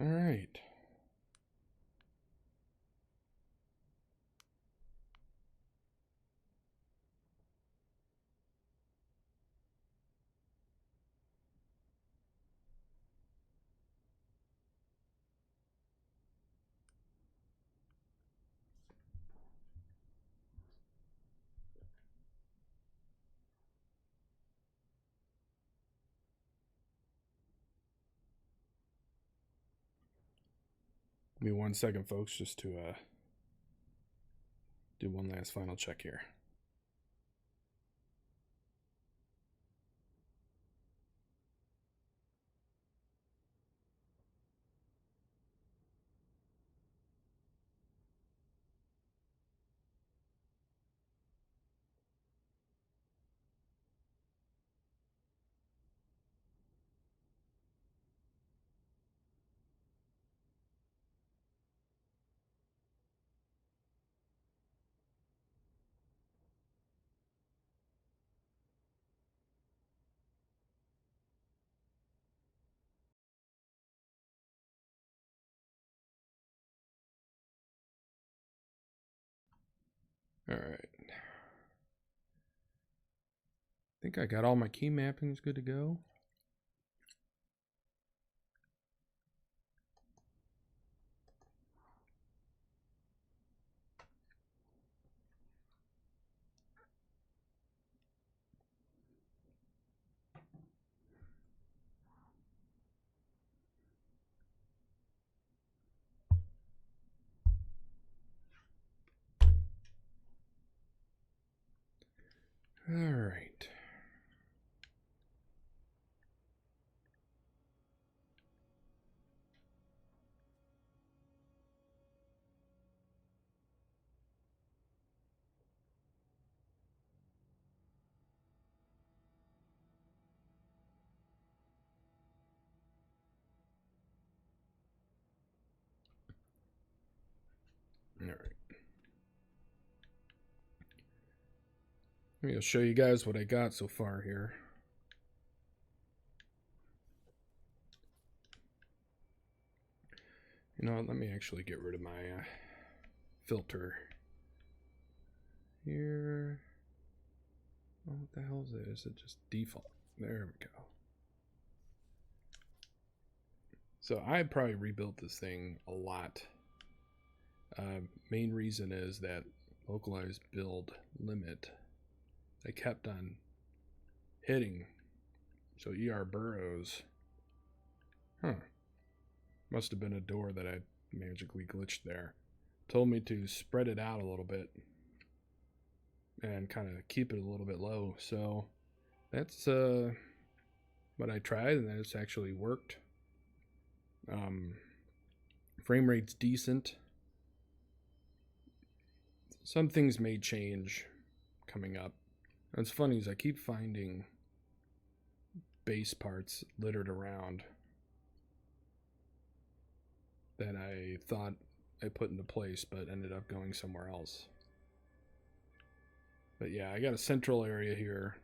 All right. Give me 1 second, folks, just to do one last final check here. All right. I think I got all my key mappings good to go. All right. All right. Let me show you guys what I got so far here. You know what? Let me actually get rid of my filter here. Oh, what the hell is it? Is it just default? There we go. So I probably rebuilt this thing a lot. Main reason is that localized build limit I kept on hitting. So ER burrows. Huh. Must have been a door that I magically glitched there. Told me to spread it out a little bit and kind of keep it a little bit low. So that's what I tried, and it's actually worked. Frame rate's decent. Some things may change coming up. What's funny is I keep finding base parts littered around that I thought I put into place but ended up going somewhere else. But yeah, I got a central area here.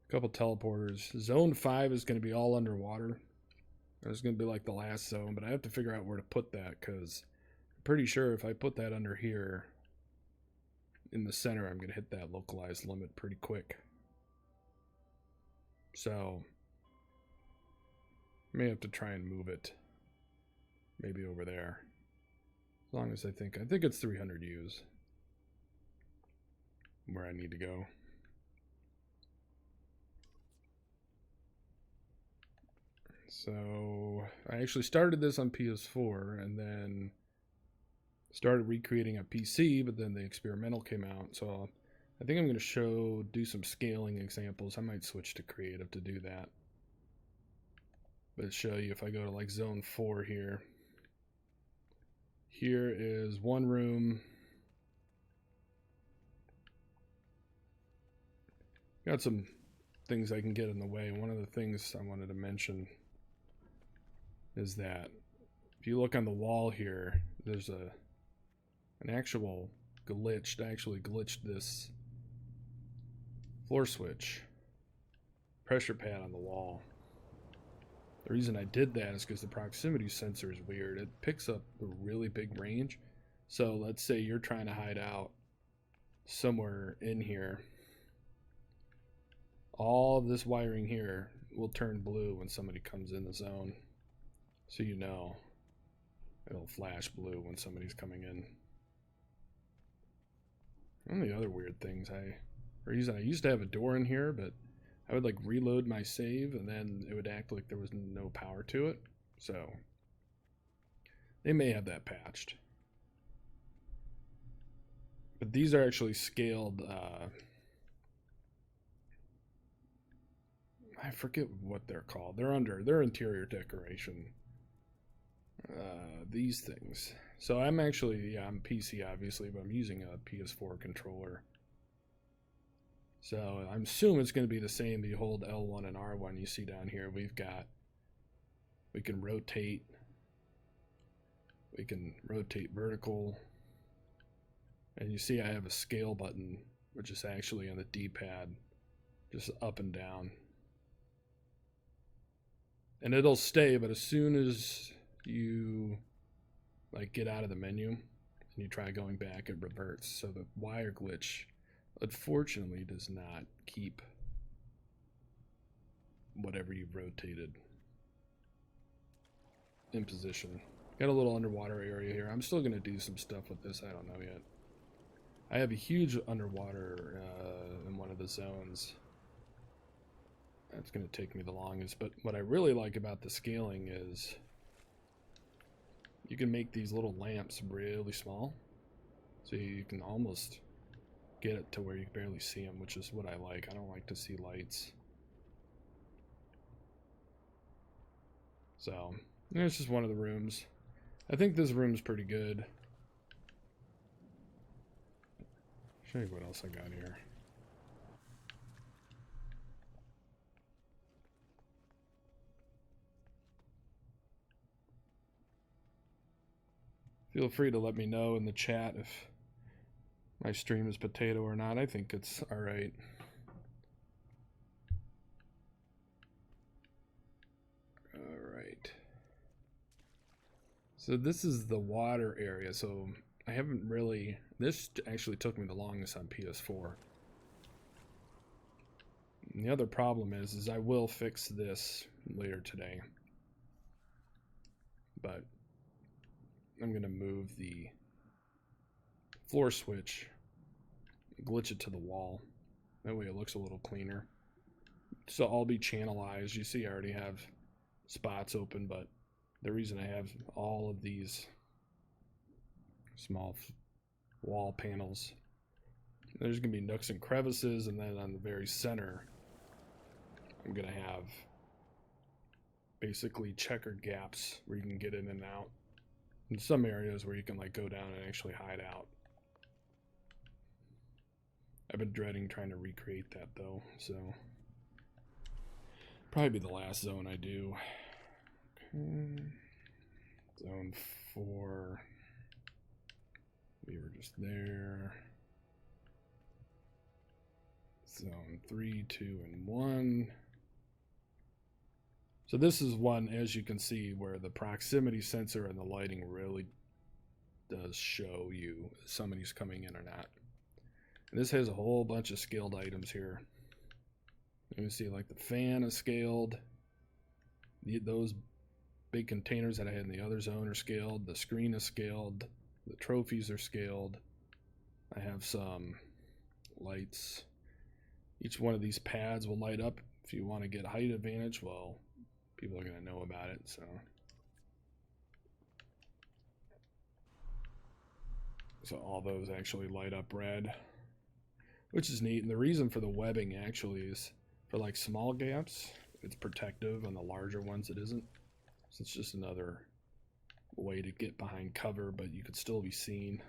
A couple teleporters. Zone 5 is going to be all underwater. It's going to be like the last zone, but I have to figure out where to put that because I'm pretty sure if I put that under here in the center, I'm going to hit that localized limit pretty quick. So I may have to try and move it maybe over there. As long as I think it's 300 U's where I need to go. So I actually started this on PS4 and then started recreating a PC, but then the experimental came out. So I think I'm going to do some scaling examples. I might switch to creative to do that. But show you if I go to like zone 4 here. Here is one room. Got some things I can get in the way. One of the things I wanted to mention is that if you look on the wall here, there's an actual glitch. I actually glitched this floor switch pressure pad on the wall. The reason I did that is because the proximity sensor is weird. It picks up a really big range. So let's say you're trying to hide out somewhere in here. All of this wiring here will turn blue when somebody comes in the zone. So you know it'll flash blue when somebody's coming in. One of the other weird things I used to have a door in here, but I would like reload my save and then it would act like there was no power to it. So they may have that patched. But these are actually scaled, I forget what they're called. They're interior decoration. These things. So I'm actually, I'm PC obviously, but I'm using a PS4 controller. So I'm assuming it's going to be the same. You hold L1 and R1 you see down here. We can rotate. We can rotate vertical. And you see I have a scale button, which is actually on the D-pad, just up and down. And it'll stay, but as soon as you like get out of the menu and you try going back, it reverts. So the wire glitch unfortunately does not keep whatever you've rotated in position. Got a little underwater area here. I'm still going to do some stuff with this. I don't know yet. I have a huge underwater in one of the zones. That's going to take me the longest. But what I really like about the scaling is you can make these little lamps really small. So you can almost get it to where you can barely see them, which is what I like. I don't like to see lights. So, it's just one of the rooms. I think this room's pretty good. Show you what else I got here. Feel free to let me know in the chat if my stream is potato or not. I think it's alright. Alright. So this is the water area. So I haven't really... This actually took me the longest on PS4. And the other problem is I will fix this later today. But I'm going to move the floor switch, glitch it to the wall. That way it looks a little cleaner. So I'll be channelized. You see I already have spots open, but the reason I have all of these small wall panels, there's going to be nooks and crevices, and then on the very center I'm going to have basically checker gaps where you can get in and out. In some areas where you can like go down and actually hide out. I've been dreading trying to recreate that though, so probably be the last zone I do. Okay. Zone 4. We were just there. Zone 3, 2, and 1. So this is one, as you can see, where the proximity sensor and the lighting really does show you if somebody's coming in or not. And this has a whole bunch of scaled items here. You can see like the fan is scaled. Those big containers that I had in the other zone are scaled. The screen is scaled. The trophies are scaled. I have some lights. Each one of these pads will light up. If you want to get height advantage, well, people are going to know about it, so all those actually light up red, which is neat. And the reason for the webbing actually is for like small gaps, it's protective, and the larger ones it isn't. So it's just another way to get behind cover, but you could still be seen.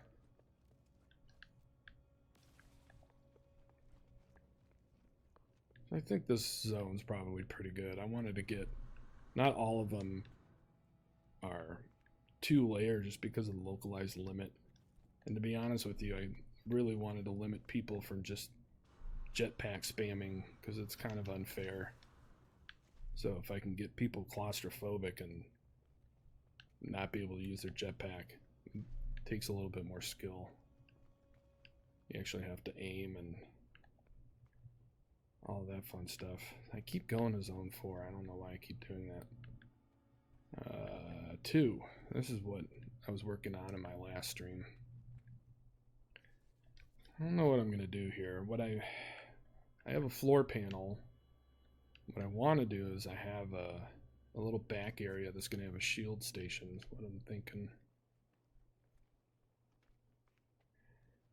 I think this zone's probably pretty good. I wanted to get, not all of them are 2-layer just because of the localized limit. And to be honest with you, I really wanted to limit people from just jetpack spamming because it's kind of unfair. So if I can get people claustrophobic and not be able to use their jetpack, it takes a little bit more skill. You actually have to aim and all that fun stuff. I keep going to zone 4. I don't know why I keep doing that. 2. This is what I was working on in my last stream. I don't know what I'm gonna do here. I have a floor panel. What I want to do is I have a little back area that's gonna have a shield station. Is what I'm thinking.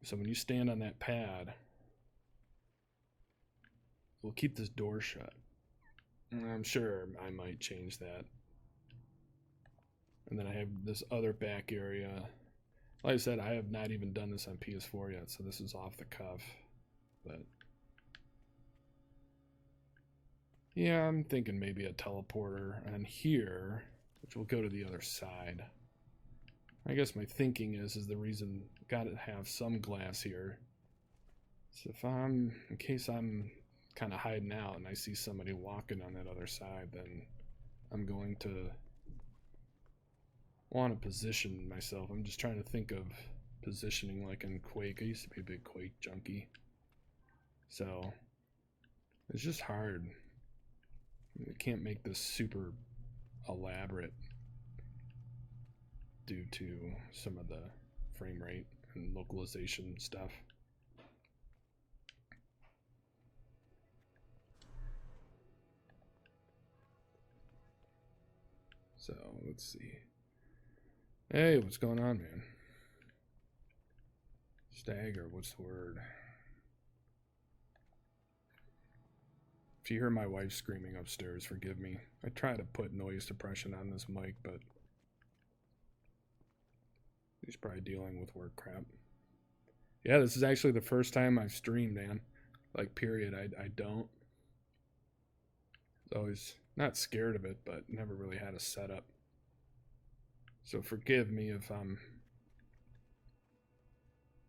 So when you stand on that pad, we'll keep this door shut. I'm sure I might change that. And then I have this other back area. Like I said, I have not even done this on PS4 yet, so this is off the cuff. But yeah, I'm thinking maybe a teleporter on here, which will go to the other side. I guess my thinking is the reason gotta have some glass here. So if in case I'm kind of hiding out and I see somebody walking on that other side, then I'm going to want to position myself. I'm just trying to think of positioning like in Quake. I used to be a big Quake junkie. So it's just hard. I can't make this super elaborate due to some of the frame rate and localization stuff. So let's see. Hey, what's going on, man? Stagger, what's the word? If you hear my wife screaming upstairs, forgive me. I try to put noise suppression on this mic, but she's probably dealing with work crap. Yeah, this is actually the first time I've streamed, man. Like, period. I don't. I was always not scared of it, but never really had a setup. So forgive me if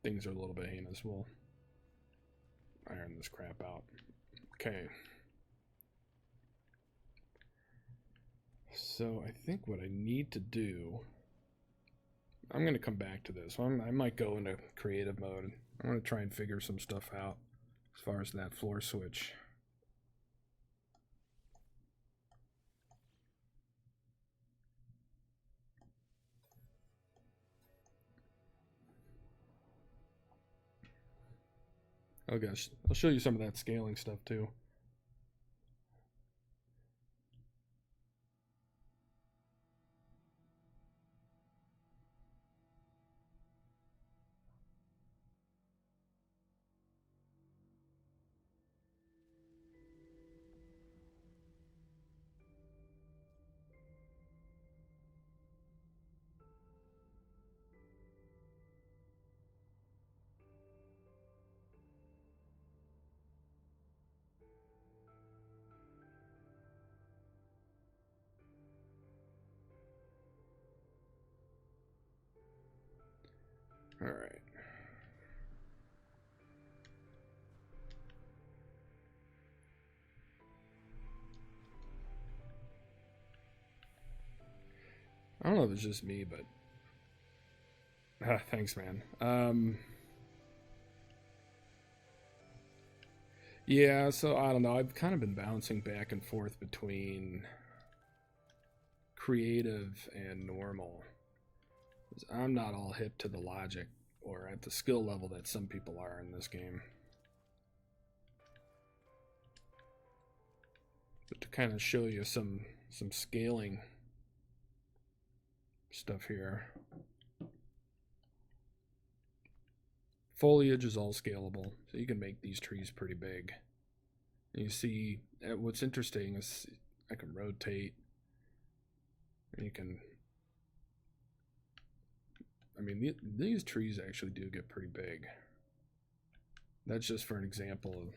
things are a little bit heinous. We'll iron this crap out. Okay. So I think what I need to do, I'm going to come back to this. I might go into creative mode. I'm going to try and figure some stuff out as far as that floor switch. Oh gosh, I'll show you some of that scaling stuff too. All right. I don't know if it's just me, but thanks, man. Yeah, so I don't know. I've kind of been bouncing back and forth between creative and normal. I'm not all hip to the logic or at the skill level that some people are in this game. But to kind of show you some scaling stuff here. Foliage is all scalable, so you can make these trees pretty big. And you see, what's interesting is I can rotate, and you can, I mean, these trees actually do get pretty big. That's just for an example of,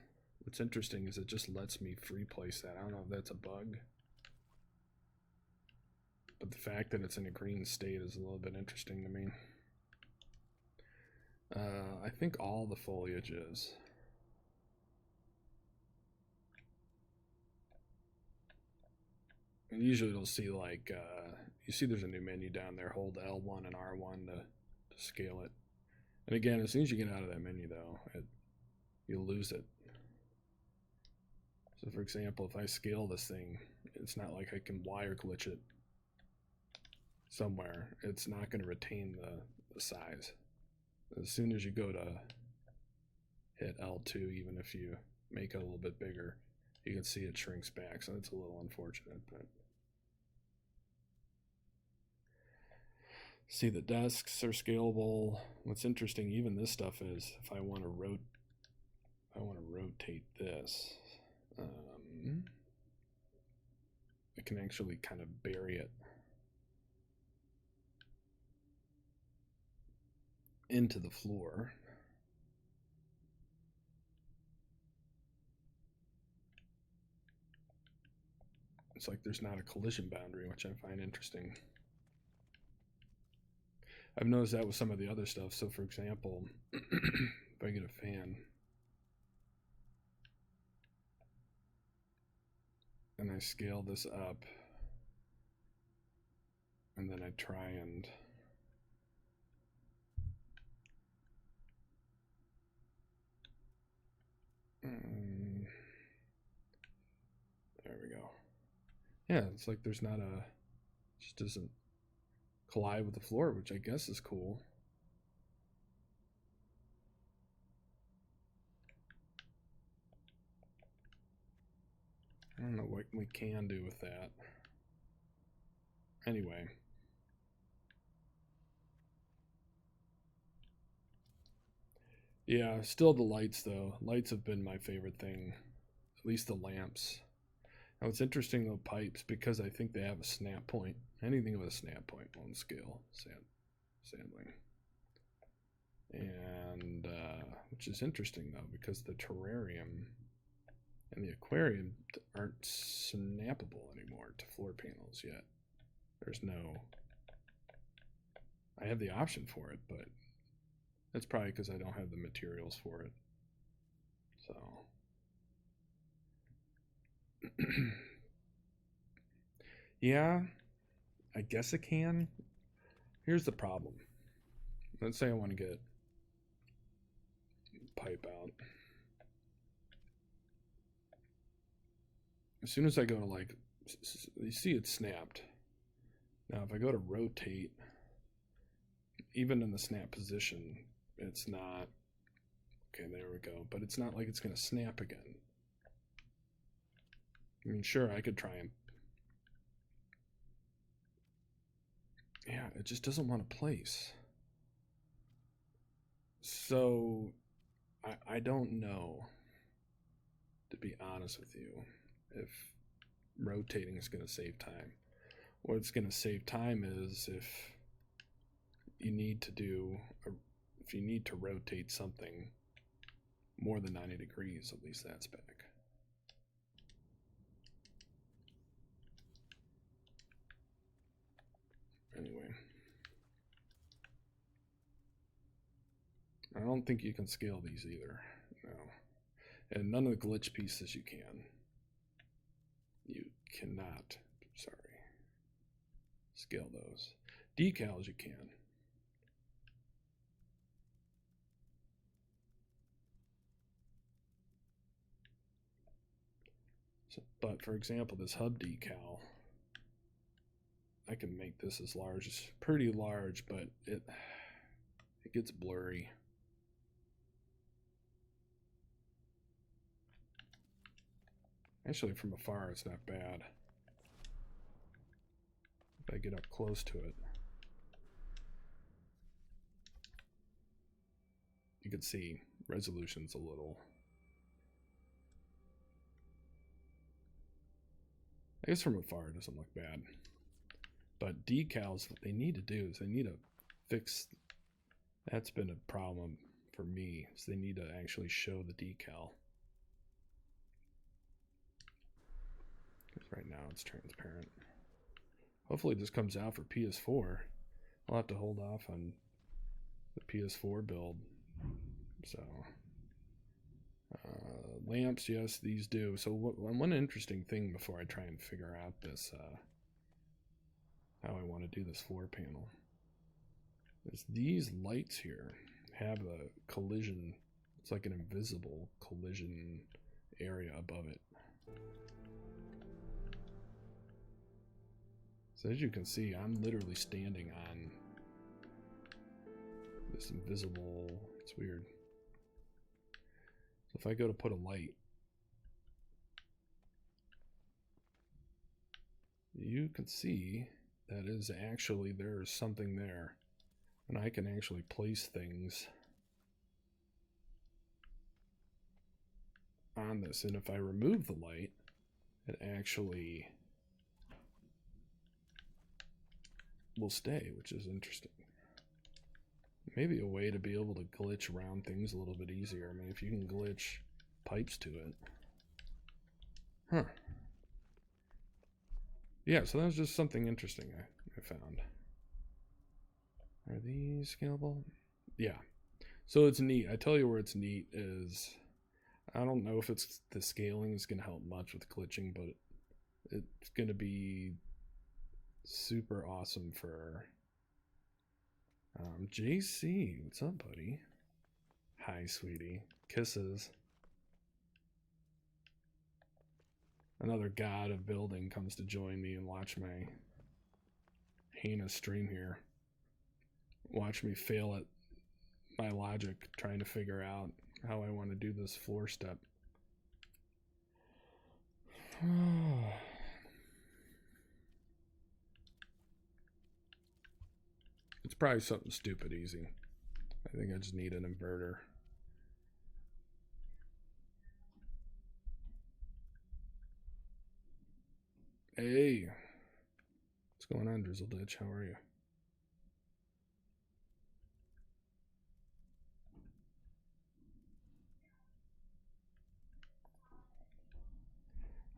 what's interesting is it just lets me free place that. I don't know if that's a bug, but the fact that it's in a green state is a little bit interesting to me. I think all the foliage is. And usually you'll see like, you see there's a new menu down there, hold L1 and R1 to scale it. And again, as soon as you get out of that menu though, you'll lose it. So for example, if I scale this thing, it's not like I can wire glitch it somewhere. It's not going to retain the size. As soon as you go to hit L2, even if you make it a little bit bigger, you can see it shrinks back. So it's a little unfortunate, but see, the desks are scalable. What's interesting, even this stuff is if I want to rotate this, I can actually kind of bury it into the floor. It's like there's not a collision boundary, which I find interesting. I've noticed that with some of the other stuff. So for example, if I get a fan and I scale this up, and then I try and there we go. Yeah, it's like there's not a, just doesn't collide with the floor, which I guess is cool. I don't know what we can do with that. Anyway. Yeah, still the lights though. Lights have been my favorite thing. At least the lamps. Now it's interesting though, pipes, because I think they have a snap point. Anything with a snap point won't scale, sadly. And which is interesting though, because the terrarium and the aquarium aren't snappable anymore to floor panels yet. There's no, I have the option for it, but that's probably because I don't have the materials for it. So yeah, I guess it can. Here's the problem. Let's say I want to get pipe out. As soon as I go to like, you see it snapped. Now if I go to rotate, even in the snap position, it's not, okay, there we go. But it's not like it's going to snap again. I mean, sure, I could try and, yeah, it just doesn't want to place. So I don't know, to be honest with you, if rotating is going to save time. What it's going to save time is if you need to do, if you need to rotate something more than 90 degrees, at least that's back. Anyway, I don't think you can scale these either. No. And none of the glitch pieces you can. You cannot, sorry, scale those. Decals you can. So, but for example, this hub decal, I can make this as large, it's pretty large, but it gets blurry. Actually, from afar, it's not bad. If I get up close to it, you can see resolution's a little. I guess from afar, it doesn't look bad. But decals, what they need to do is they need to fix, that's been a problem for me, is they need to actually show the decal. Because right now it's transparent. Hopefully this comes out for PS4. I'll have to hold off on the PS4 build. So Lamps, yes, these do. So one interesting thing before I try and figure out this, how I want to do this floor panel, is these lights here have a collision. It's like an invisible collision area above it. So as you can see, I'm literally standing on this invisible, it's weird. So if I go to put a light, you can see that is actually, there's something there. And I can actually place things on this. And if I remove the light, it actually will stay, which is interesting. Maybe a way to be able to glitch around things a little bit easier. I mean, if you can glitch pipes to it. Huh. Yeah, so that was just something interesting I found. Are these scalable? Yeah. So it's neat. I tell you where it's neat is, I don't know if it's the scaling is going to help much with glitching, but it's going to be super awesome for JC. What's up, buddy? Hi, sweetie. Kisses. Another god of building comes to join me and watch my heinous stream here. Watch me fail at my logic trying to figure out how I want to do this floor step. It's probably something stupid easy. I think I just need an inverter. Hey, what's going on, Drizzle Ditch? How are you?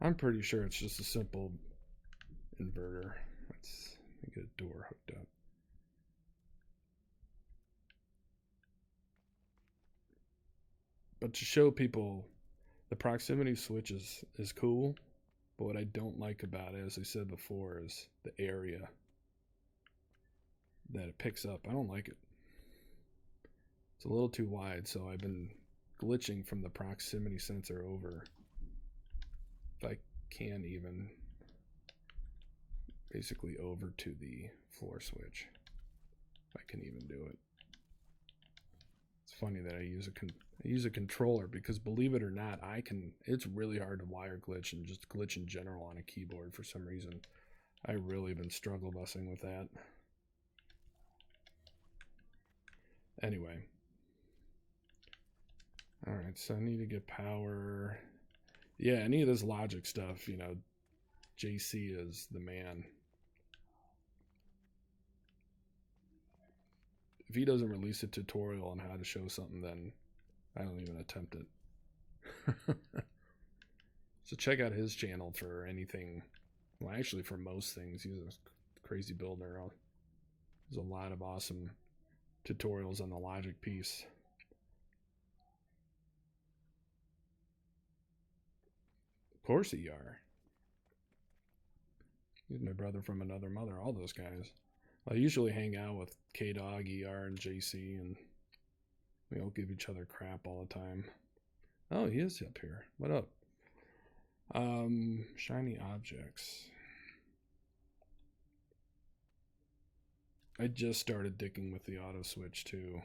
I'm pretty sure it's just a simple inverter. Let's get a door hooked up. But to show people, the proximity switch is cool, but what I don't like about it, as I said before, is the area that it picks up. I don't like it. It's a little too wide, so I've been glitching from the proximity sensor over, if I can even, basically over to the floor switch. If I can even do it. It's funny that I use a controller because, believe it or not, it's really hard to wire glitch and just glitch in general on a keyboard for some reason. I've really been struggle busing with that. Anyway. Alright, so I need to get power. Yeah, any of this logic stuff, you know, JC is the man. If he doesn't release a tutorial on how to show something, then I don't even attempt it. So check out his channel for anything. Well, actually, for most things. He's a crazy builder. There's a lot of awesome tutorials on the logic piece. Of course, ER. He's my brother from another mother. All those guys. I usually hang out with K-Dog, ER, and JC, and we all give each other crap all the time. Oh, he is up here. What up? Shiny objects. I just started dicking with the auto switch too.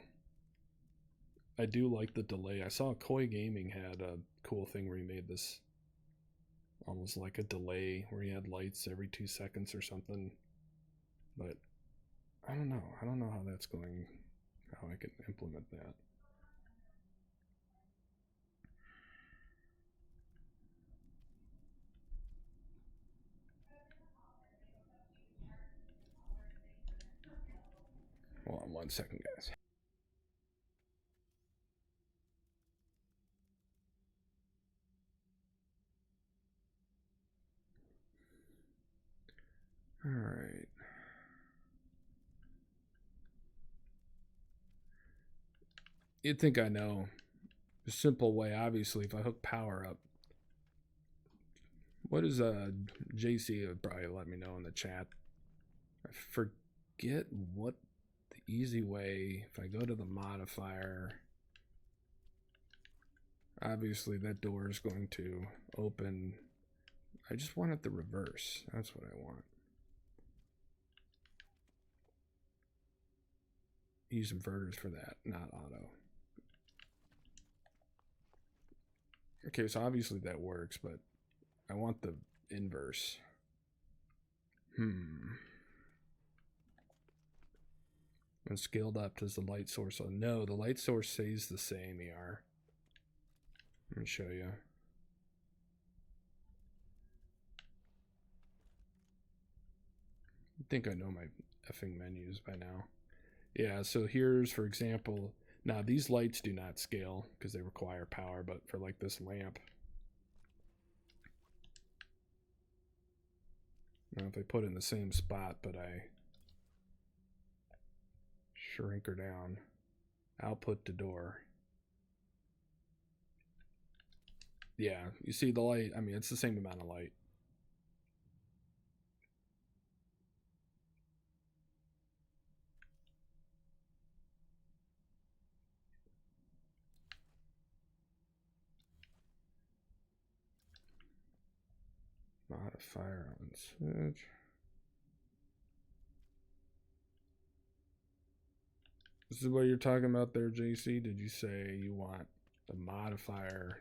I do like the delay. I saw Koi Gaming had a cool thing where he made this almost like a delay where he had lights every 2 seconds or something. But I don't know. I don't know how that's going, how I can implement that. Hold on 1 second, guys. All right. You'd think I know A simple way, obviously, if I hook power up. What is JC would probably let me know in the chat. I forget what the easy way, if I go to the modifier, obviously that door is going to open. I just want it the reverse. That's what I want. Use inverters for that, not auto. Okay, so obviously that works, but I want the inverse. And scaled up, does the light source? Oh no, the light source stays the same, ER. Let me show you. I think I know my effing menus by now. Yeah, so here's, for example, now these lights do not scale because they require power, but for like this lamp, now if I put it in the same spot, but I shrink her down, output to door. Yeah, you see the light, I mean, it's the same amount of light. Modifier on switch. This is what you're talking about there, JC? Did you say you want the modifier?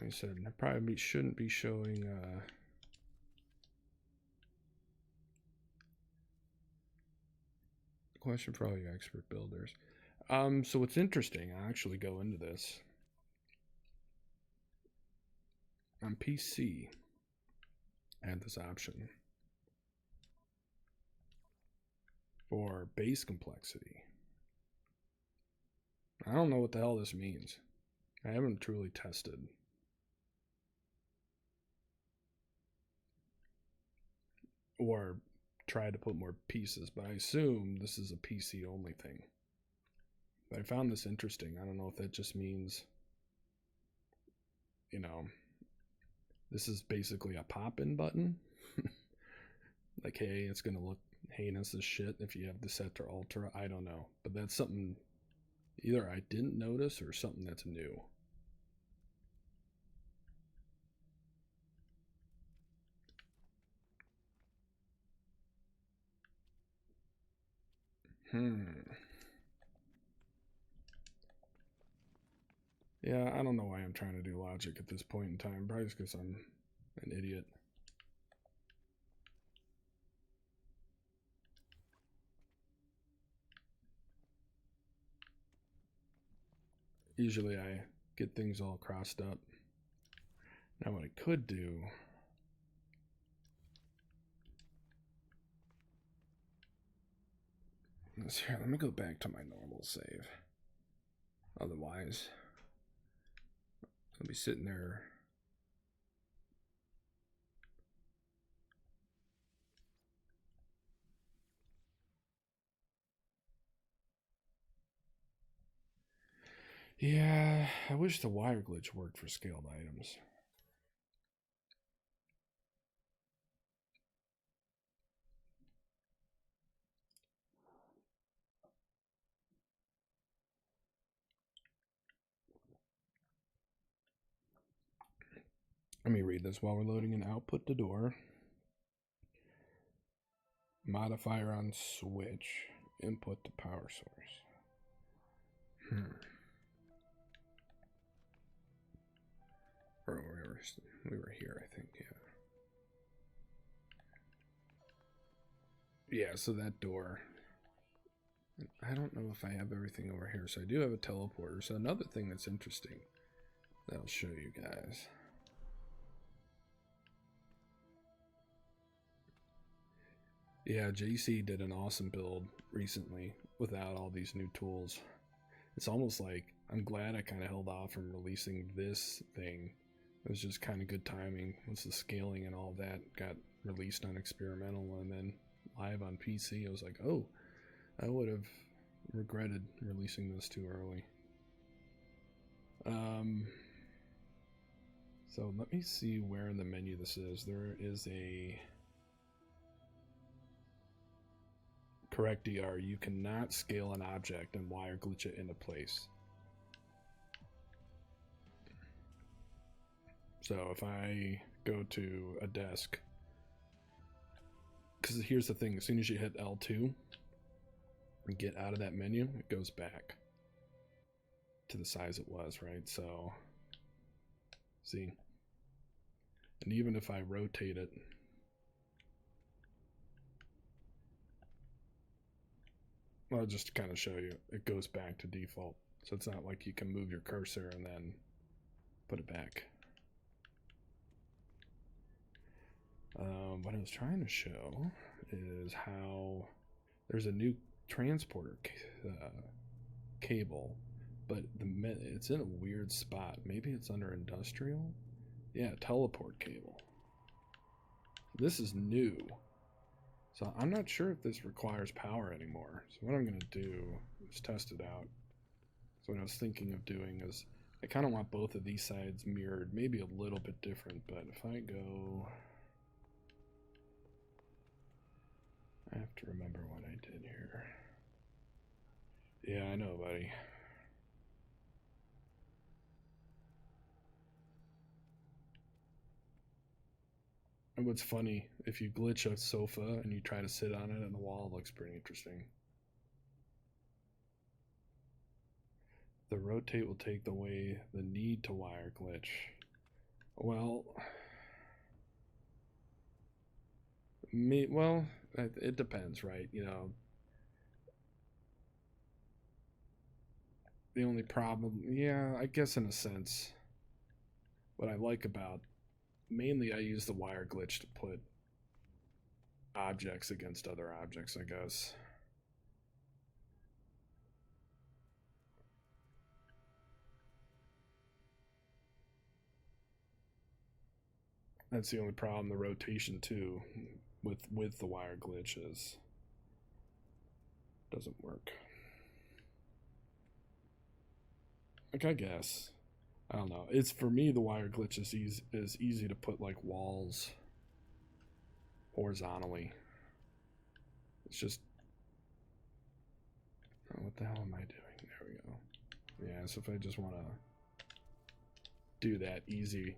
I said I probably shouldn't be showing question for all you expert builders. So what's interesting, I actually go into this on PC. I had this option for base complexity. I don't know what the hell this means. I haven't truly tested. Or tried to put more pieces, but I assume this is a PC only thing. But I found this interesting. I don't know if that just means, you know, this is basically a pop-in button. Like, hey, it's going to look heinous as shit if you have this set to ultra. I don't know. But that's something either I didn't notice or something that's new. Yeah, I don't know why I'm trying to do logic at this point in time. Probably because I'm an idiot. Usually I get things all crossed up. Now what I could do is here, let me go back to my normal save. Otherwise, I'll be sitting there. Yeah, I wish the wire glitch worked for scaled items. Let me read this while we're loading an output to door. Modifier on switch. Input to power source. Or we were here, I think, yeah. Yeah, so that door. I don't know if I have everything over here. So I do have a teleporter. So another thing that's interesting that I'll show you guys. Yeah, JC did an awesome build recently without all these new tools. It's almost like I'm glad I kind of held off from releasing this thing. It was just kind of good timing once the scaling and all that got released on experimental and then live on PC. I was like, oh, I would have regretted releasing this too early. So let me see where in the menu this is. There is a correct DR. You cannot scale an object and wire glitch it into place. So if I go to a desk, because here's the thing, as soon as you hit L2 and get out of that menu, it goes back to the size it was, right? So, see? And even if I rotate it, well, just to kind of show you, it goes back to default. So it's not like you can move your cursor and then put it back. What I was trying to show is how there's a new transporter cable, but it's in a weird spot. Maybe it's under industrial? Yeah, teleport cable. This is new. So I'm not sure if this requires power anymore. So what I'm going to do is test it out. So what I was thinking of doing is I kind of want both of these sides mirrored, maybe a little bit different, but if I go... I have to remember what I did here. Yeah, I know, buddy. And what's funny, if you glitch a sofa and you try to sit on it on the wall, it looks pretty interesting. The rotate will take away the need to wire glitch. Well, it depends, right? You know, the only problem, yeah, I guess in a sense, what I like about, mainly I use the wire glitch to put objects against other objects, I guess. That's the only problem, the rotation too, with the wire glitch is, doesn't work. Like, I guess. I don't know. It's, for me, the wire glitch is easy to put like walls horizontally. It's just, oh, what the hell am I doing? There we go. Yeah, so if I just want to do that easy,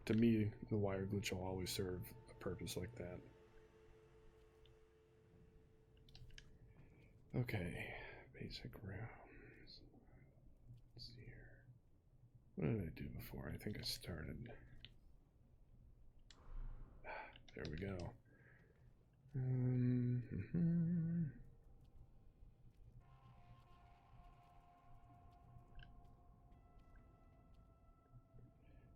to me, the wire glitch will always serve a purpose like that. Okay, basic rooms. Let's see here. What did I do before? I think I started. There we go.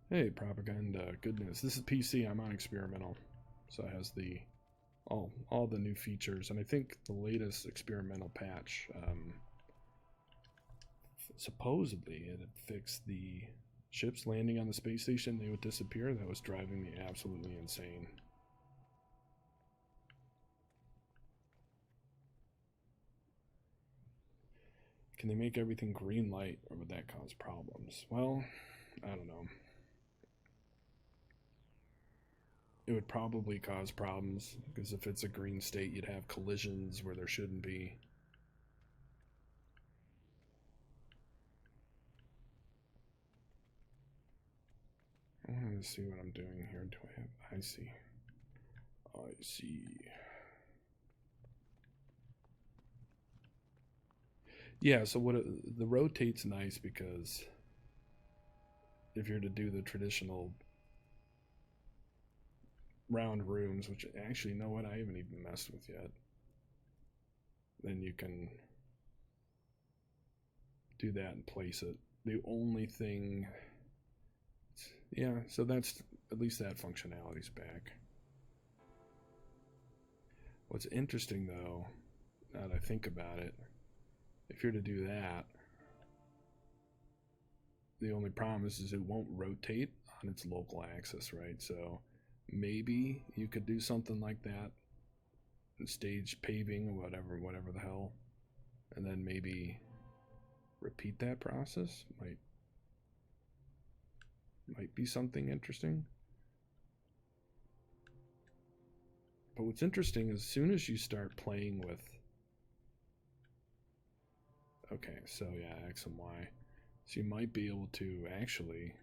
Hey, propaganda, good news. This is PC, I'm on experimental. So it has the all the new features, and I think the latest experimental patch, supposedly it had fixed the ships landing on the space station, they would disappear. That was driving me absolutely insane. Can they make everything green light, or would that cause problems? Well, I don't know. It would probably cause problems, because if it's a green state, you'd have collisions where there shouldn't be. I want to see what I'm doing here. Do I have... I see. Yeah, so the rotate's nice because if you're to do the traditional round rooms, which actually, you know what, I haven't even messed with yet, then you can do that and place it. The only thing, yeah, so that's, at least that functionality's back. What's interesting though, now that I think about it, if you're to do that, the only problem is it won't rotate on its local axis, right? So maybe you could do something like that, stage paving or whatever the hell. and then maybe repeat that process. Might be something interesting. But what's interesting is as soon as you start playing with, okay, so yeah, X and Y, so you might be able to actually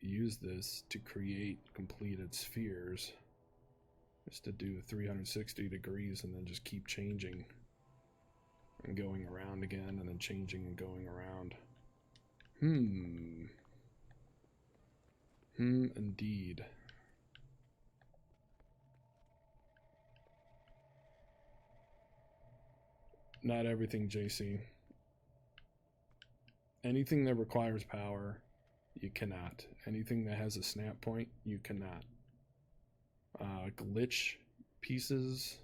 use this to create completed spheres, just to do 360 degrees and then just keep changing and going around again and then changing and going around. Indeed. Not everything, JC. Anything that requires power, you cannot. Anything that has a snap point, you cannot. Glitch pieces,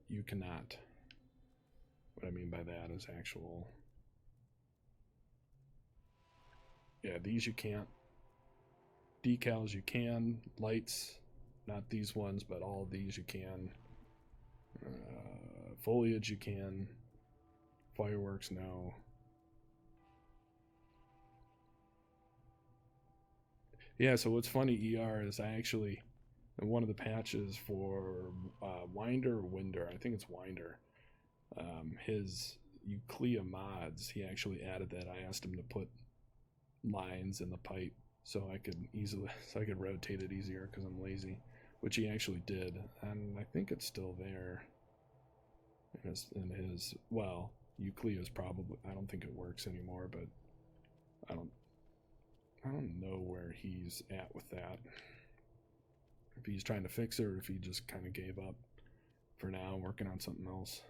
you cannot. What I mean by that is actual... Yeah, these you can't. Decals you can. Lights, not these ones, but all these you can. Foliage you can. Fireworks, no. Yeah, so what's funny, ER, is I actually, in one of the patches for Winder or Winder, I think it's Winder, his Euclea mods, he actually added that. I asked him to put lines in the pipe so I could rotate it easier because I'm lazy, which he actually did, and I think it's still there. In his, well, Euclide's probably, I don't think it works anymore, but I don't know where he's at with that. If he's trying to fix it or if he just kind of gave up for now, working on something else.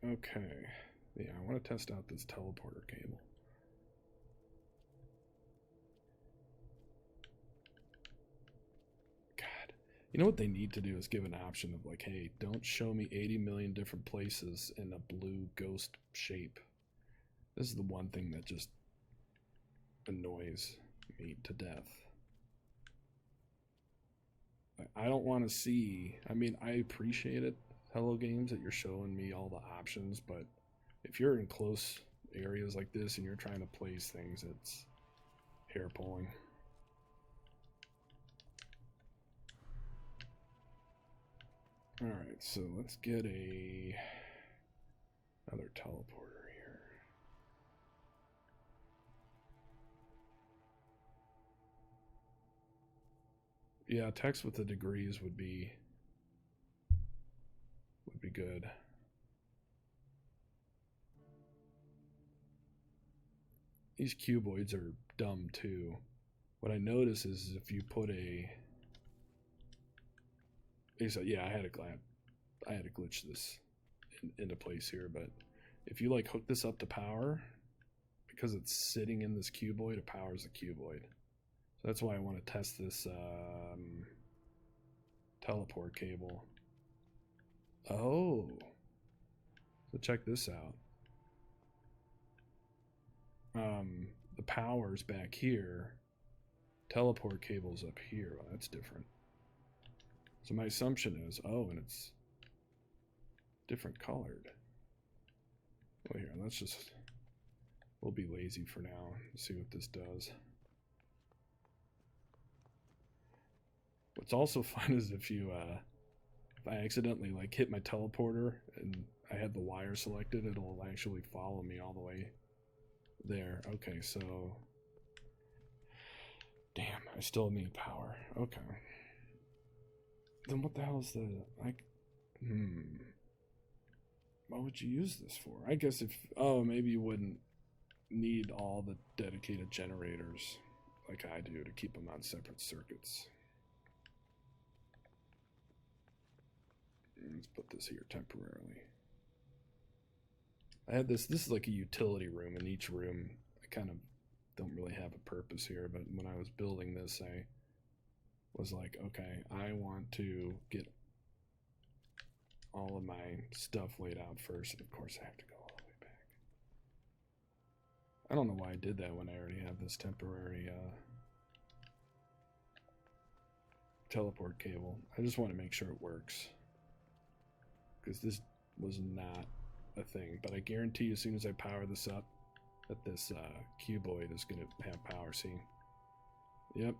Okay. Yeah, I want to test out this teleporter cable. God. You know what they need to do is give an option of like, hey, don't show me 80 million different places in a blue ghost shape. This is the one thing that just annoys me to death. I don't want to see... I mean, I appreciate it, Hello Games, that you're showing me all the options, but if you're in close areas like this and you're trying to place things, it's hair pulling. Alright, so let's get another teleporter here. Yeah, text with the degrees would be good. These cuboids are dumb too. What I notice is if you put yeah, I had to glitch this into place here, but if you like hook this up to power, because it's sitting in this cuboid, it powers the cuboid. So that's why I want to test this teleport cable. Oh, so check this out. The power's back here. Teleport cable's up here. Well, that's different. So my assumption is, oh, and it's different colored. Well, here, we'll be lazy for now. See what this does. What's also fun is if I accidentally like hit my teleporter and I had the wire selected, it'll actually follow me all the way there. Okay, so damn, I still need power. Okay. Then what the hell is the what would you use this for? I guess maybe you wouldn't need all the dedicated generators like I do to keep them on separate circuits. Let's put this here temporarily. I had this is like a utility room. In each room, I kind of don't really have a purpose here, but when I was building this, I was like, okay, I want to get all of my stuff laid out first, and of course I have to go all the way back. I don't know why I did that when I already have this temporary teleport cable. I just want to make sure it works, because this was not a thing. But I guarantee you, as soon as I power this up, that this cuboid is going to have power. See? Yep.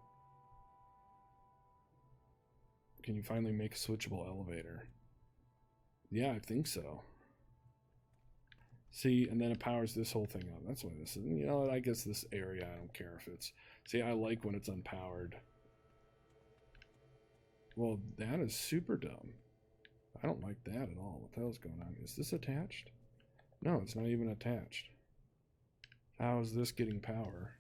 Can you finally make a switchable elevator? Yeah, I think so. See, and then it powers this whole thing up. That's what this is. You know, I guess this area, I don't care if it's... See, I like when it's unpowered. Well, that is super dumb. I don't like that at all. What the hell's going on? Is this attached? No, it's not even attached. How is this getting power?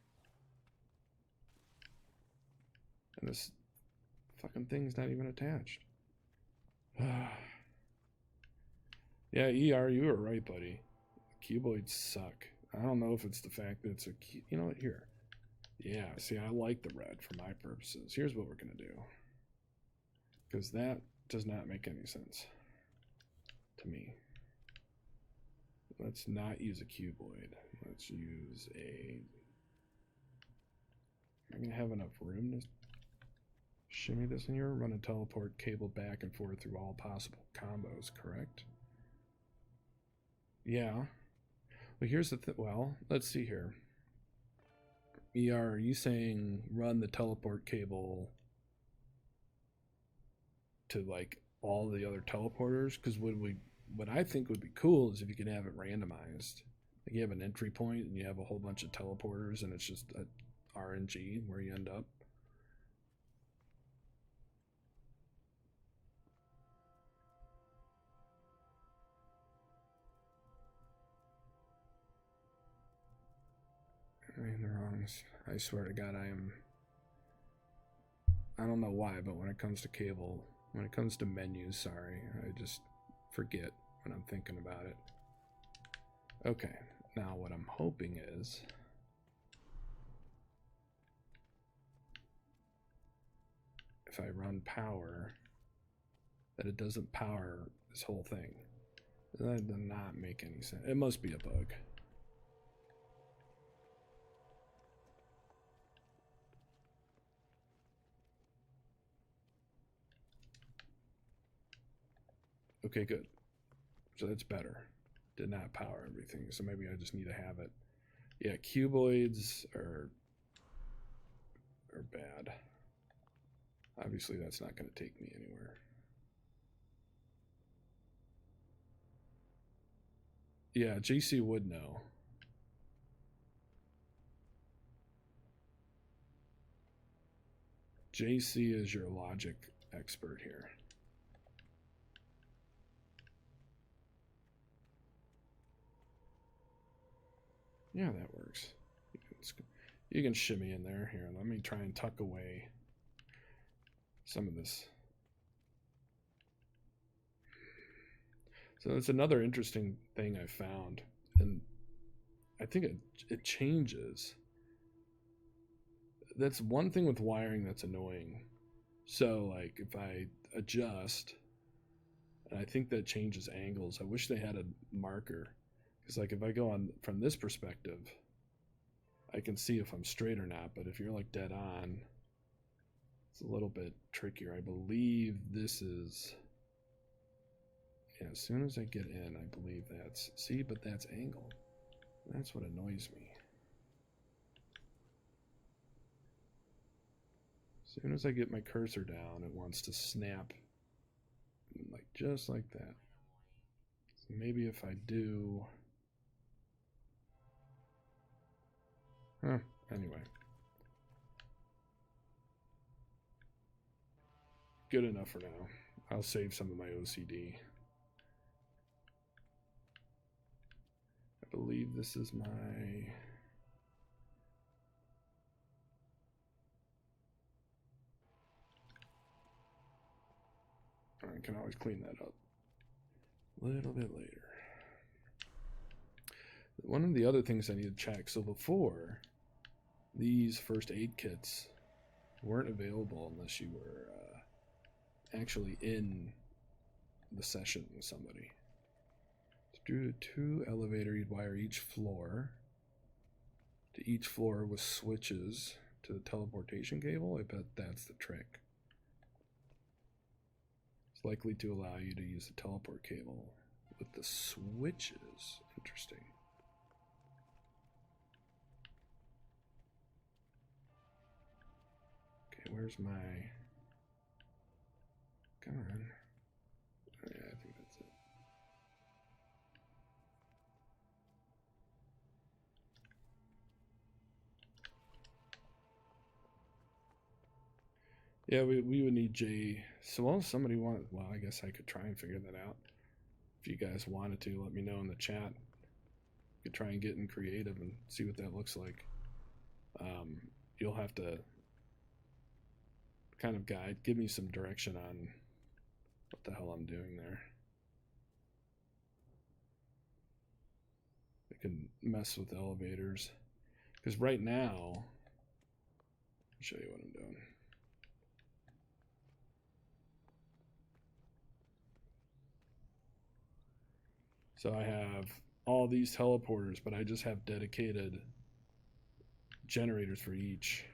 And this fucking thing's not even attached. Yeah, ER, you were right, buddy. Cuboids suck. I don't know if it's the fact that it's a... You know what? Here. Yeah, see, I like the red for my purposes. Here's what we're going to do. Because that does not make any sense to me. Let's not use a cuboid. Let's use a... Am I going to have enough room to shimmy this in here? Run a teleport cable back and forth through all possible combos, correct? Yeah. Well, here's the thing. Well, let's see here. ER, are you saying run the teleport cable to like all the other teleporters? Because what I think would be cool is if you could have it randomized. Like you have an entry point and you have a whole bunch of teleporters and it's just a RNG where you end up. I mean, the wrongs. I swear to God, I don't know why, but when it comes to cable, when it comes to menus, sorry, I just forget when I'm thinking about it. Okay, now what I'm hoping is if I run power, that it doesn't power this whole thing. That does not make any sense. It must be a bug. Okay, good. So that's better. Did not power everything, so maybe I just need to have it. Yeah, cuboids are bad. Obviously, that's not going to take me anywhere. Yeah, JC would know. JC is your logic expert here. Yeah, that works. You can shimmy in there. Here, let me try and tuck away some of this. So that's another interesting thing I found. And I think it changes. That's one thing with wiring that's annoying. So, like, if I adjust, and I think that changes angles. I wish they had a marker. Because, like, if I go on from this perspective, I can see if I'm straight or not. But if you're, like, dead on, it's a little bit trickier. I believe this is... Yeah, as soon as I get in, I believe that's... See, but that's angle. That's what annoys me. As soon as I get my cursor down, it wants to snap, like just like that. So maybe if I do... Anyway. Good enough for now. I'll save some of my OCD. I believe this is my... I can always clean that up a little bit later. One of the other things I need to check, so before, these first aid kits weren't available unless you were actually in the session with somebody. To do a 2 elevator, you'd wire each floor. To each floor with switches to the teleportation cable. I bet that's the trick. It's likely to allow you to use the teleport cable with the switches. Interesting. Okay, where's my... Come on. Oh, yeah, I think that's it. Yeah, we would need J. So, well, somebody want... Well, I guess I could try and figure that out. If you guys wanted to, let me know in the chat. You could try and get in creative and see what that looks like. You'll have to kind of give me some direction on what the hell I'm doing there. I can mess with elevators. Because right now, I'll show you what I'm doing. So I have all these teleporters, but I just have dedicated generators for each.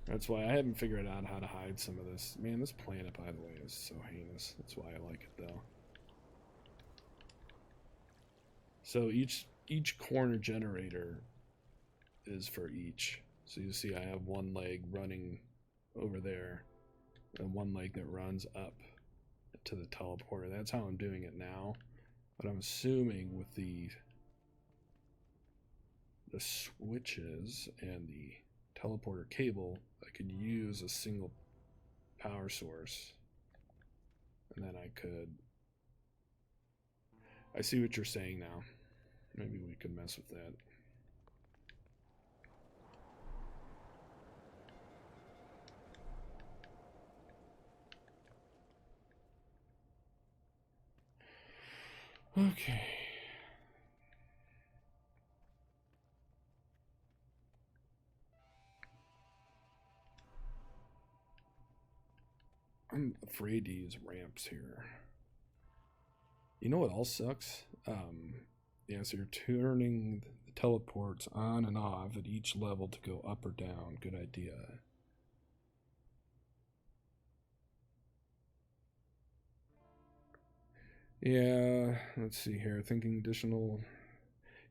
That's why I haven't figured out how to hide some of this. Man, this planet, by the way, is so heinous. That's why I like it, though. So each corner generator is for each. So you see I have one leg running over there and one leg that runs up to the teleporter. That's how I'm doing it now. But I'm assuming with the switches and the teleporter cable, I could use a single power source. And then I could... I see what you're saying now. Maybe we could mess with that. Okay. I'm afraid to use ramps here. You know what else sucks? Yeah, so you're turning the teleports on and off at each level to go up or down. Good idea. Yeah, let's see here. Thinking additional...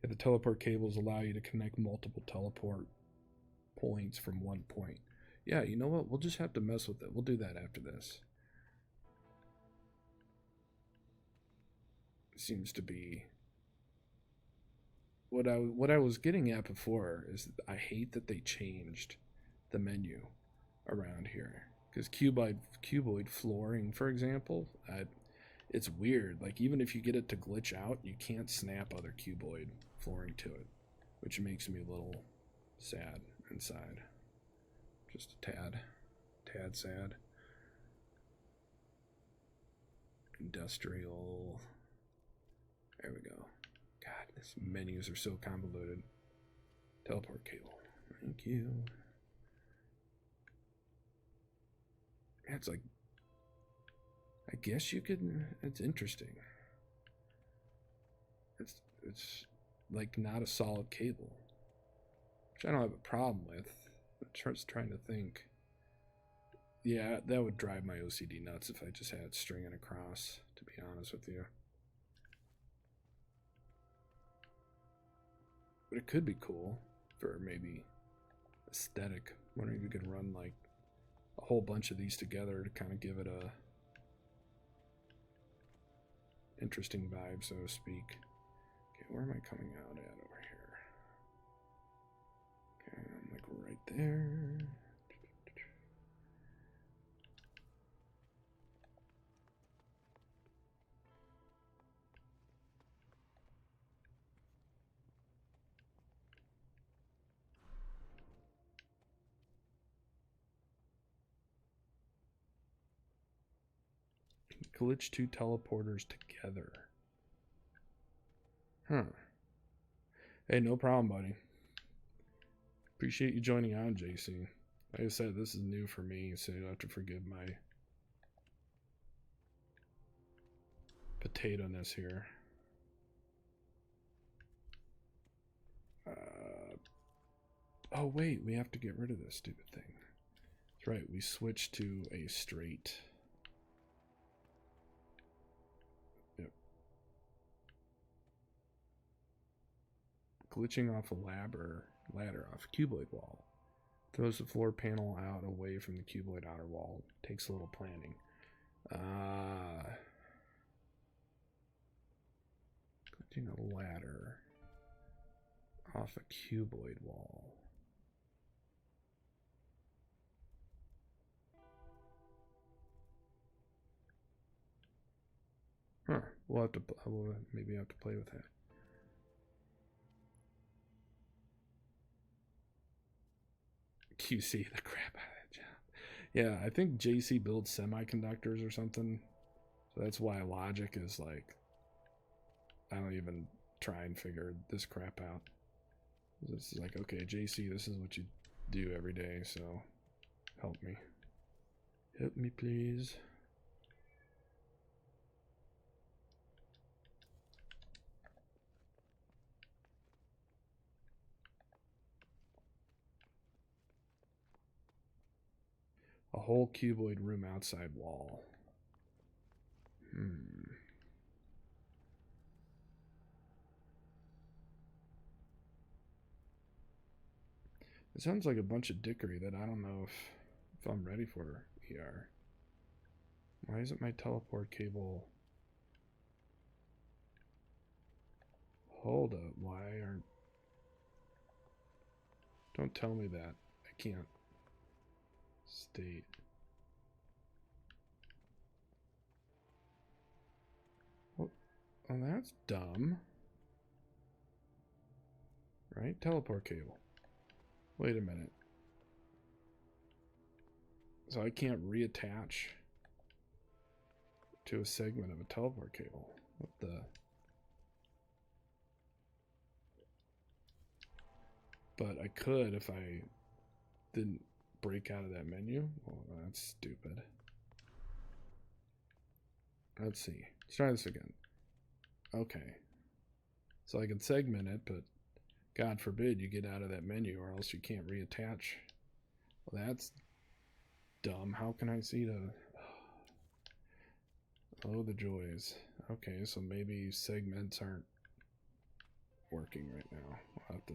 Yeah, the teleport cables allow you to connect multiple teleport points from one point. Yeah, you know what? We'll just have to mess with it. We'll do that after this. Seems to be... What I was getting at before is I hate that they changed the menu around here. Because cuboid flooring, for example, it's weird. Like, even if you get it to glitch out, you can't snap other cuboid flooring to it, which makes me a little sad inside. Just a tad sad. Industrial. There we go. God, these menus are so convoluted. Teleport cable. Thank you. It's like, I guess you could. It's interesting. It's like not a solid cable, which I don't have a problem with. I'm just trying to think. Yeah, that would drive my OCD nuts if I just had stringing across, to be honest with you. But it could be cool for maybe aesthetic. I'm wondering if you could run like a whole bunch of these together to kind of give it a interesting vibe, so to speak. Okay, where am I coming out at over here? Okay, I'm like right there. Glitch two teleporters together. Huh. Hey, no problem, buddy. Appreciate you joining on, JC. Like I said, this is new for me, so you'll have to forgive my potato-ness here. Oh, wait, we have to get rid of this stupid thing. That's right, we switched to a straight glitching off a ladder off a cuboid wall. Throws the floor panel out away from the cuboid outer wall. Takes a little planning. Glitching a ladder off a cuboid wall. Huh. We'll maybe have to play with that. QC the crap out of that job. Yeah, I think JC builds semiconductors or something. So that's why logic is like, I don't even try and figure this crap out. This is like, okay, JC, this is what you do every day, so help me. Help me, please. A whole cuboid room outside wall. It sounds like a bunch of dickery that I don't know if I'm ready for ER. Why isn't my teleport cable... Hold up, why aren't... Don't tell me that. I can't. State. Oh, that's dumb. Right? Teleport cable. Wait a minute. So I can't reattach to a segment of a teleport cable. What the... But I could if I didn't break out of that menu. Well, that's stupid. Let's see. Let's try this again. Okay. So I can segment it, but God forbid you get out of that menu or else you can't reattach. Well, that's dumb. How can I see the... Oh, the joys. Okay, so maybe segments aren't working right now. I'll have to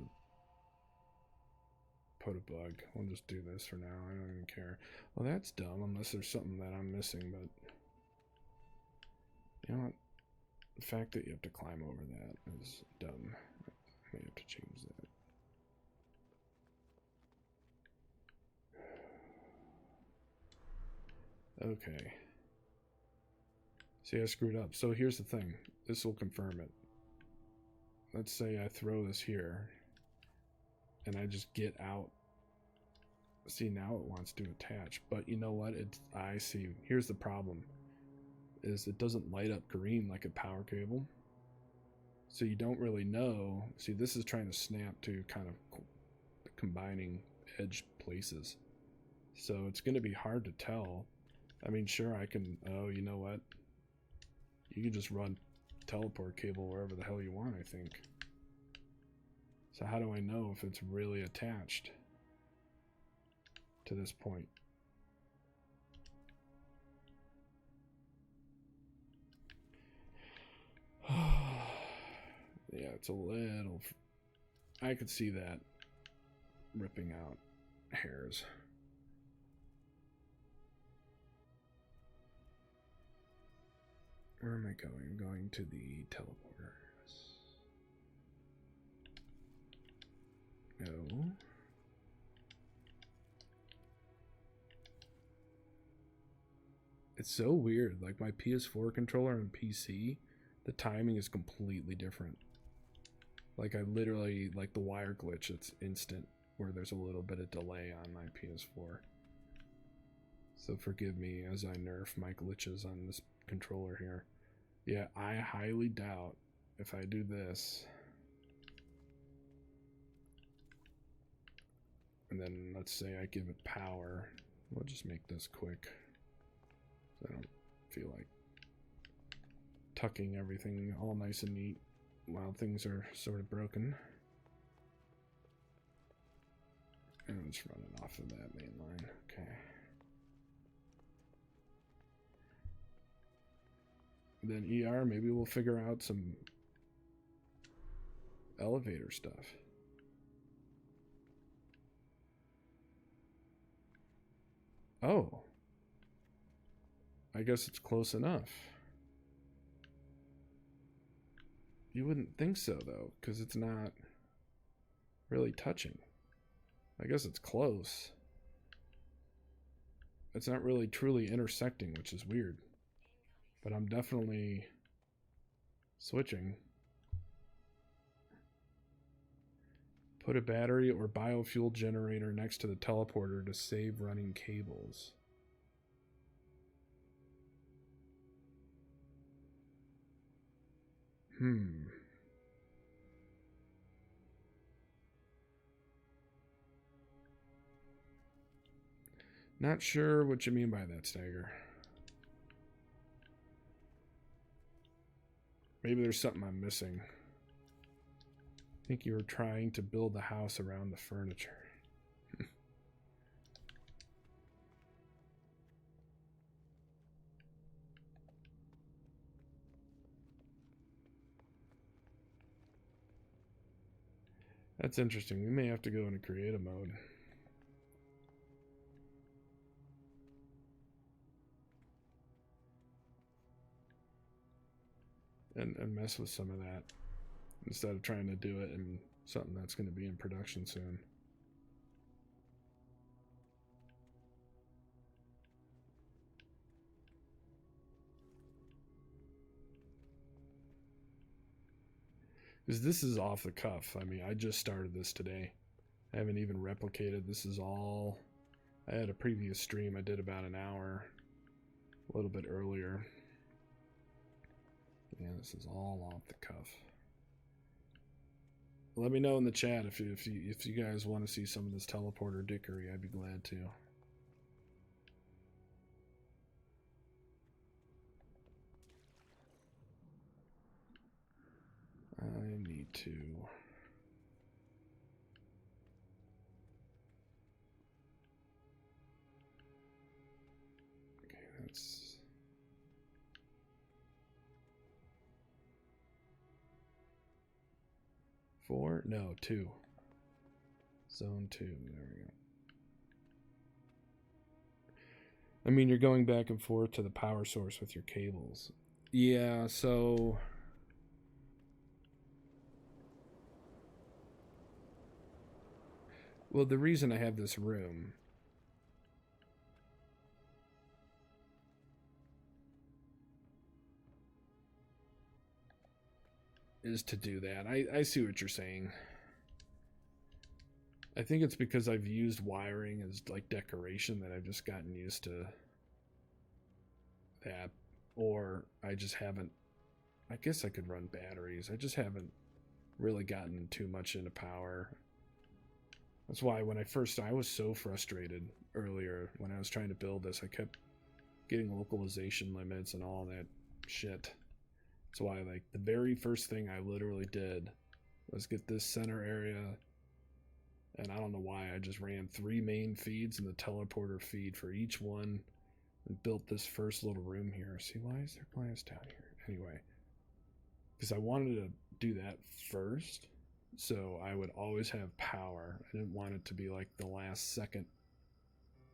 put a bug. We'll just do this for now. I don't even care. Well, that's dumb unless there's something that I'm missing, but you know what? The fact that you have to climb over that is dumb. I may have to change that. Okay. See, I screwed up. So here's the thing. This will confirm it. Let's say I throw this here and I just get out. See, now it wants to attach, but you know what? I see. Here's the problem. Is it doesn't light up green like a power cable. So you don't really know. See, this is trying to snap to kind of combining edge places. So it's going to be hard to tell. I mean, sure, I can... Oh, you know what? You can just run teleport cable wherever the hell you want, I think. So how do I know if it's really attached to this point? Yeah, it's a little... I could see that ripping out hairs. Where am I going? I'm going to the teleporters. No. It's so weird. Like my PS4 controller and PC, the timing is completely different. Like I literally, like the wire glitch, it's instant, where there's a little bit of delay on my PS4. So forgive me as I nerf my glitches on this controller here. Yeah, I highly doubt if I do this, and then let's say I give it power. We'll just make this quick. So I don't feel like tucking everything all nice and neat while things are sort of broken. And I'm just running off of that main line. Okay. Then ER, maybe we'll figure out some elevator stuff. Oh. I guess it's close enough. You wouldn't think so, though, because it's not really touching. I guess it's close. It's not really truly intersecting, which is weird. But I'm definitely switching. Put a battery or biofuel generator next to the teleporter to save running cables. Not sure what you mean by that, Stagger. Maybe there's something I'm missing. I think you were trying to build the house around the furniture. That's interesting. We may have to go into creative mode. And mess with some of that instead of trying to do it in something that's going to be in production soon. Because this is off the cuff. I mean, I just started this today. I haven't even replicated. This is all... I had a previous stream I did about an hour, a little bit earlier. Yeah, this is all off the cuff. Let me know in the chat if you guys want to see some of this teleporter dickery. I'd be glad to. I need to... Okay, that's... Four? No, 2. Zone 2. There we go. I mean, you're going back and forth to the power source with your cables. Yeah, so... Well, the reason I have this room is to do that. I see what you're saying. I think it's because I've used wiring as like decoration that I've just gotten used to that. Or I just haven't... I guess I could run batteries. I just haven't really gotten too much into power. That's why when I was so frustrated earlier when I was trying to build this. I kept getting localization limits and all that shit. That's why, like, the very first thing I literally did was get this center area, and I don't know why, I just ran 3 main feeds and the teleporter feed for each one and built this first little room here. See, why is there glass down here? Anyway, because I wanted to do that first, so I would always have power. I didn't want it to be like the last second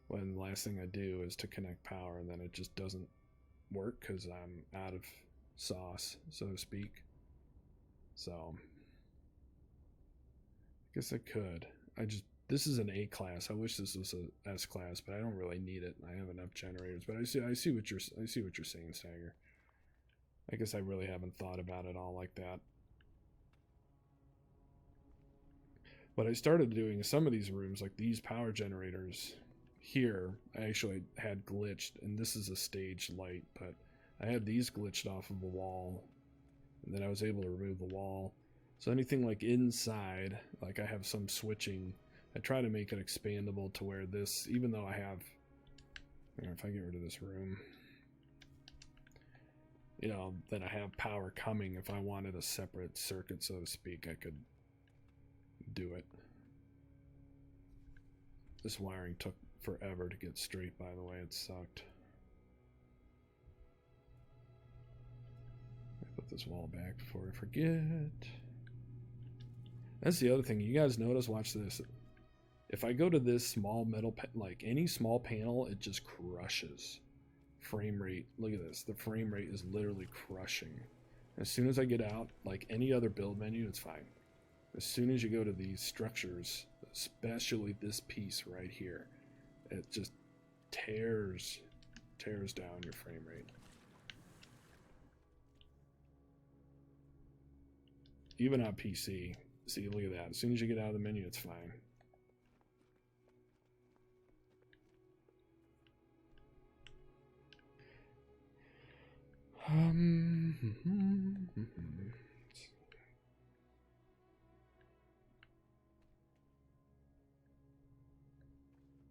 when the last thing I do is to connect power, and then it just doesn't work because I'm out of sauce, so to speak. So I guess I could. This is an A class. I wish this was a S class, but I don't really need it. I have enough generators. But I see what you're saying, Stagger. I guess I really haven't thought about it all like that. What I started doing is some of these rooms, like these power generators here, I actually had glitched, and this is a stage light, but I had these glitched off of the wall, and then I was able to remove the wall. So anything like inside, like I have some switching, I try to make it expandable to where this, even though I have, if I get rid of this room, then I have power coming. If I wanted a separate circuit, so to speak, I could do it. This wiring took forever to get straight, by the way. It sucked. Put this wall back before I forget. That's the other thing. You guys notice, watch this. If I go to this small metal, like any small panel, it just crushes. Frame rate, look at this. The frame rate is literally crushing. As soon as I get out, like any other build menu, it's fine. As soon as you go to these structures, especially this piece right here, it just tears down your frame rate. Even on PC, see, look at that. As soon as you get out of the menu, it's fine.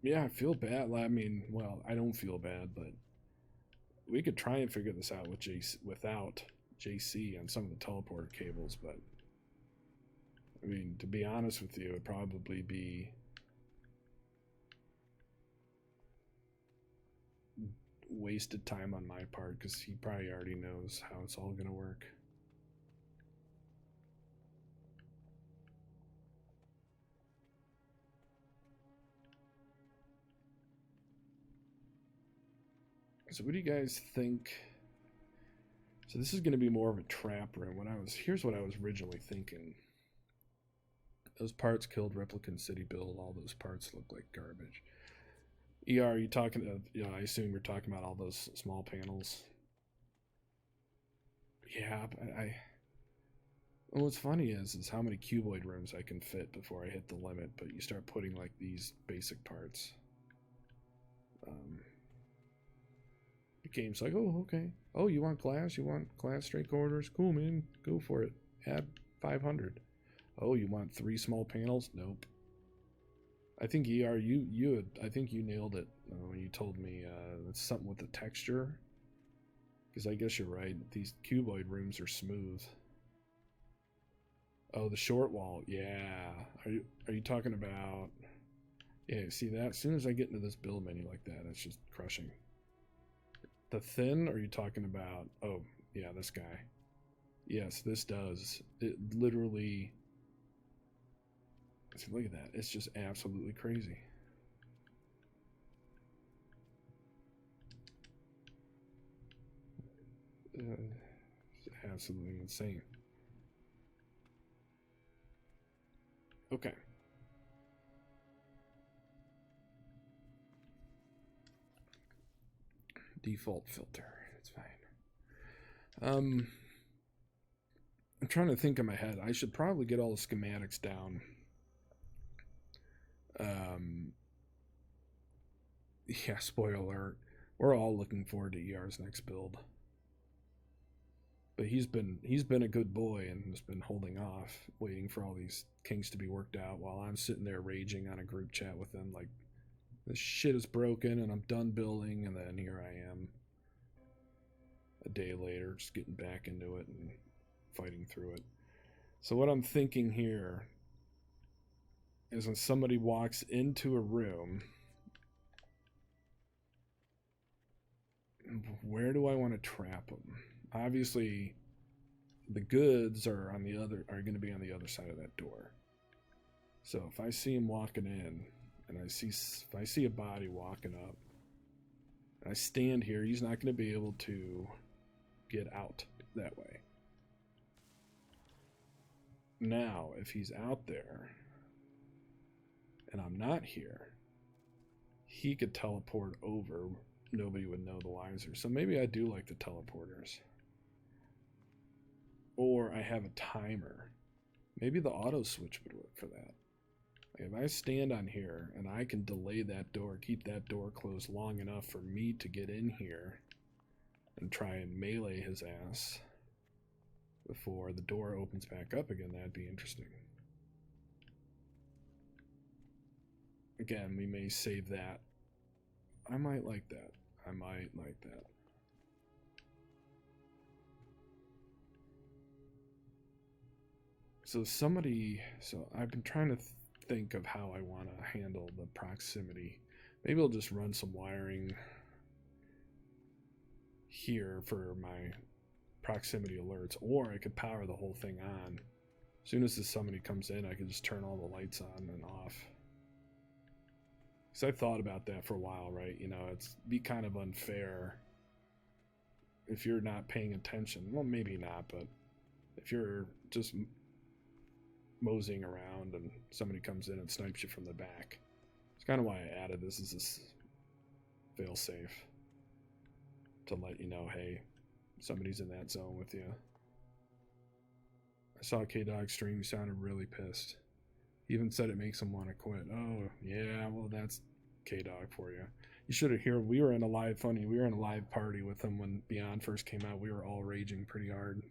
Yeah, I feel bad. I mean, well, I don't feel bad, but we could try and figure this out with without JC on some of the teleporter cables, but I mean, to be honest with you, it'd probably be wasted time on my part because he probably already knows how it's all gonna work. So what do you guys think? So this is going to be more of a trap room. Here's what I was originally thinking. Those parts killed Replicant City Build. All those parts look like garbage. ER, are you talking? I assume you're talking about all those small panels. Yeah, well, what's funny is how many cuboid rooms I can fit before I hit the limit. But you start putting like these basic parts. The game's like, oh, okay. Oh, you want glass? You want glass straight corridors? Cool, man. Go for it. Add 500. Oh, you want 3 small panels? Nope. I think I think you nailed it when you told me it's something with the texture. Because I guess you're right. These cuboid rooms are smooth. Oh, the short wall. Yeah. Are you talking about? Yeah. See that? As soon as I get into this build menu like that, it's just crushing. The thin? Are you talking about? Oh, yeah, this guy. Yes, this does. It literally. Look at that. It's just absolutely crazy. It's absolutely insane. Okay. Default filter. It's fine. I'm trying to think in my head. I should probably get all the schematics down. Yeah, spoiler alert. We're all looking forward to ER's next build. But he's been a good boy and has been holding off, waiting for all these kinks to be worked out while I'm sitting there raging on a group chat with him like this shit is broken and I'm done building, and then here I am a day later just getting back into it and fighting through it. So what I'm thinking here is when somebody walks into a room, where do I want to trap them? Obviously, the goods are going to be on the other side of that door. So if I see him walking in, and if I see a body walking up, and I stand here, he's not going to be able to get out that way. Now, if he's out there, and I'm not here, he could teleport over. Nobody would know the wiser. So maybe I do like the teleporters. Or I have a timer. Maybe the auto switch would work for that. Like if I stand on here and I can delay that door, keep that door closed long enough for me to get in here and try and melee his ass before the door opens back up again, that'd be interesting. Again, we may save that. I might like that. I might like that. So I've been trying to think of how I want to handle the proximity. Maybe I'll just run some wiring here for my proximity alerts, or I could power the whole thing on As soon as somebody comes in, I can just turn all the lights on and off. Because I thought about that for a while, right? You know, it's be kind of unfair if you're not paying attention. Well, maybe not, but if you're just moseying around and somebody comes in and snipes you from the back. It's kind of why I added this as this fail-safe. To let you know, hey, somebody's in that zone with you. I saw K-Dog stream, he sounded really pissed. He even said it makes him want to quit. Oh, yeah, well, that's K-Dog for you. You should have heard, we were in a live party with him when Beyond first came out. We were all raging pretty hard.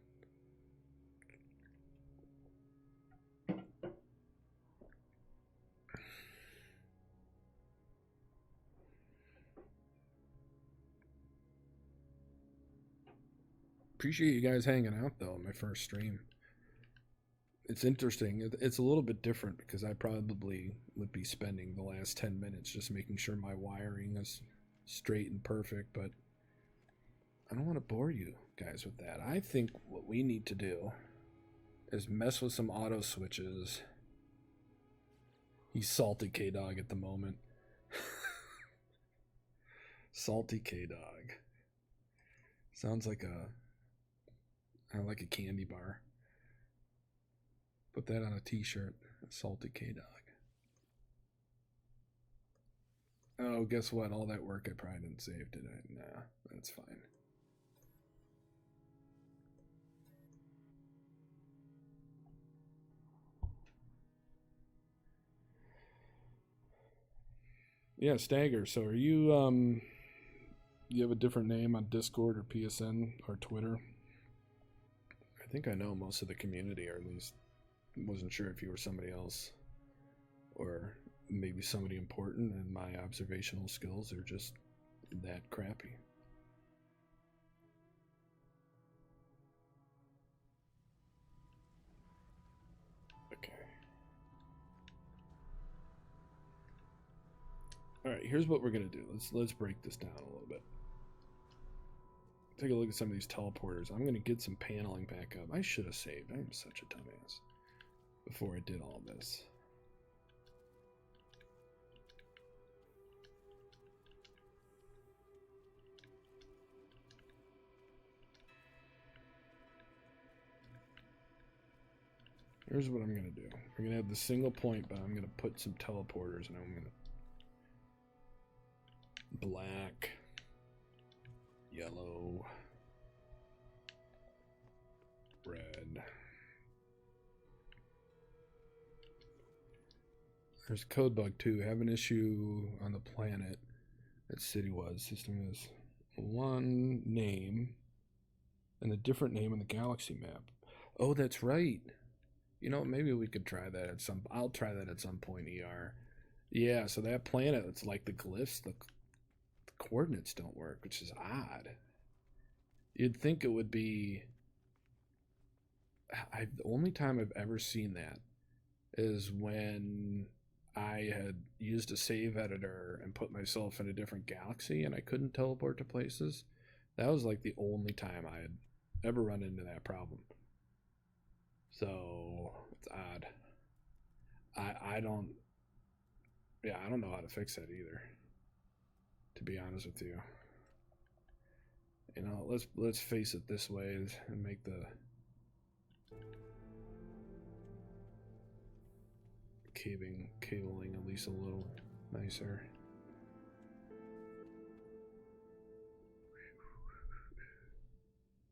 Appreciate you guys hanging out, though, my first stream. It's interesting. It's a little bit different because I probably would be spending the last 10 minutes just making sure my wiring is straight and perfect, but I don't want to bore you guys with that. I think what we need to do is mess with some auto switches. He's salty K-Dog at the moment. Salty K-Dog. Sounds like a candy bar. Put that on a t-shirt. Salty K-Dog. Oh, guess what? All that work I probably didn't save, did I? Nah, that's fine. Yeah, Stagger. So are you, you have a different name on Discord or PSN or Twitter? I think I know most of the community, or at least wasn't sure if you were somebody else or maybe somebody important, and my observational skills are just that crappy. Okay. All right, here's what we're gonna do. Let's break this down a little bit. Take a look at some of these teleporters. I'm gonna get some paneling back up. I should have saved. I'm such a dumbass before I did all this. Here's what I'm going to do. We're going to have the single point, but I'm going to put some teleporters, and I'm going to black, yellow, red. There's a code bug too. Have an issue on the planet that city was. System is one name and a different name on the galaxy map. Oh, that's right. You know, maybe we could try that at some. I'll try that at some point. ER. Yeah. So that planet, it's like the glyphs, the coordinates don't work, which is odd. You'd think it would be. The only time I've ever seen that is when I had used a save editor and put myself in a different galaxy and I couldn't teleport to places. That was like the only time I had ever run into that problem. So it's odd. I don't know how to fix that either, to be honest with you. You know, let's face it this way and make the cabling at least a little nicer.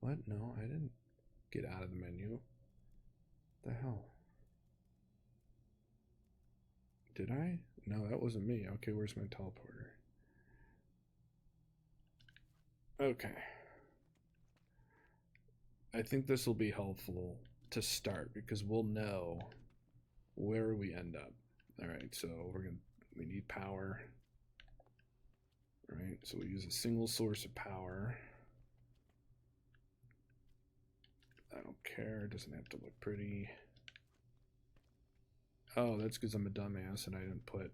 What? No, I didn't get out of the menu. What the hell? Did I? No, that wasn't me. Okay, where's my teleporter? Okay. I think this will be helpful to start because we'll know where we end up. All right, so we need power. All right, so we use a single source of power. I don't care, it doesn't have to look pretty. Oh, that's because I'm a dumbass and I didn't put.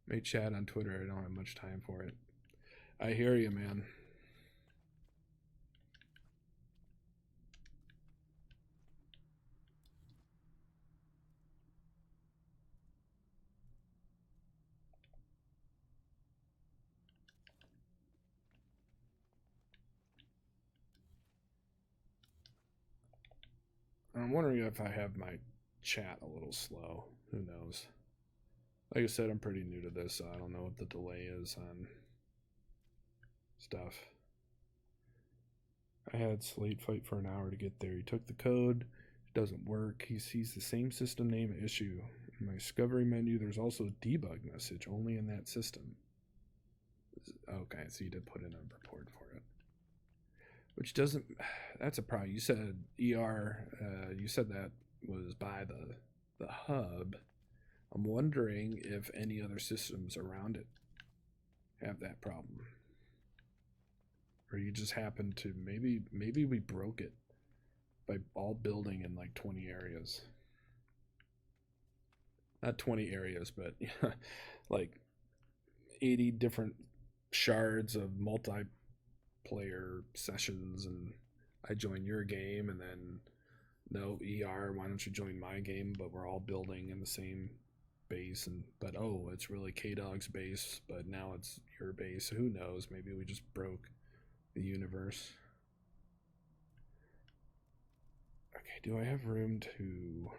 May chat on Twitter, I don't have much time for it. I hear you, man. I'm wondering if I have my chat a little slow. Who knows? Like I said, I'm pretty new to this, so I don't know what the delay is on stuff. I had Slate fight for an hour to get there. He took the code. It doesn't work. He sees the same system name issue. In my discovery menu, there's also a debug message only in that system. Okay, so you did put in a report for it. Which doesn't... That's a problem. You said ER... you said that was by the hub. I'm wondering if any other systems around it have that problem. Or you just happen to... Maybe we broke it by all building in like 20 areas. Not 20 areas, but like 80 different shards of multiplayer sessions, and I join your game, and then no, ER, why don't you join my game? But we're all building in the same base, but oh, it's really K-Dog's base, but now it's your base. Who knows? Maybe we just broke the universe. Okay, do I have room to...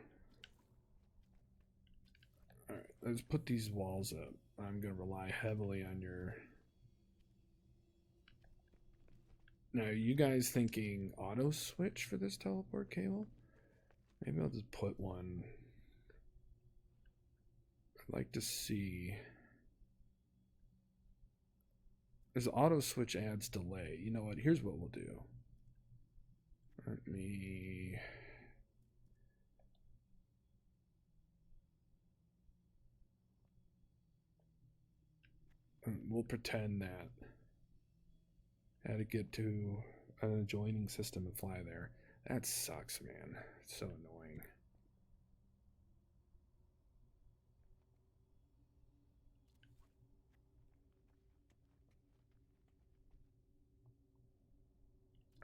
Alright, let's put these walls up. I'm going to rely heavily on your... Now, are you guys thinking auto switch for this teleport cable? Maybe I'll just put one. I'd like to see... This auto switch adds delay. You know what? Here's what we'll do. Let me... We'll pretend that I had to get to an adjoining system and fly there. That sucks, man. It's so annoying.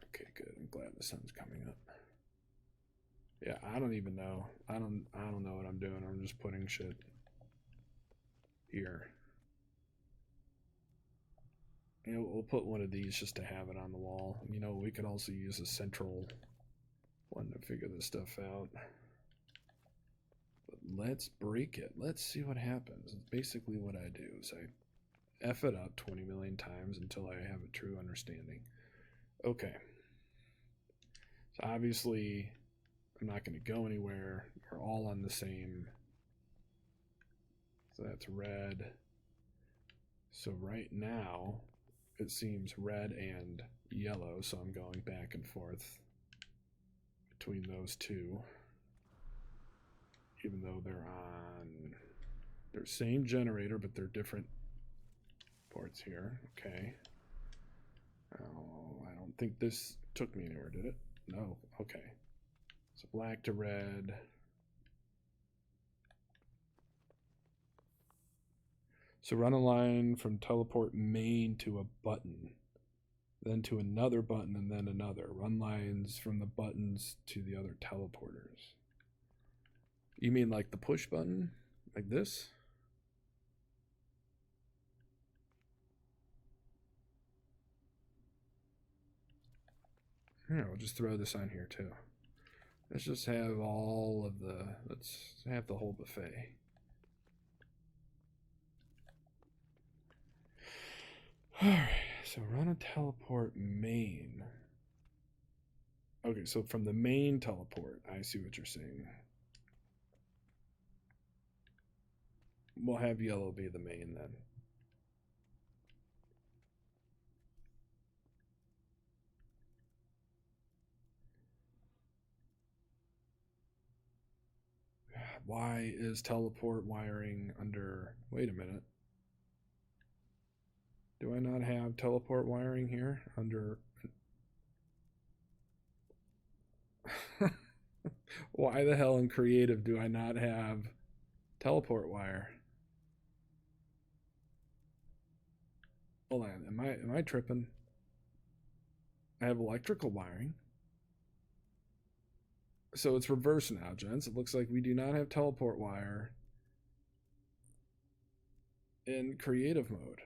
Okay, good. I'm glad the sun's coming up. Yeah, I don't even know. I don't know what I'm doing. I'm just putting shit here. You know, we'll put one of these just to have it on the wall. You know, we could also use a central one to figure this stuff out. But let's break it. Let's see what happens. Basically what I do is I F it up 20 million times until I have a true understanding. Okay. So obviously, I'm not going to go anywhere. We're all on the same. So that's red. So right now, it seems red and yellow, so I'm going back and forth between those two. Even though they're on their same generator, but they're different ports here. Okay. Oh, I don't think this took me anywhere, did it? No. Okay. So black to red. So run a line from teleport main to a button, then to another button, and then another. Run lines from the buttons to the other teleporters. You mean like the push button? Like this? Here, I'll just throw this on here too. Let's just have all of the, let's have the whole buffet. Alright, so run a teleport main. Okay, so from the main teleport, I see what you're saying. We'll have yellow be the main then. Why is teleport wiring under... Wait a minute. Do I not have teleport wiring here under... Why the hell in creative do I not have teleport wire? Hold on, am I tripping? I have electrical wiring. So it's reverse now, gents. It looks like we do not have teleport wire in creative mode.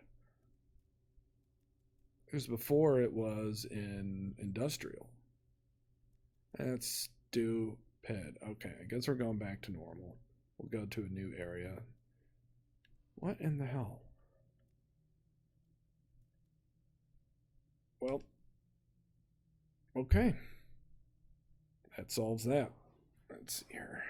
Because before it was in industrial. That's stupid. Ped. Okay, I guess we're going back to normal. We'll go to a new area. What in the hell? Well, okay. That solves that. Let's see here.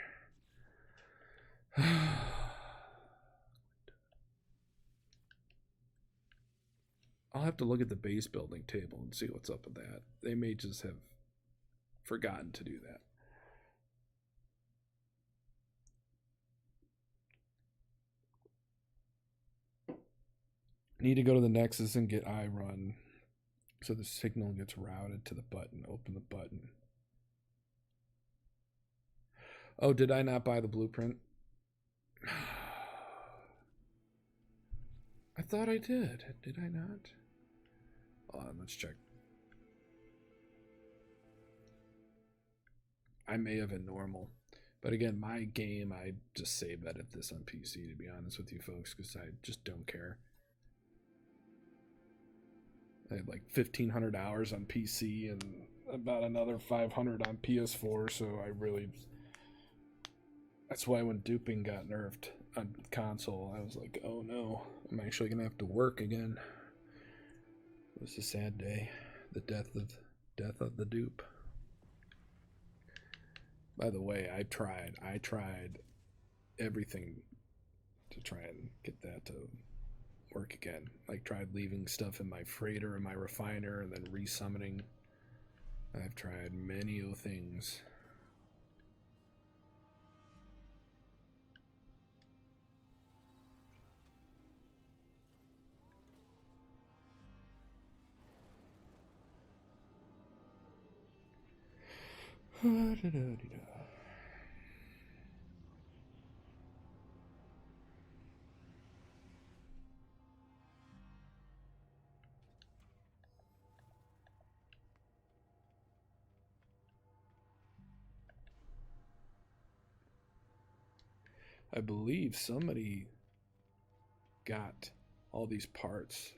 I'll have to look at the base building table and see what's up with that. They may just have forgotten to do that. Need to go to the Nexus and get iRun so the signal gets routed to the button. Open the button. Oh, did I not buy the blueprint? I thought I did. Did I not? Hold on, let's check. I may have in normal. But again, my game, I just save edit this on PC, to be honest with you folks, because I just don't care. I had like 1,500 hours on PC and about another 500 on PS4, so I really... That's why when duping got nerfed on console, I was like, oh no, I'm actually going to have to work again. It was a sad day. The death of the dupe. By the way, I tried everything to try and get that to work again. Like, tried leaving stuff in my freighter and my refiner and then resummoning. I've tried many things. I believe somebody got all these parts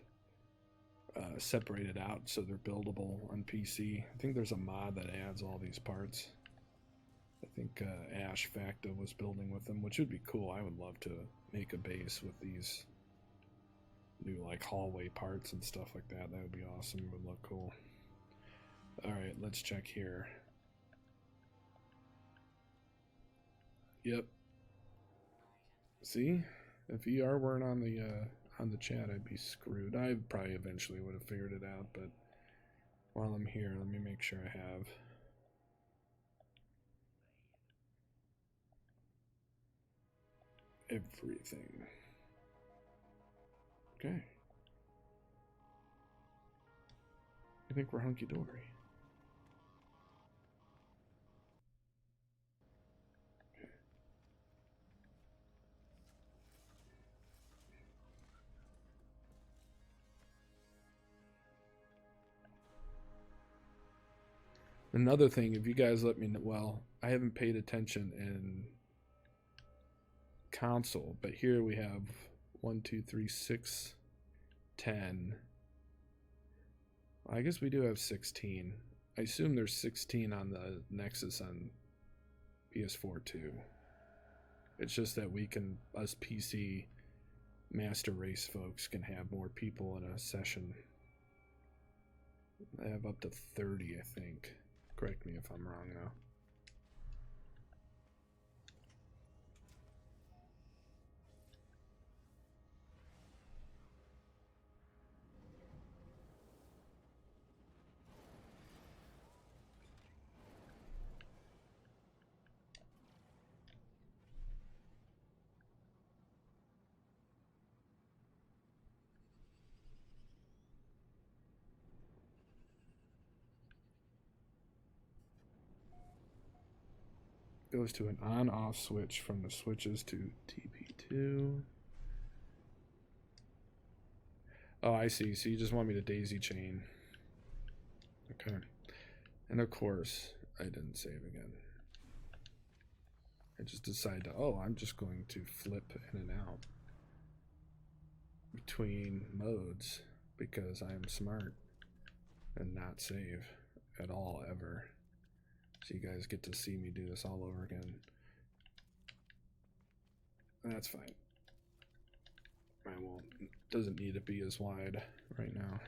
separated out so they're buildable on PC. I think there's a mod that adds all these parts. I think Ash Facta was building with them, which would be cool. I would love to make a base with these new like hallway parts and stuff like that. That would be awesome. It would look cool. Alright, let's check here. Yep. See? If ER weren't on the chat, I'd be screwed. I probably eventually would have figured it out, but while I'm here, let me make sure I have everything. Okay. I think we're hunky-dory. Another thing, if you guys let me know, well, I haven't paid attention in console, but here we have 1, 2, 3, 6, 10. I guess we do have 16. I assume there's 16 on the Nexus on PS4 too. It's just that we can, us PC master race folks, can have more people in a session. I have up to 30, I think. Correct me if I'm wrong, though. Goes to an on-off switch from the switches to TP2. Oh, I see. So you just want me to daisy chain. Okay. And of course, I didn't save again. I just decided to, oh, I'm just going to flip in and out between modes because I'm smart and not save at all ever. So you guys get to see me do this all over again. That's fine. I won't. Doesn't need to be as wide right now.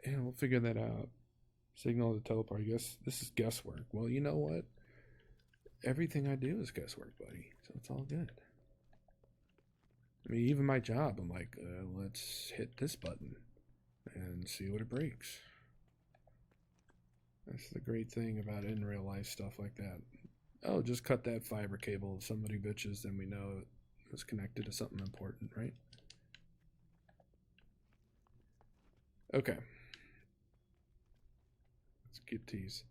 And we'll figure that out. Signal to teleport. I guess this is guesswork. Well, you know what? Everything I do is guesswork, buddy. So it's all good. I mean, even my job, I'm like, let's hit this button and see what it breaks. That's the great thing about in real life stuff like that. Oh, just cut that fiber cable. If somebody bitches, then we know it was connected to something important, right? Okay. Let's get these.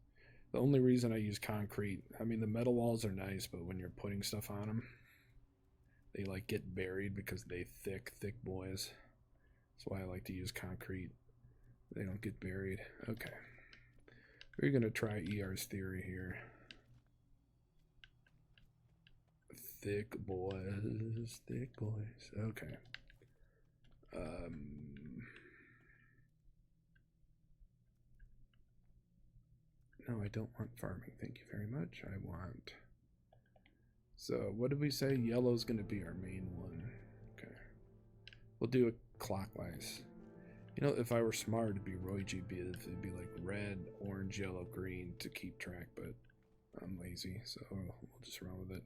The only reason I use concrete, I mean, the metal walls are nice, but when you're putting stuff on them, they like get buried because they thick boys. That's why I like to use concrete. They don't get buried. Okay. We're going to try ER's theory here. Thick boys, thick boys. Okay. No, I don't want farming. Thank you very much. I want... So, what did we say? Yellow's going to be our main one. Okay. We'll do it clockwise. You know, if I were smart, it'd be Roy G. It'd be like red, orange, yellow, green to keep track, but I'm lazy, so we'll just run with it.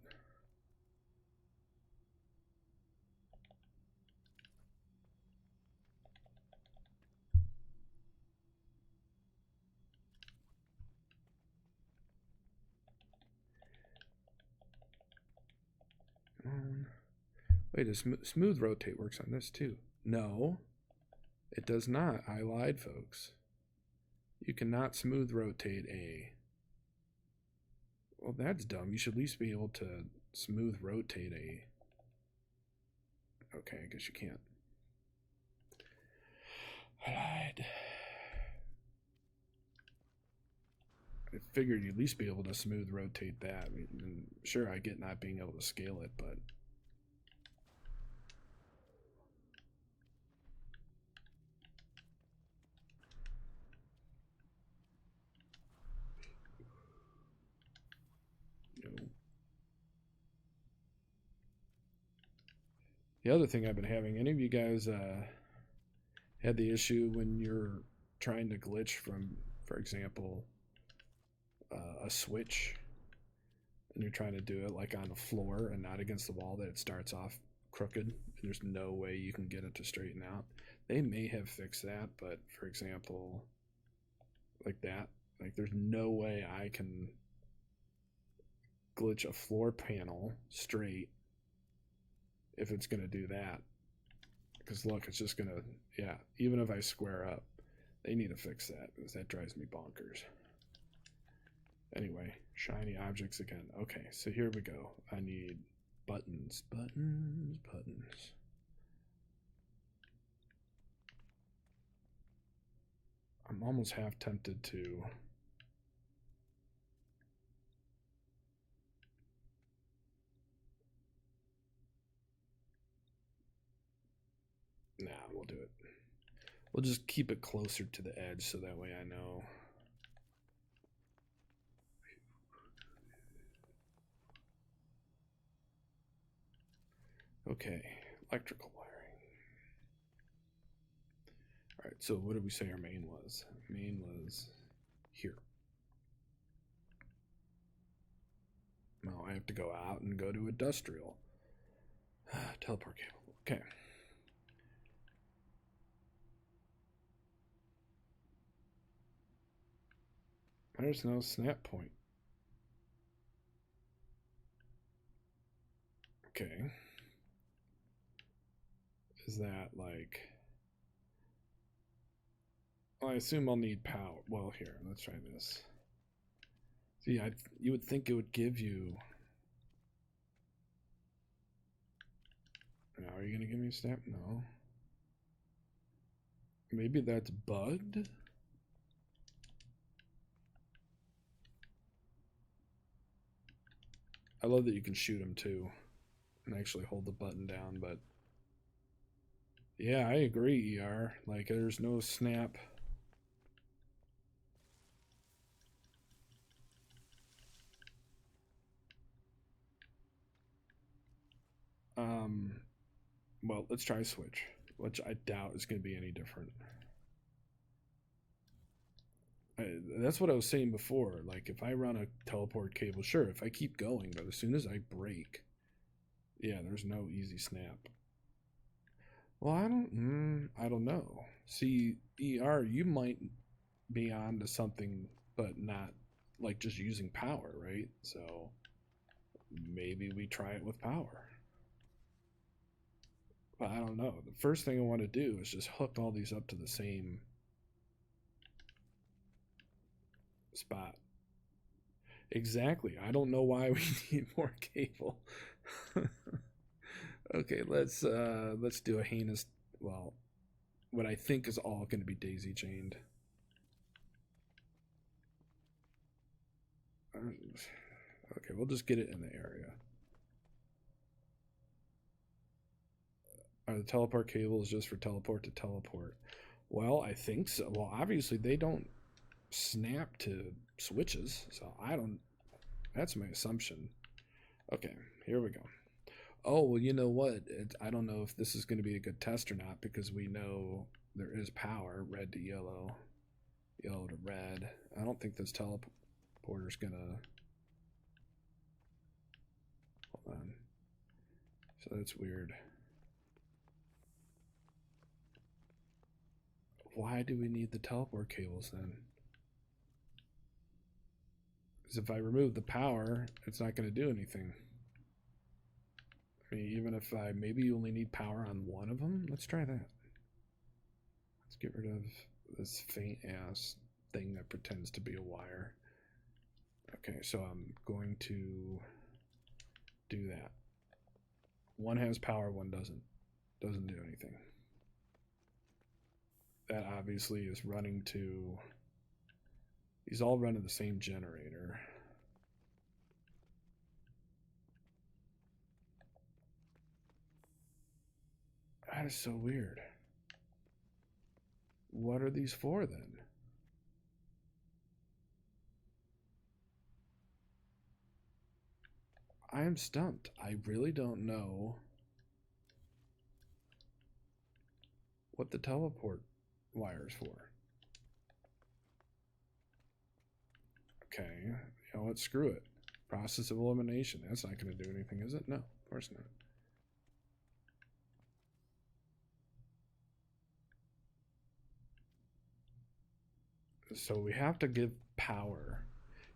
Wait, a smooth rotate works on this too. No, it does not. I lied, folks. You cannot smooth rotate a... Well, that's dumb. You should at least be able to smooth rotate a... Okay, I guess you can't. I lied. I figured you'd at least be able to smooth rotate that. I mean, sure, I get not being able to scale it, but... The other thing I've been having, any of you guys had the issue when you're trying to glitch from, for example, a switch, and you're trying to do it like on the floor and not against the wall, that it starts off crooked and there's no way you can get it to straighten out? They may have fixed that, but for example, like that, like there's no way I can glitch a floor panel straight if it's going to do that. Because look, it's just going to, yeah, even if I square up, they need to fix that because that drives me bonkers. Anyway, shiny objects again. Okay, so here we go. I need buttons, buttons, buttons. I'm almost half tempted to... Nah, we'll do it. We'll just keep it closer to the edge so that way I know. Okay, electrical wiring. Alright, so what did we say our main was? Main was here. Now I have to go out and go to industrial. Teleport cable. Okay. There's no snap point. Okay. Is that like... Well, I assume I'll need power. Well, here, let's try this. See, you would think it would give you... Now, are you going to give me a snap? No. Maybe that's bugged? I love that you can shoot them too and actually hold the button down, but Yeah, I agree, ER. Like, there's no snap. Well, let's try switch, which I doubt is going to be any different. That's what I was saying before. Like, if I run a teleport cable, sure, if I keep going, but as soon as I break, yeah, there's no easy snap. Well, I don't know. See, ER, you might be on to something, but not like just using power, right? So maybe we try it with power. But I don't know. The first thing I want to do is just hook all these up to the same spot. Exactly. I don't know why we need more cable. Okay, let's do a heinous, well, what I think is all going to be daisy chained. Okay, we'll just get it in the area. Are the teleport cables just for teleport to teleport? Well, I think so. Well, obviously they don't snap to switches, so I don't. That's my assumption. Okay, here we go. Oh, well, you know what? I don't know if this is going to be a good test or not because we know there is power, red to yellow, yellow to red. I don't think this teleporter's going to. Hold on. So that's weird. Why do we need the teleport cables then? Because if I remove the power, it's not going to do anything. I mean, even if I maybe you only need power on one of them, let's try that. Let's get rid of this faint ass thing that pretends to be a wire. Okay, so I'm going to do that. One has power, one doesn't. Doesn't do anything. That obviously is running to. These all run to the same generator. That is so weird. What are these for then? I am stumped. I really don't know what the teleport wire is for. Okay, you know what? Screw it. Process of elimination. That's not going to do anything, is it? No, of course not. So we have to give power.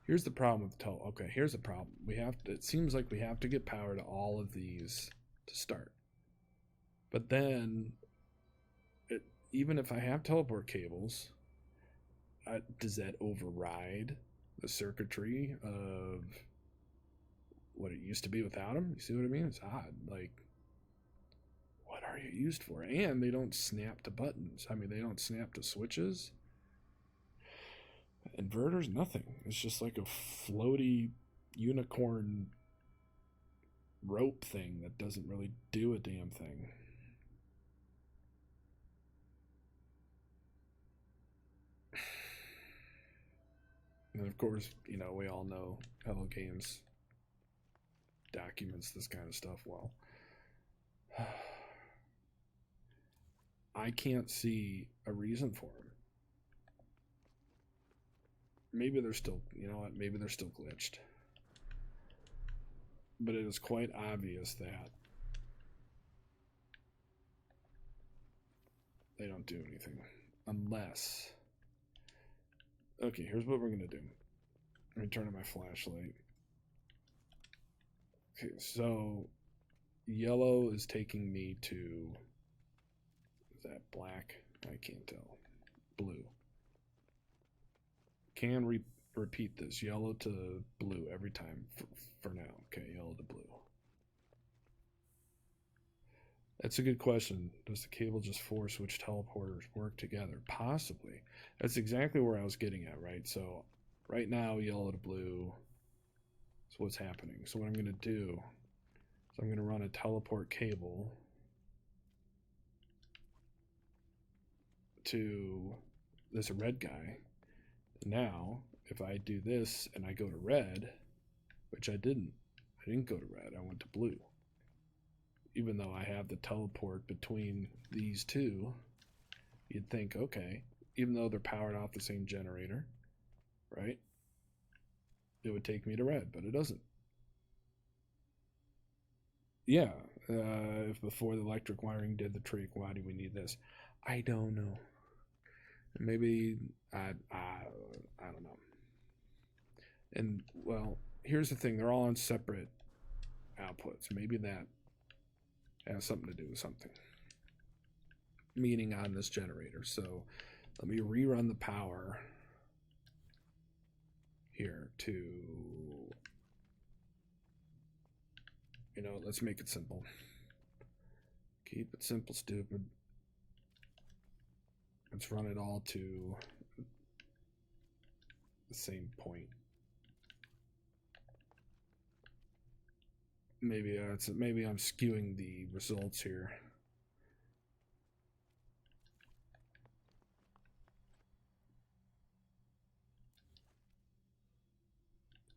Here's the problem with the okay, here's the problem. We have to, it seems like we have to get power to all of these to start. But then, even if I have teleport cables, does that override the circuitry of what it used to be without them? You see what I mean? It's odd. Like, what are you used for? And they don't snap to buttons. I mean, they don't snap to switches. Inverters, nothing. It's just like a floaty unicorn rope thing that doesn't really do a damn thing. And of course, you know, we all know Hello Games documents this kind of stuff well. I can't see a reason for them. Maybe they're still, you know what, maybe they're still glitched. But it is quite obvious that they don't do anything. Unless. Okay, here's what we're going to do. Let me turn on my flashlight. Okay, so yellow is taking me to. Is that black? I can't tell. Blue. Can repeat this. Yellow to blue every time for now. Okay, yellow to blue. That's a good question. Does the cable just force which teleporters work together? Possibly. That's exactly where I was getting at, right? So right now, yellow to blue is what's happening. So what I'm going to do is I'm going to run a teleport cable to this red guy. Now, if I do this and I go to red, which I didn't go to red, I went to blue. Even though I have the teleport between these two, you'd think, okay, even though they're powered off the same generator, right? It would take me to red, but it doesn't. Yeah, if before the electric wiring did the trick, why do we need this? I don't know. Maybe, I don't know. And, well, here's the thing. They're all on separate outputs. Maybe that has something to do with something. Meaning on this generator. So let me rerun the power here to, you know, let's make it simple. Keep it simple, stupid. Let's run it all to the same point. Maybe I'm skewing the results here.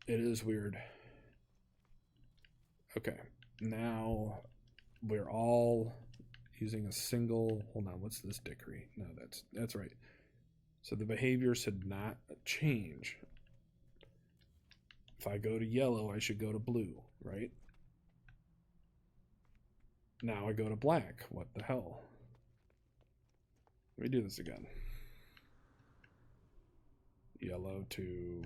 It is weird. Okay, now we're all using a single, hold on, what's this dickery? No, that's right. So the behavior should not change. If I go to yellow, I should go to blue, right? Now I go to black. What the hell? Let me do this again. Yellow to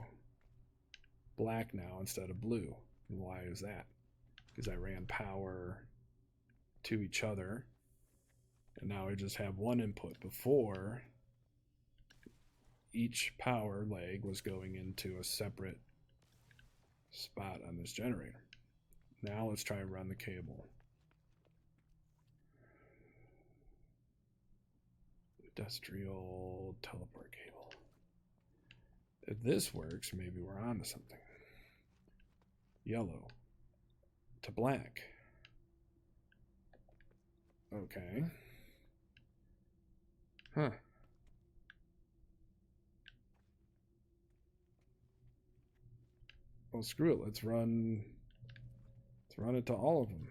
black now instead of blue. Why is that? Because I ran power to each other, and now I just have one input. Before, each power leg was going into a separate spot on this generator. Now let's try and run the cable. Industrial teleport cable. If this works, maybe we're on to something. Yellow to black. Okay. Huh. Well, screw it. Let's run it to all of them.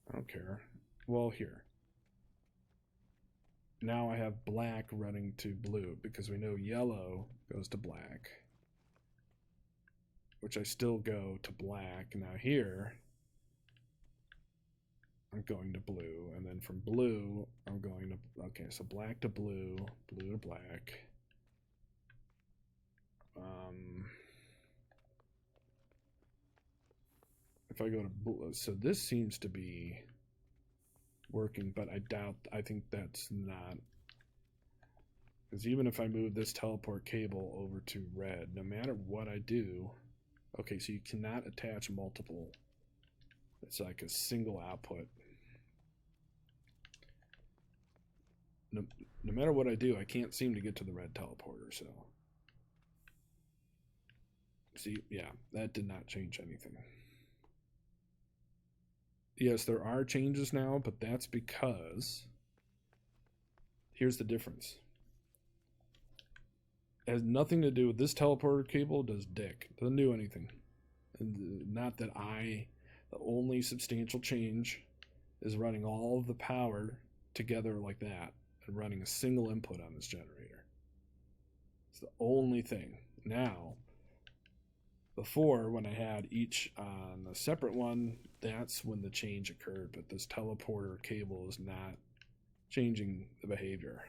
I don't care. Well, here. Now I have black running to blue because we know yellow goes to black, which I still go to black. Now here, I'm going to blue, and then from blue, I'm going to, okay, so black to blue, blue to black. If I go to blue, so this seems to be working, but I think that's not, because even if I move this teleport cable over to red, no matter what I do, okay, so you cannot attach multiple, it's like a single output. No matter what I do, I can't seem to get to the red teleporter, so. See, yeah, that did not change anything. Yes, there are changes now, but that's because, here's the difference. It has nothing to do with this teleporter cable, does dick. Doesn't do anything. And not that the only substantial change is running all of the power together like that and running a single input on this generator. It's the only thing. Now, before, when I had each on a separate one, that's when the change occurred, but this teleporter cable is not changing the behavior.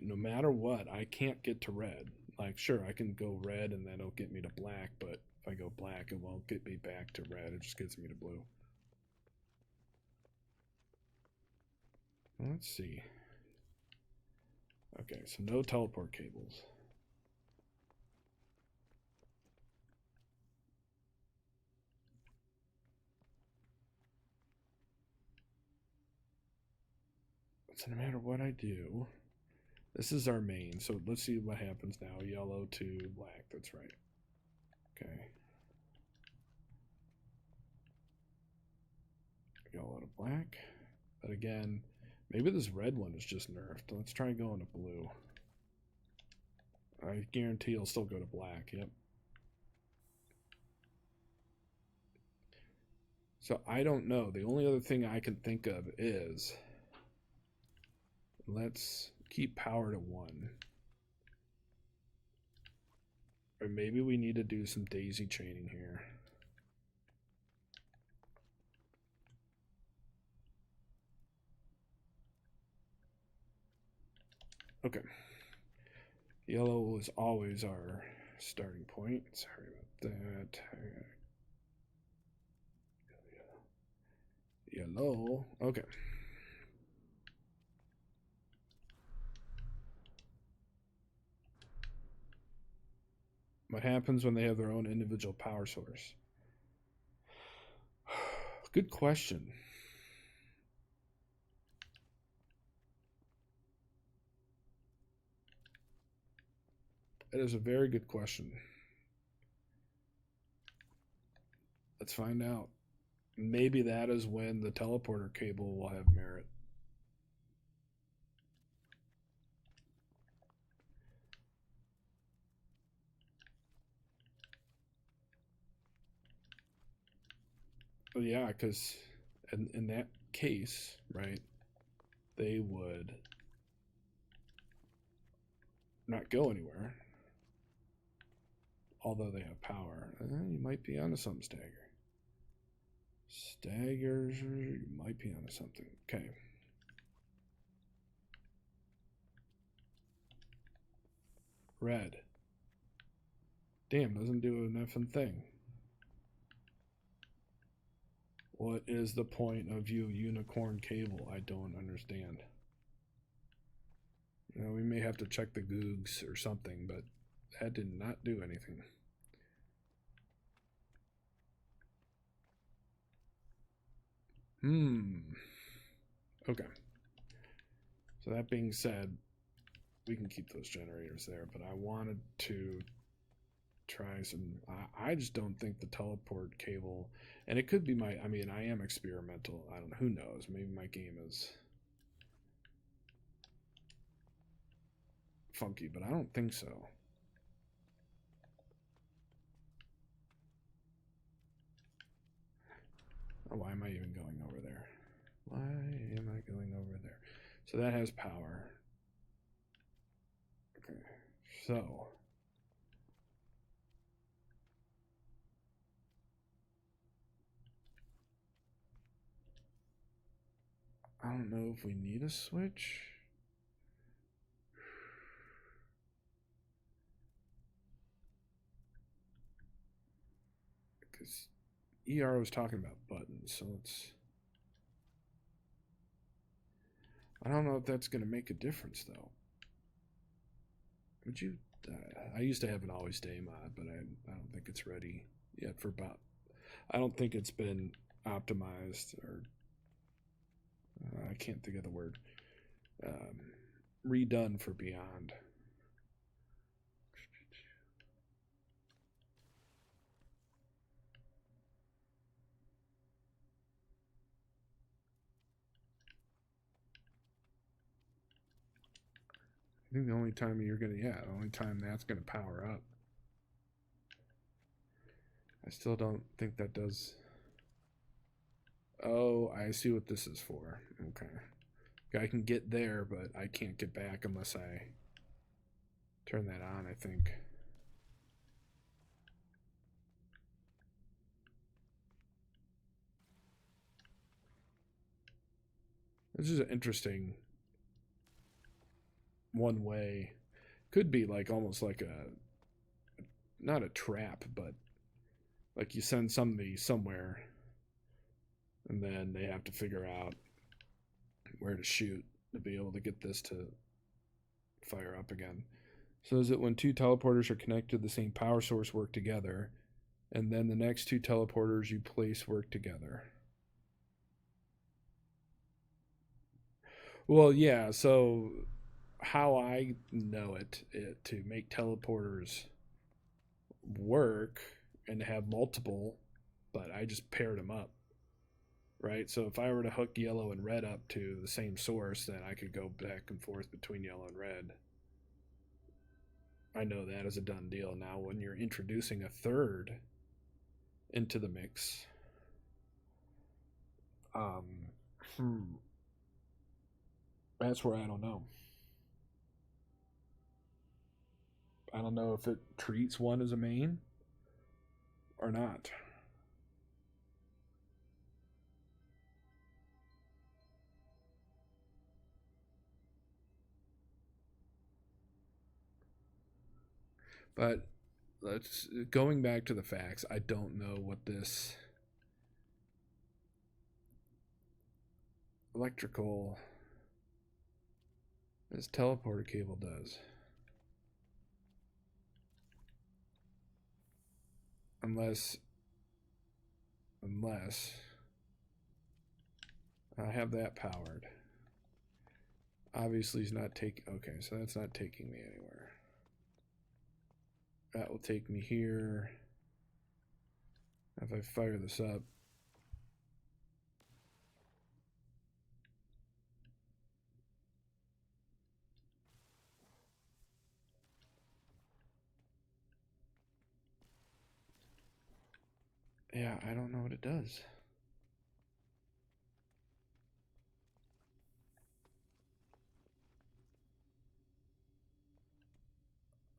No matter what, I can't get to red. Like, sure, I can go red and then it'll get me to black, but if I go black, it won't get me back to red. It just gets me to blue. Let's see. Okay, so no teleport cables. So no matter what I do, this is our main. So let's see what happens now. Yellow to black. That's right. Okay. Yellow to black. But again, Maybe this red one is just nerfed. Let's try going to blue. I guarantee it'll still go to black. Yep. So I don't know. The only other thing I can think of is let's keep power to 1. Or maybe we need to do some daisy chaining here. Okay. Yellow is always our starting point. Sorry about that. Yellow. Okay. What happens when they have their own individual power source? Good question. That is a very good question. Let's find out. Maybe that is when the teleporter cable will have merit. Oh, yeah, because in that case, right, they would not go anywhere. Although they have power. You might be onto something, Stagger. Staggers, you might be onto something. Okay. Red. Damn, doesn't do an effing thing. What is the point of you unicorn cable? I don't understand. You know, we may have to check the Googs or something, but that did not do anything. Okay. So that being said, we can keep those generators there, but I wanted to try some. I just don't think the teleport cable, and it could be my. I mean, I am experimental. I don't know. Who knows? Maybe my game is funky, but I don't think so. Oh, why am I even going over there? Why am I going over there? So that has power. Okay. So I don't know if we need a switch. Because ER was talking about buttons, so let's. I don't know if that's going to make a difference, though. Would you? I used to have an always stay mod, but I don't think it's ready yet for bot. I don't think it's been optimized or I can't think of the word. Redone for Beyond. I think the only time you're gonna, the only time that's gonna power up. I still don't think that does. Oh, I see what this is for. Okay. I can get there, but I can't get back unless I turn that on, I think. This is an interesting one way. Could be like almost like not a trap, but like you send somebody somewhere and then they have to figure out where to shoot to be able to get this to fire up again. So is it when two teleporters are connected to the same power source work together, and then the next two teleporters you place work together? Well, yeah, so how I know it to make teleporters work and have multiple, but I just paired them up, right? So if I were to hook yellow and red up to the same source, then I could go back and forth between yellow and red. I know that is a done deal. Now, when you're introducing a third into the mix, that's where I don't know. I don't know if it treats one as a main or not. But let's going back to the facts. I don't know what this electrical, this teleporter cable does. Unless I have that powered. Obviously, he's not taking. Okay, so that's not taking me anywhere. That will take me here. If I fire this up, yeah, I don't know what it does.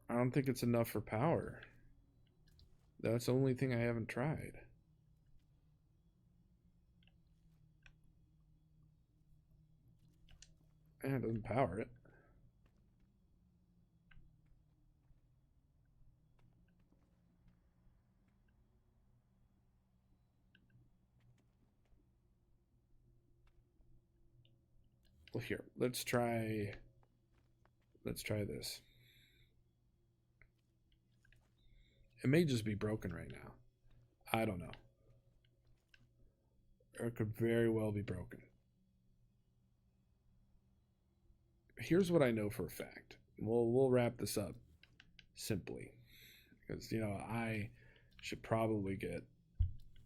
I don't think it's enough for power. That's the only thing I haven't tried. And it doesn't power it. Well, here, let's try this. It may just be broken right now. I don't know. Or it could very well be broken. Here's what I know for a fact. We'll wrap this up simply. Because, I should probably get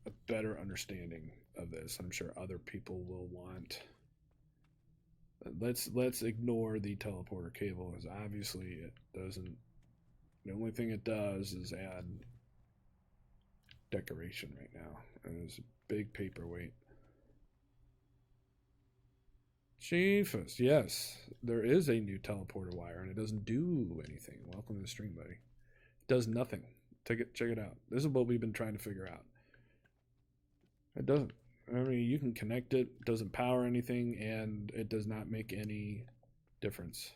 a better understanding of this. I'm sure other people will want. Let's ignore the teleporter cable, because obviously it doesn't. The only thing it does is add decoration right now, and there's a big paperweight. Chiefus, yes, there is a new teleporter wire, and it doesn't do anything. Welcome to the stream, buddy. It does nothing. Check it out. This is what we've been trying to figure out. It doesn't. I mean, you can connect it. It doesn't power anything, and it does not make any difference.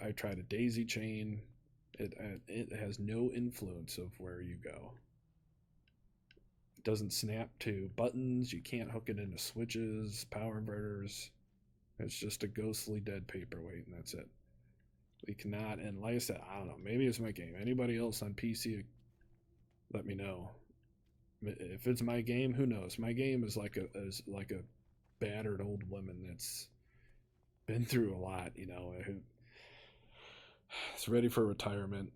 I tried a daisy chain. It has no influence of where you go. It doesn't snap to buttons. You can't hook it into switches, power inverters. It's just a ghostly dead paperweight, and that's it. We cannot. And like I said, I don't know. Maybe it's my game. Anybody else on PC, let me know. If it's my game, who knows? My game is like a battered old woman that's been through a lot, who is ready for retirement.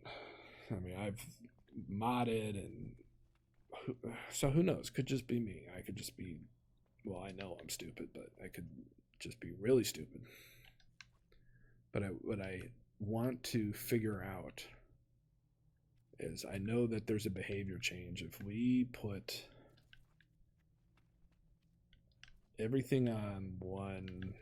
I mean, I've modded, and so who knows? Could just be me. I could just be. Well, I know I'm stupid, but I could just be really stupid. But what I want to figure out is I know that there's a behavior change. If we put everything on one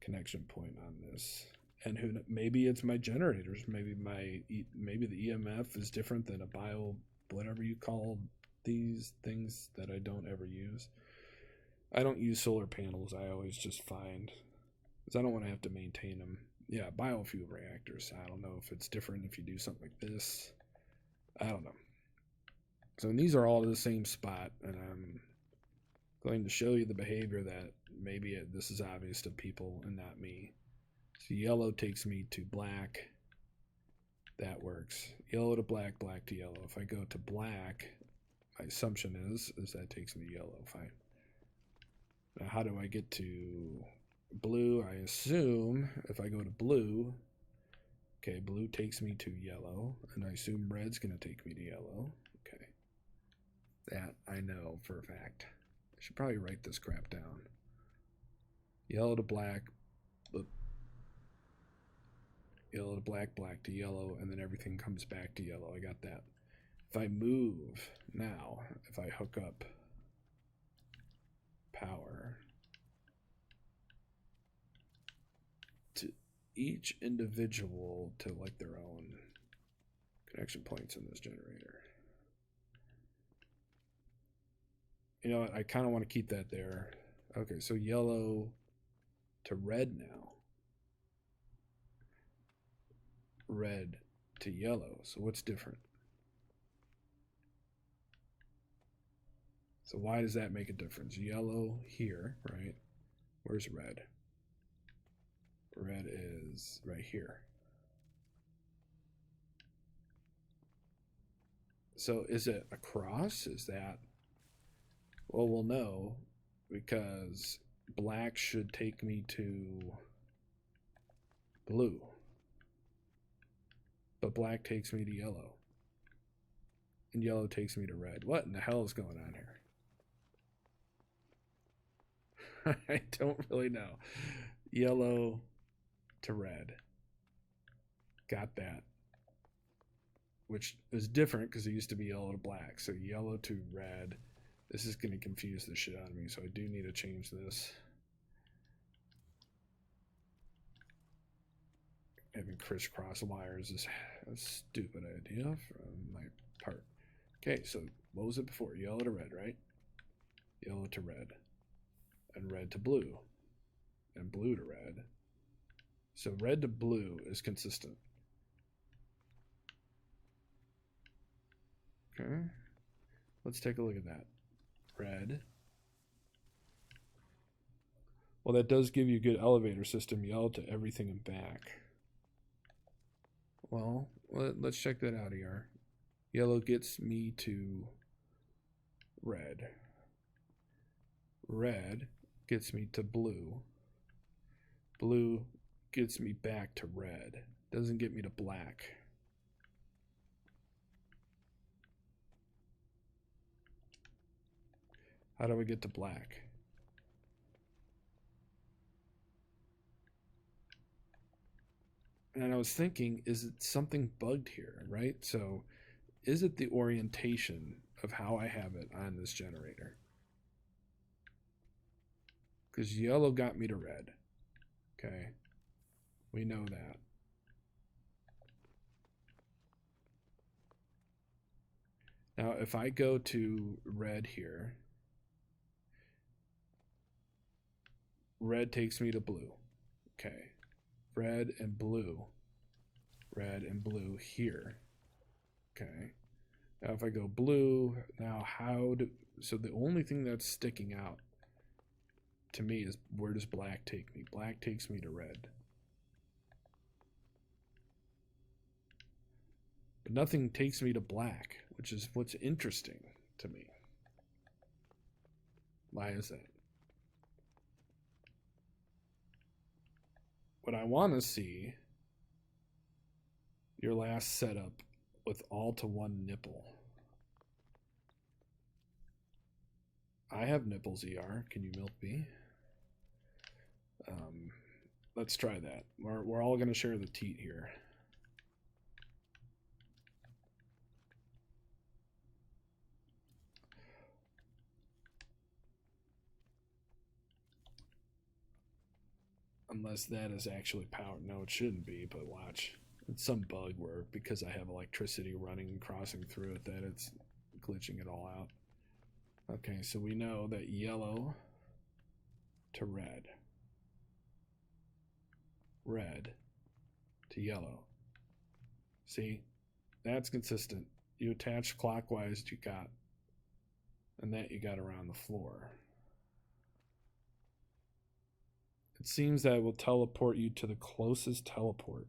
connection point on this, and maybe it's my generators, maybe the EMF is different than a bio, whatever you call these things that I don't ever use. I don't use solar panels. I always just find, because I don't want to have to maintain them. Yeah, biofuel reactors. I don't know if it's different if you do something like this. I don't know. So these are all to the same spot, and I'm going to show you the behavior that maybe this is obvious to people and not me. So yellow takes me to black. That works. Yellow to black, black to yellow. If I go to black, my assumption is that takes me to yellow. Fine. Now how do I get to blue? I assume if I go to blue, okay, blue takes me to yellow, and I assume red's going to take me to yellow. Okay. That I I know for a fact. I should probably write this crap down. Yellow to black, yellow to black, black to yellow, and then everything comes back to yellow. I got that. If I move now, if I hook up power to each individual to like their own connection points in this generator. You know what? I kind of want to keep that there. Okay, so yellow to red now. Red to yellow. So what's different? So why does that make a difference? Yellow here, right? Where's red? Red is right here. So is it a cross? Is that... Well, we'll know because black should take me to blue. But black takes me to yellow. And yellow takes me to red. What in the hell is going on here? I don't really know. Yellow to red. Got that. Which is different because it used to be yellow to black. So yellow to red. This is going to confuse the shit out of me. So I do need to change this. Having crisscross wires is a stupid idea from my part. Okay, so what was it before? Yellow to red, right? Yellow to red. And red to blue. And blue to red. So red to blue is consistent. Okay. Let's take a look at that. Red. Well, that does give you a good elevator system. Yellow to everything and back. Well, let's check that out here. Yellow gets me to red. Red gets me to blue. Blue gets me back to red. Doesn't get me to black. How do we get to black? And I was thinking, is it something bugged here, right? So is it the orientation of how I have it on this generator? Because yellow got me to red. Okay. We know that. Now, if I go to red here, red takes me to blue. Okay. Red and blue here. Okay. Now if I go blue, now so the only thing that's sticking out to me is where does black take me? Black takes me to red. But nothing takes me to black, which is what's interesting to me. Why is that? What I want to see your last setup with all to one nipple. I have nipples ER. Can you milk me? Let's try that. We're all going to share the teat here. Unless that is actually powered. No, it shouldn't be, but watch. It's some bug where, because I have electricity running and crossing through it, that it's glitching it all out. Okay, so we know that yellow to red. Red to yellow. See? That's consistent. You attach clockwise, you got. And that you got around the floor. It seems that it will teleport you to the closest teleport.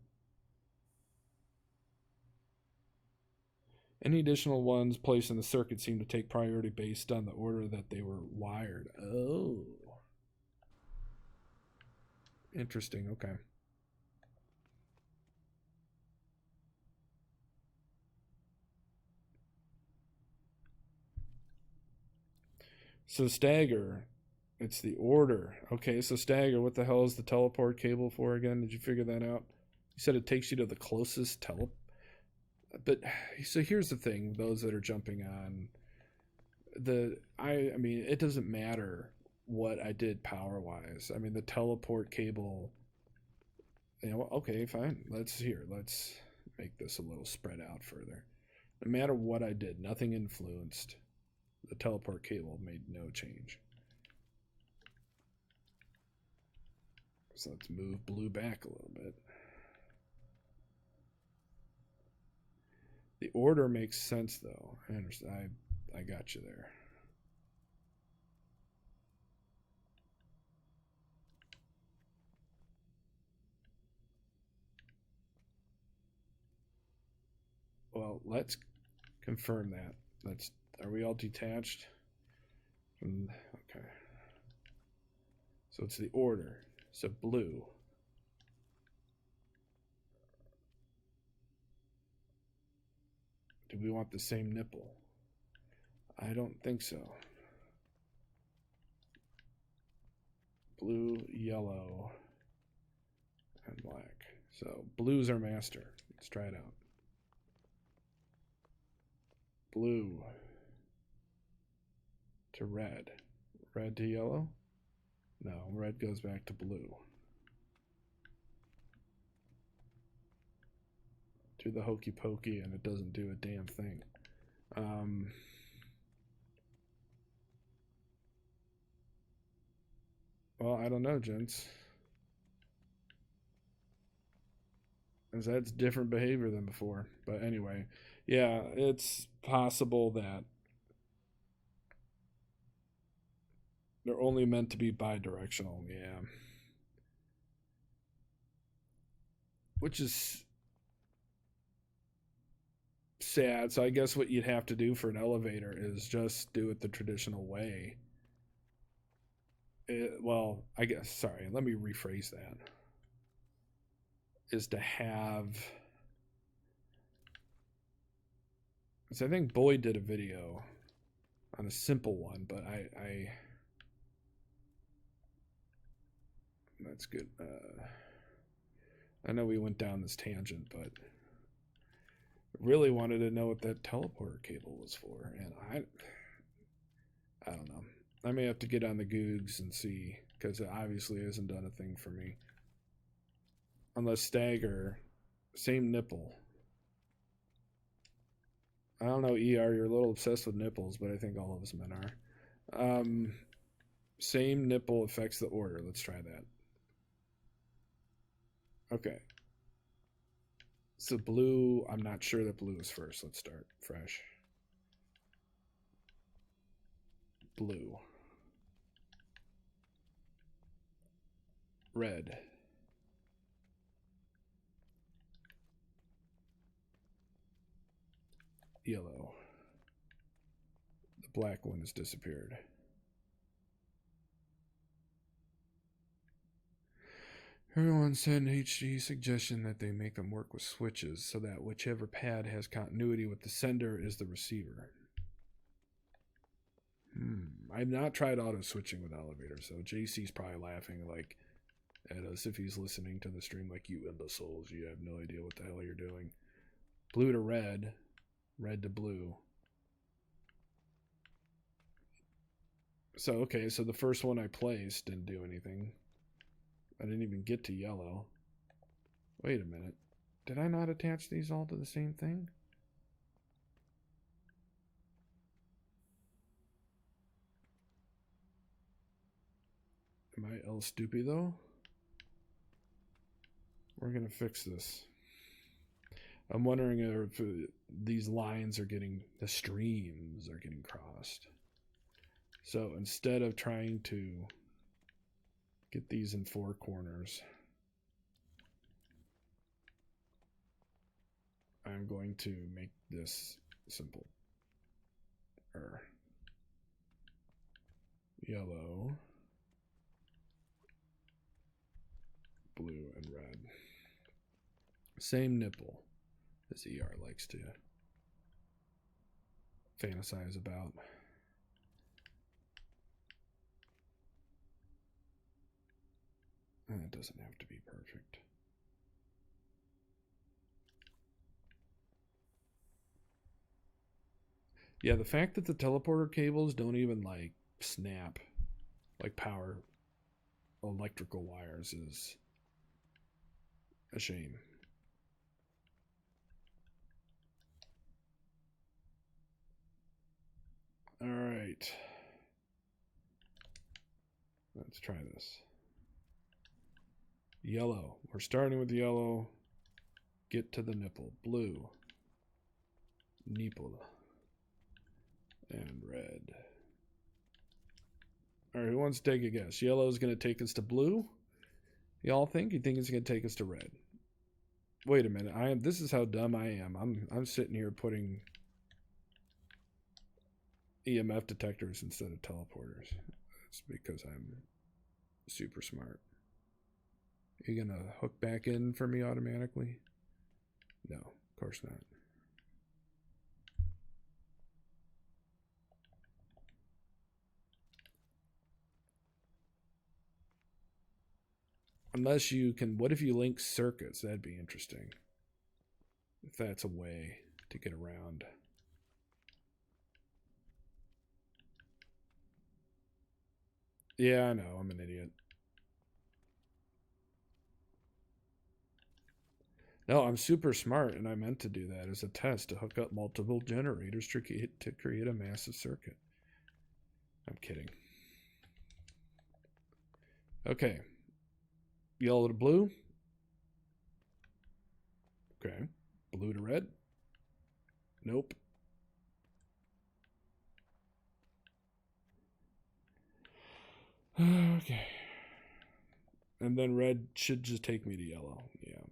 Any additional ones placed in the circuit seem to take priority based on the order that they were wired. Oh. Interesting, okay. So stagger, it's the order. Okay, so stagger, what the hell is the teleport cable for again? Did you figure that out? You said it takes you to the closest but so here's the thing, those that are jumping on I mean, it doesn't matter what I did power wise. I mean, the teleport cable, you know, okay, fine. Let's make this a little spread out further. No matter what I did, nothing influenced. The teleport cable made no change. So let's move blue back a little bit. The order makes sense though. I understand. I got you there. Well, let's confirm that. Are we all detached? Okay. So it's the order. So blue. Do we want the same nipple? I don't think so. Blue, yellow, and black. So blue's our master. Let's try it out. Blue to red. Red to yellow? No, red goes back to blue. Do the hokey pokey and it doesn't do a damn thing. Well, I don't know, gents. As that's different behavior than before. But anyway, yeah, it's possible that they're only meant to be bi-directional, yeah. Which is sad. So I guess what you'd have to do for an elevator is just do it the traditional way. Well, I guess, sorry, let me rephrase that. Is to have, so I think Boyd did a video on a simple one, but that's good. I know we went down this tangent, but really wanted to know what that teleporter cable was for, and I don't know. I may have to get on the Googs and see, because it obviously hasn't done a thing for me. Unless stagger, same nipple. I don't know, ER, you're a little obsessed with nipples, but I think all of us men are. Same nipple affects the order. Let's try that. Okay. So blue, I'm not sure that blue is first. Let's start fresh. Blue. Red. Yellow. The black one has disappeared. Everyone said in HD suggestion that they make them work with switches so that whichever pad has continuity with the sender is the receiver. I've not tried auto switching with elevators, so JC's probably laughing like at us if he's listening to the stream like, you imbeciles, you have no idea what the hell you're doing. Blue to red, red to blue. So, okay, so the first one I placed didn't do anything. I didn't even get to yellow. Wait a minute. Did I not attach these all to the same thing? Am I El Stupid though? We're going to fix this. I'm wondering if these lines are getting, the streams are getting crossed. So instead of trying to get these in four corners, I'm going to make this simple. Yellow, blue, and red. Same nipple as ER likes to fantasize about. that doesn't have to be perfect. Yeah, the fact that the teleporter cables don't even like snap like power electrical wires is a shame. All right. Let's try this. Yellow. We're starting with yellow. Get to the nipple. Blue. Nipple. And red. Alright, who wants to take a guess? Yellow is going to take us to blue? Y'all think? You think it's going to take us to red? Wait a minute. This is how dumb I am. I'm sitting here putting EMF detectors instead of teleporters. That's because I'm super smart. Are you going to hook back in for me automatically? No, of course not. Unless you can, what if you link circuits? That'd be interesting. If that's a way to get around. Yeah, I know, I'm an idiot. No, I'm super smart, and I meant to do that as a test to hook up multiple generators to create a massive circuit. I'm kidding. Okay. Yellow to blue. Okay. Blue to red. Nope. Okay. And then red should just take me to yellow. Yeah.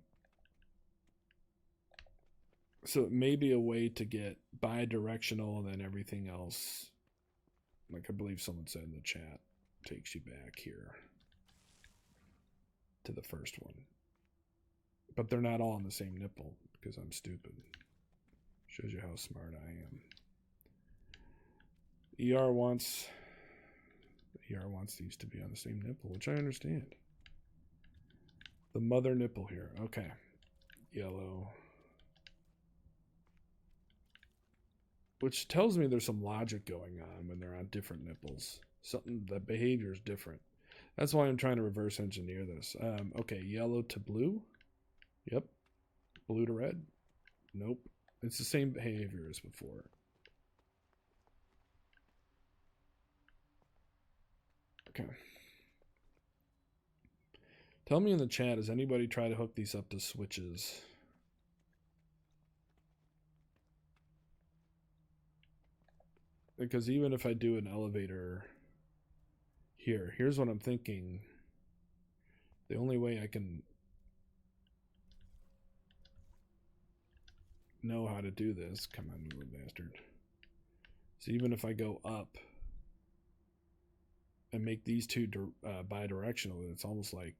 So it may be a way to get bi-directional and then everything else, like I believe someone said in the chat, takes you back here to the first one. But they're not all on the same nipple because I'm stupid. Shows you how smart I am. ER wants these to be on the same nipple, which I understand. The mother nipple here. Okay. Yellow. Which tells me there's some logic going on when they're on different nipples. Something, the behavior is different. That's why I'm trying to reverse engineer this. Okay, yellow to blue. Yep. Blue to red. Nope. It's the same behavior as before. Okay. Tell me in the chat, has anybody tried to hook these up to switches? Because even if I do an elevator here, here's what I'm thinking. The only way I can know how to do this, come on, you little bastard. So even if I go up and make these two bi-directional, it's almost like,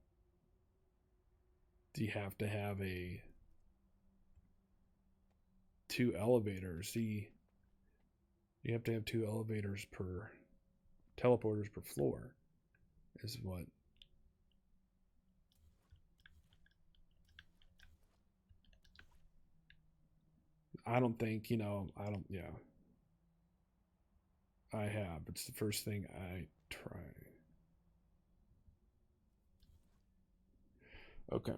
do you have to have two elevators? See, you have to have two elevators per teleporters per floor is what I don't think, yeah, I have. It's the first thing I try. Okay.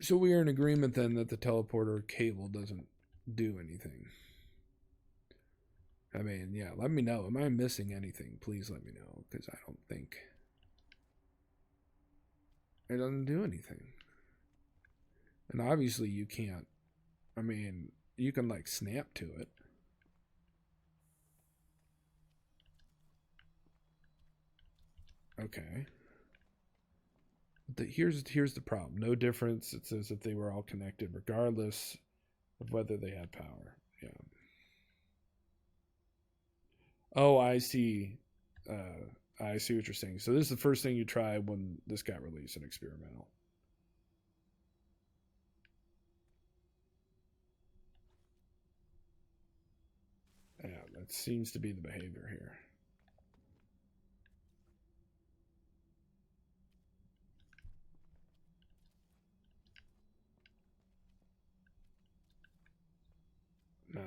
So we are in agreement then that the teleporter cable doesn't do anything. I mean, yeah, let me know. Am I missing anything? Please let me know, because I don't think it doesn't do anything. And obviously you can't, I mean, you can like snap to it. Okay. Here's the problem. No difference. It says that they were all connected regardless of whether they had power. Yeah. Oh, I see. I see what you're saying. So this is the first thing you try when this got released in experimental. Yeah, that seems to be the behavior here.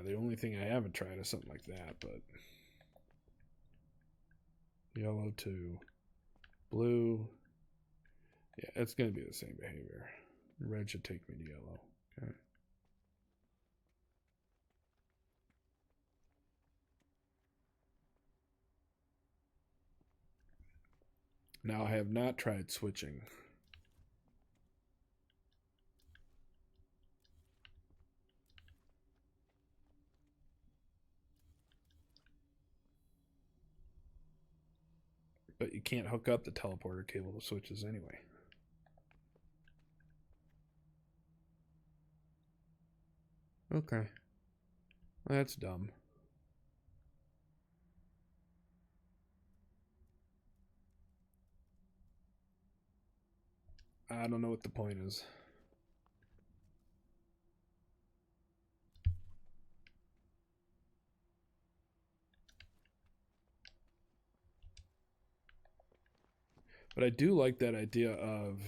The only thing I haven't tried is something like that, but yellow to blue. Yeah, it's going to be the same behavior. Red should take me to yellow. Okay. Now, I have not tried switching. But you can't hook up the teleporter cable to switches anyway. Okay. That's dumb. I don't know what the point is. But I do like that idea of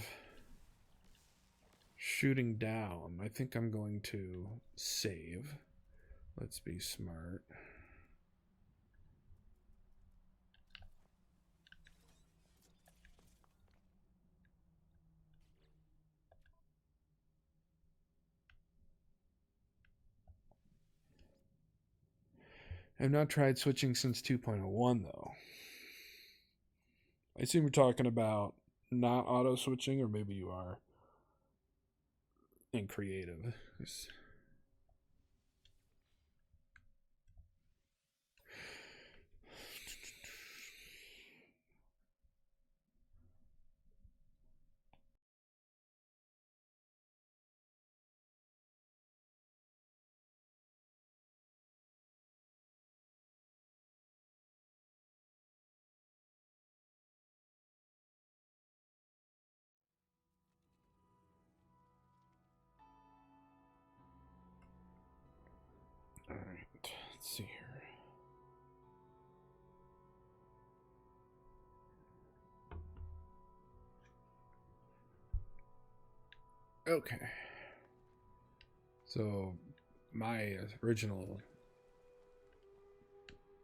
shooting down. I think I'm going to save. Let's be smart. I've not tried switching since 2.01 though. I assume you're talking about not auto switching, or maybe you are in creative. All right, let's see here. Okay. So my original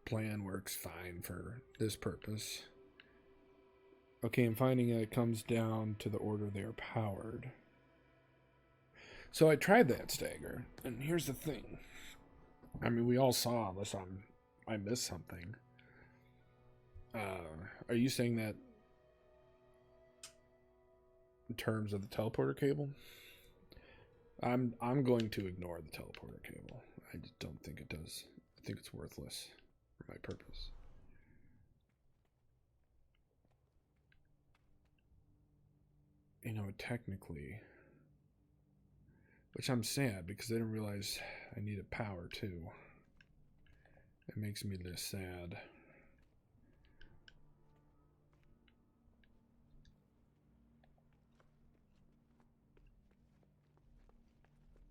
plan works fine for this purpose. Okay, I'm finding it comes down to the order they are powered. So I tried that stagger, and here's the thing. I mean, we all saw, unless I missed something. Are you saying that in terms of the teleporter cable? I'm going to ignore the teleporter cable. I just don't think it does. I think it's worthless for my purpose. You know, technically, which I'm sad because I didn't realize I needed power too. It makes me this sad.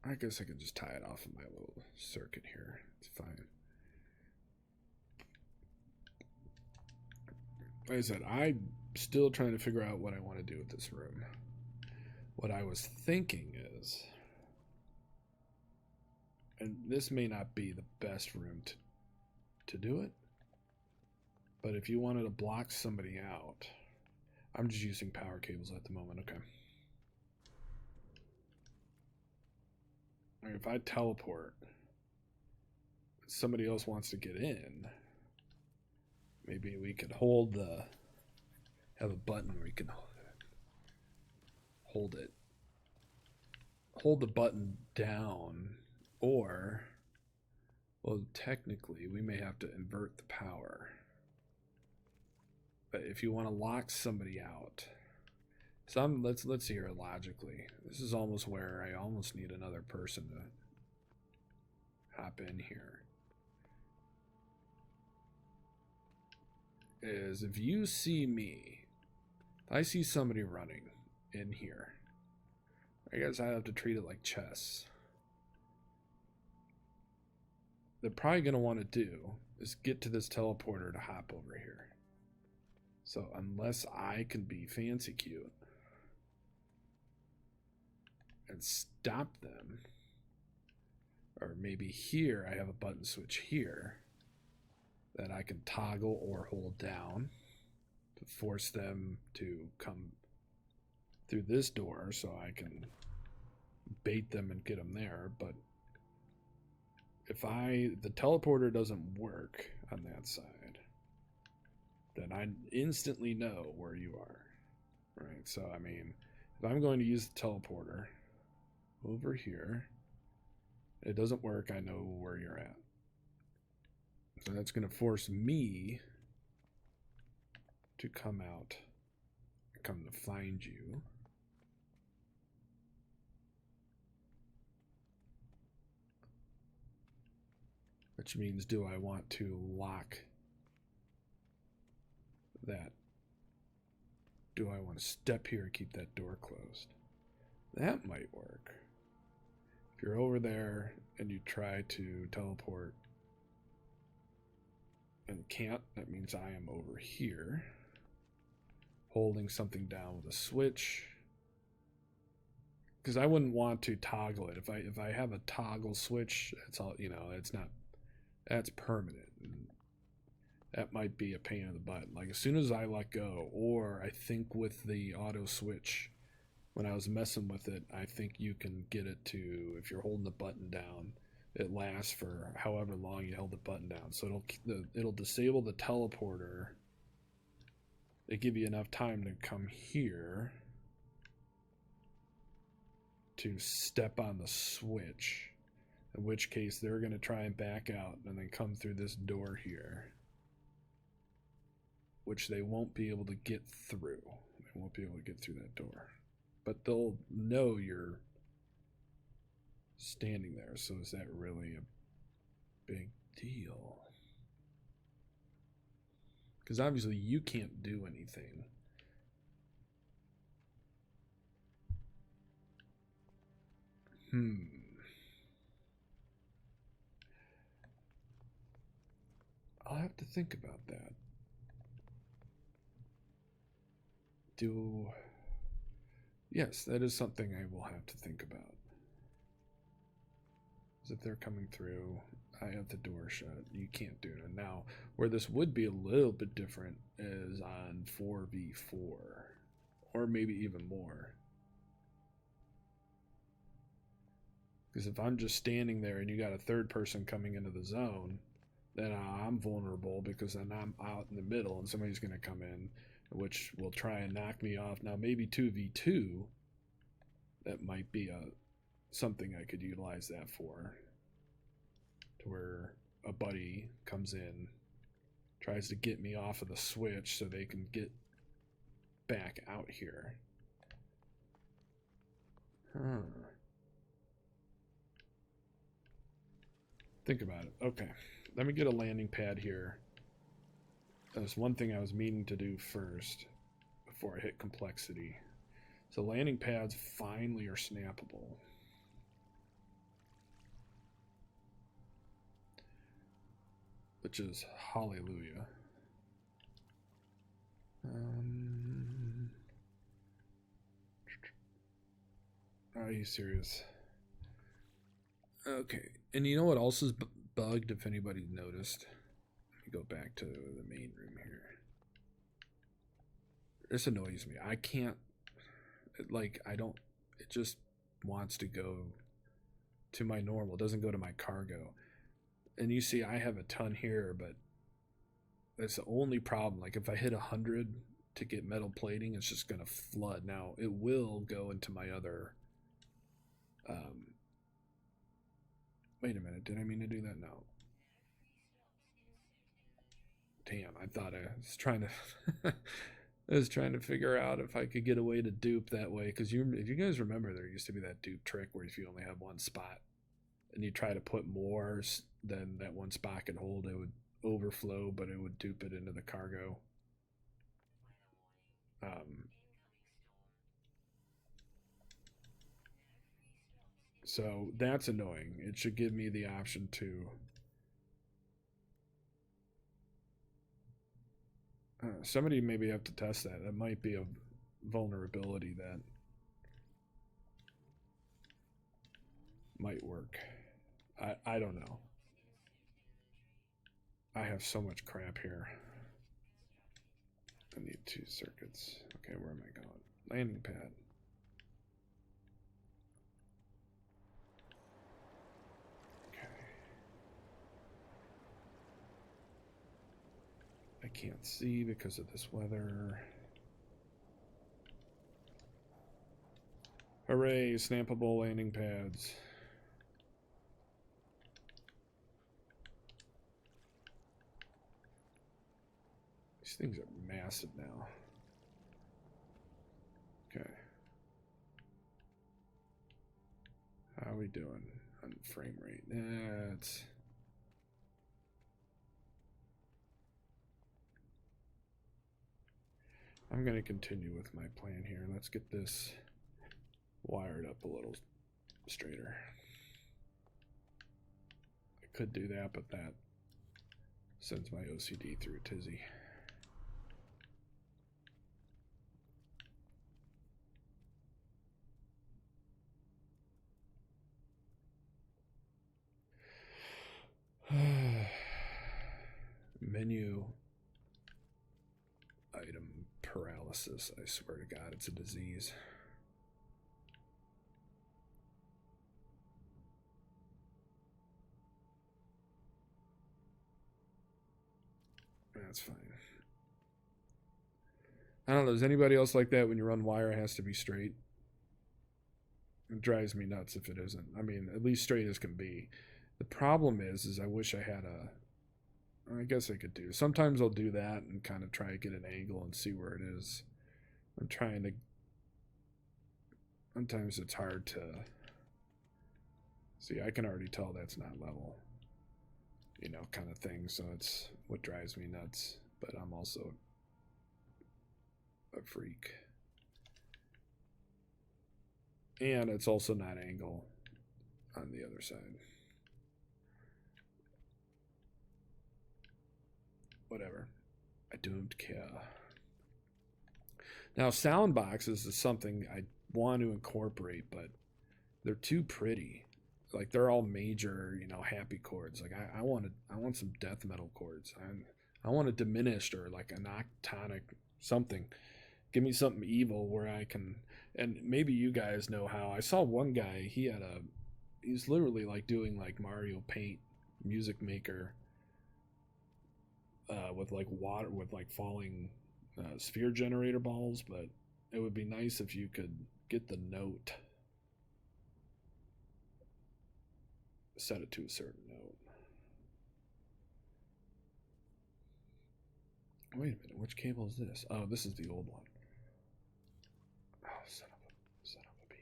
I guess I could just tie it off of my little circuit here. It's fine. Like I said, I'm still trying to figure out what I want to do with this room. What I was thinking is, and this may not be the best room to do it, but if you wanted to block somebody out, I'm just using power cables at the moment. Okay. If I teleport, somebody else wants to get in, maybe we could have a button where we can hold the button down, or, well, technically we may have to invert the power. But if you want to lock somebody out, let's see here logically. This is almost where I almost need another person to hop in here. Is if you see me, if I see somebody running in here, I guess I have to treat it like chess. They're probably going to want to do is get to this teleporter to hop over here. So unless I can be fancy cute and stop them, Or maybe here I have a button switch here that I can toggle or hold down to force them to come through this door so I can bait them and get them there. But if the teleporter doesn't work on that side, then I instantly know where you are, right? So, I mean, if I'm going to use the teleporter over here, it doesn't work, I know where you're at. So that's going to force me to come out, come to find you. Which means, do I want to lock that? Do I want to step here and keep that door closed? That might work. If you're over there and you try to teleport and can't, that means I am over here holding something down with a switch. Because I wouldn't want to toggle it. If I have a toggle switch, it's all, you know, it's not, that's permanent. And that might be a pain in the butt. Like as soon as I let go, or I think with the auto switch, when I was messing with it, I think you can get it to, if you're holding the button down, it lasts for however long you held the button down. So it'll disable the teleporter. It give you enough time to come here to step on the switch, in which case they're going to try and back out and then come through this door here, which they won't be able to get through. They won't be able to get through that door, but they'll know you're standing there. So is that really a big deal? Because obviously you can't do anything. I'll have to think about that. Yes, that is something I will have to think about. Because if they're coming through, I have the door shut. You can't do it. Now, where this would be a little bit different is on 4v4. Or maybe even more. Because if I'm just standing there and you got a third person coming into the zone, then I'm vulnerable because then I'm out in the middle and somebody's going to come in, which will try and knock me off. Now, maybe 2v2, that might be something I could utilize that for. To where a buddy comes in, tries to get me off of the switch so they can get back out here. Think about it. Okay, let me get a landing pad here. That's one thing I was meaning to do first before I hit complexity. So landing pads finally are snappable. Which is hallelujah. Are you serious? Okay, and you know what else is bugged, if anybody's noticed? Let me go back to the main room here. This annoys me. I can't, it just wants to go to my normal. It doesn't go to my cargo. And you see I have a ton here, but that's the only problem. Like if I hit 100 to get metal plating, it's just going to flood. Now, it will go into my other... wait a minute, did I mean to do that? No. Damn, I thought I was trying to... I was trying to figure out if I could get a way to dupe that way. Because if you guys remember, there used to be that dupe trick where if you only have one spot and you try to put more than that one spot could hold, it would overflow, but it would dupe it into the cargo. So that's annoying. It should give me the option to... somebody maybe have to test that. That might be a vulnerability that might work. I don't know. I have so much crap here. I need 2 circuits. Okay, where am I going? Landing pad. Okay. I can't see because of this weather. Hooray, snappable landing pads. These things are massive now. Okay. How are we doing on frame rate? That's... I'm going to continue with my plan here. Let's get this wired up a little straighter. I could do that, but that sends my OCD through a tizzy. Menu item paralysis. I swear to God, it's a disease. That's fine. I don't know. Does anybody else like that when you run wire, it has to be straight? It drives me nuts if it isn't. I mean, at least straight as can be. The problem is I wish I had a... I guess I could do. Sometimes I'll do that and kind of try to get an angle and see where it is. I'm trying to... Sometimes it's hard to... See, I can already tell that's not level. You know, kind of thing. So it's what drives me nuts. But I'm also a freak. And it's also not angle on the other side. Whatever. I don't care. Now, sound boxes is something I want to incorporate, but they're too pretty. Like, they're all major, you know, happy chords. Like, I want some death metal chords. I want a diminished or like an octonic something. Give me something evil where I can... And maybe you guys know how. I saw one guy, he's literally like doing like Mario Paint, Music Maker, with like water, with like falling sphere generator balls, but it would be nice if you could get the note, set it to a certain note. Wait a minute, which cable is this? Oh, this is the old one. Oh, son of a bee.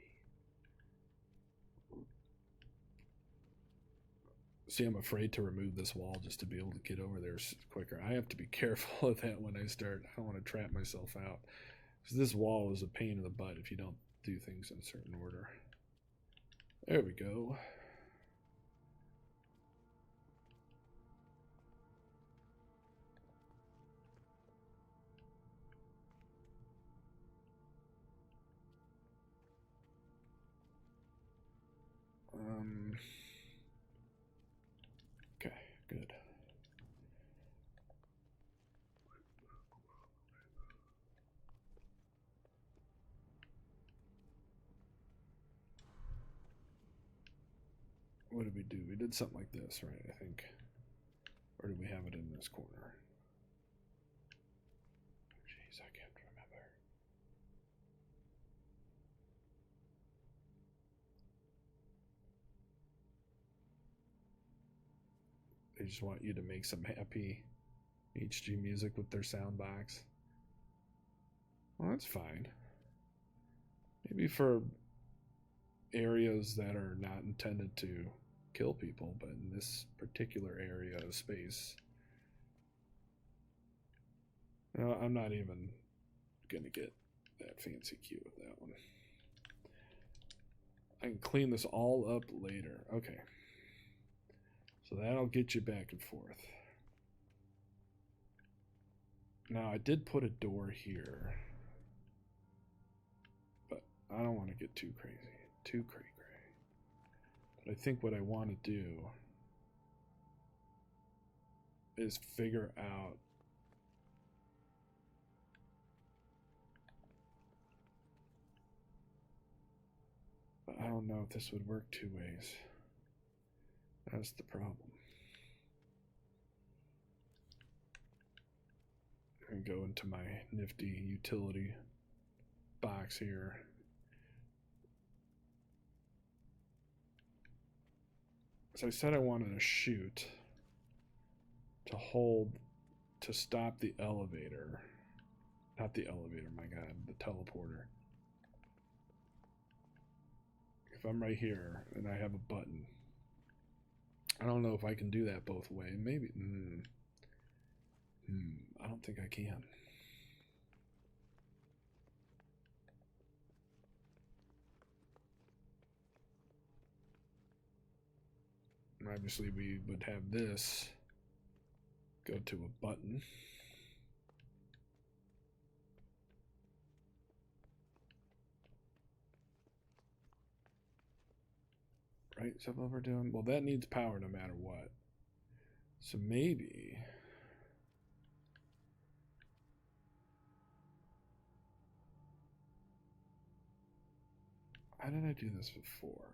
See, I'm afraid to remove this wall just to be able to get over there quicker. I have to be careful of that when I start. I don't want to trap myself out. Because this wall is a pain in the butt if you don't do things in a certain order. There we go. Okay, good. What did we do? We did something like this, right? I think. Or did we have it in this corner? Jeez, I can't remember. They just want you to make some happy HG music with their sound box. Well, that's fine. Maybe for areas that are not intended to kill people, but in this particular area of space. No, I'm not even gonna get that fancy cue with that one. I can clean this all up later. Okay. So that'll get you back and forth. Now, I did put a door here, but I don't want to get too crazy. Too cray-cray. But I think what I want to do is figure out but I don't know if this would work two ways. That's the problem. I go into my nifty utility box here. So I said I wanted to shoot to hold to stop the elevator. Not the elevator, my god, the teleporter. If I'm right here and I have a button, I don't know if I can do that both ways. Maybe. I don't think I can. Obviously, we would have this go to a button. Right? Is that what we're doing? Well, that needs power no matter what. So maybe... How did I do this before?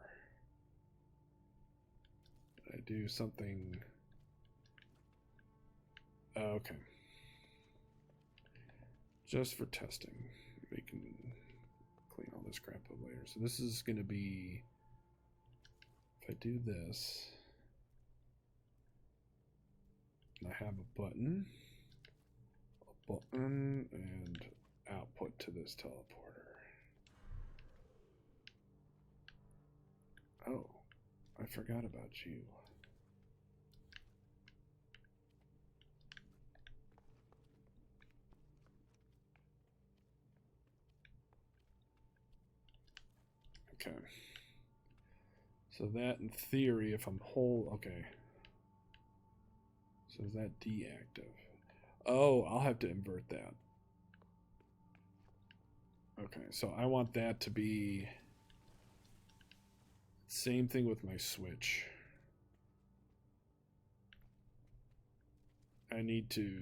Did I do something... Oh, okay. Just for testing. We can clean all this crap up later. So this is going to be... If I do this... I have a button, and output to this teleporter. Oh, I forgot about you. Okay. So that, in theory, if I'm okay. So is that deactive? Oh, I'll have to invert that. Okay, so I want that to be same thing with my switch. I need to,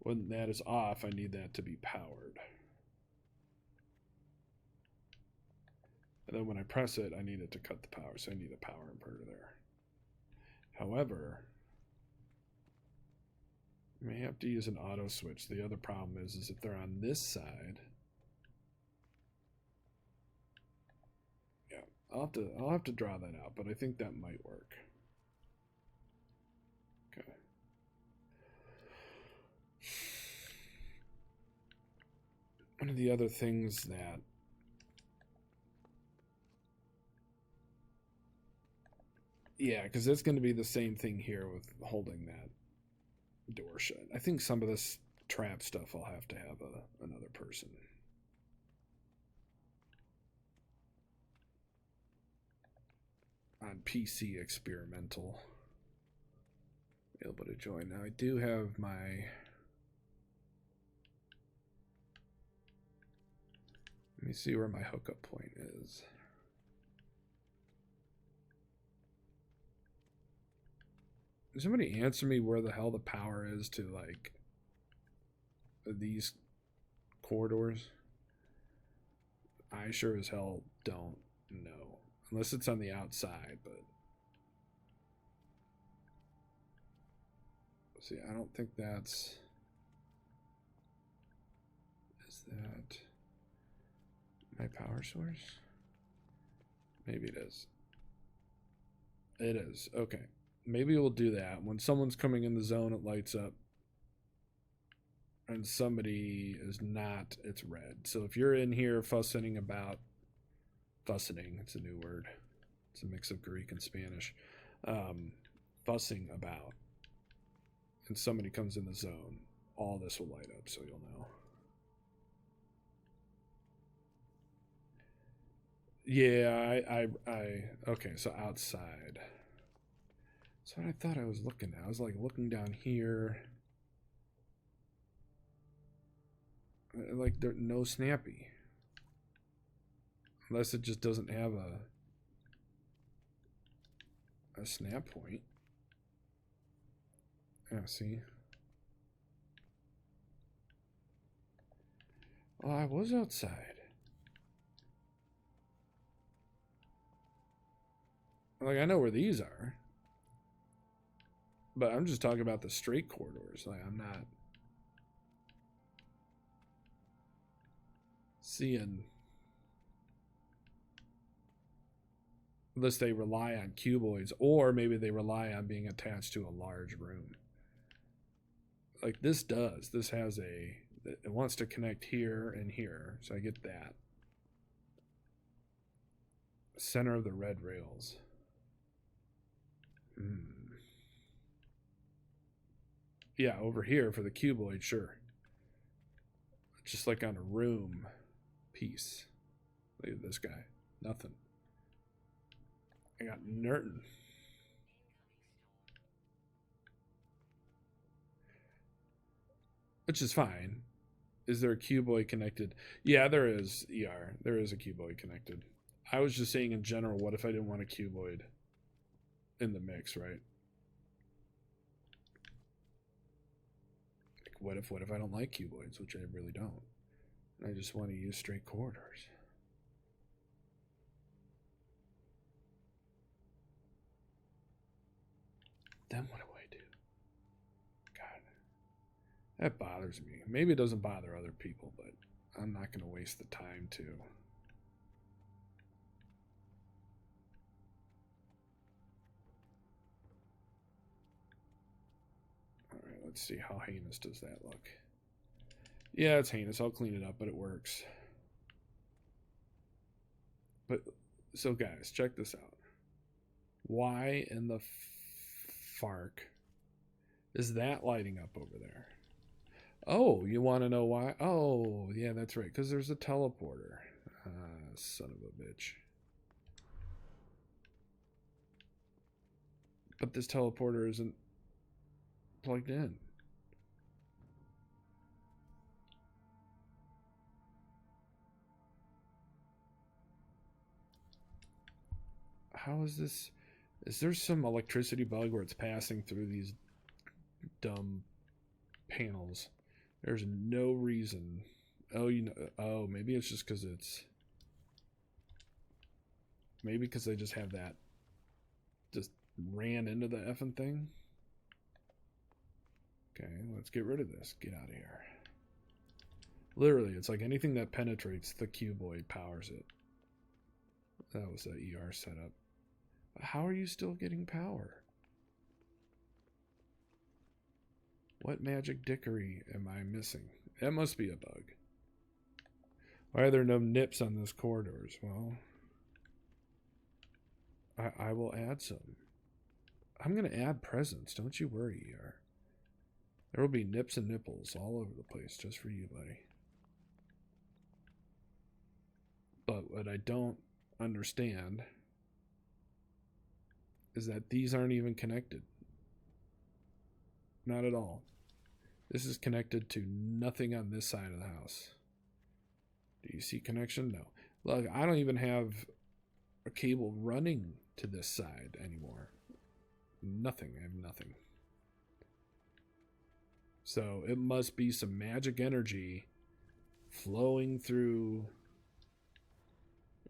when that is off, I need that to be powered. And then when I press it, I need it to cut the power, so I need a power inverter there. However, you may have to use an auto switch. The other problem is if they're on this side. Yeah, I'll have to draw that out, but I think that might work. Okay. One of the other things that yeah, because it's going to be the same thing here with holding that door shut. I think some of this trap stuff I'll have to have another person. On PC experimental. Able to join. Now I do have my... Let me see where my hookup point is. Does somebody answer me where the hell the power is to, like, these corridors? I sure as hell don't know. Unless it's on the outside, but... See, I don't think that's... Is that my power source? Maybe it is. It is. Okay. Maybe we'll do that. When someone's coming in the zone, it lights up. And somebody is not, it's red. So if you're in here fussing about... Fussing, it's a new word. It's a mix of Greek and Spanish. Fussing about. And somebody comes in the zone, all this will light up, so you'll know. Yeah, okay, so outside. That's what I thought I was looking at. I was like looking down here. Like there's no snappy. Unless it just doesn't have a... a snap point. Yeah, see? Oh, I was outside. Like, I know where these are. But I'm just talking about the straight corridors. Like, I'm not seeing... Unless they rely on cuboids, or maybe they rely on being attached to a large room. Like this does. This has a... It wants to connect here and here, so I get that. Center of the red rails. Yeah, over here for the cuboid, sure. Just like on a room piece. Look at this guy. Nothing. I got Nerton. Which is fine. Is there a cuboid connected? Yeah, there is, ER. There is a cuboid connected. I was just saying in general, what if I didn't want a cuboid in the mix, right? Like, what if I don't like cuboids, which I really don't? I just want to use straight corridors. Then what do I do? God, that bothers me. Maybe it doesn't bother other people, but I'm not going to waste the time to. All right, let's see how heinous does that look. Yeah, it's heinous. I'll clean it up, but it works. But so guys, check this out. Why in the fark is that lighting up over there? Oh, you want to know why? Oh, yeah, that's right. Because there's a teleporter. Son of a bitch. But this teleporter isn't plugged in. How is this? Is there some electricity bug where it's passing through these dumb panels? There's no reason. Oh, you know. Oh, maybe it's just because it's. Maybe because they just have that. Just ran into the effing thing. Okay, let's get rid of this. Get out of here. Literally, it's like anything that penetrates the cuboid powers it. That was the ER setup. How are you still getting power? What magic dickery am I missing? That must be a bug. Why are there no nips on those corridors? Well, I will add some. I'm going to add presents. Don't you worry, ER. There will be nips and nipples all over the place just for you, buddy. But what I don't understand is that these aren't even connected. Not at all. This is connected to nothing on this side of the house. Do you see connection? No. Look, I don't even have a cable running to this side anymore. Nothing. I have nothing. So it must be some magic energy flowing through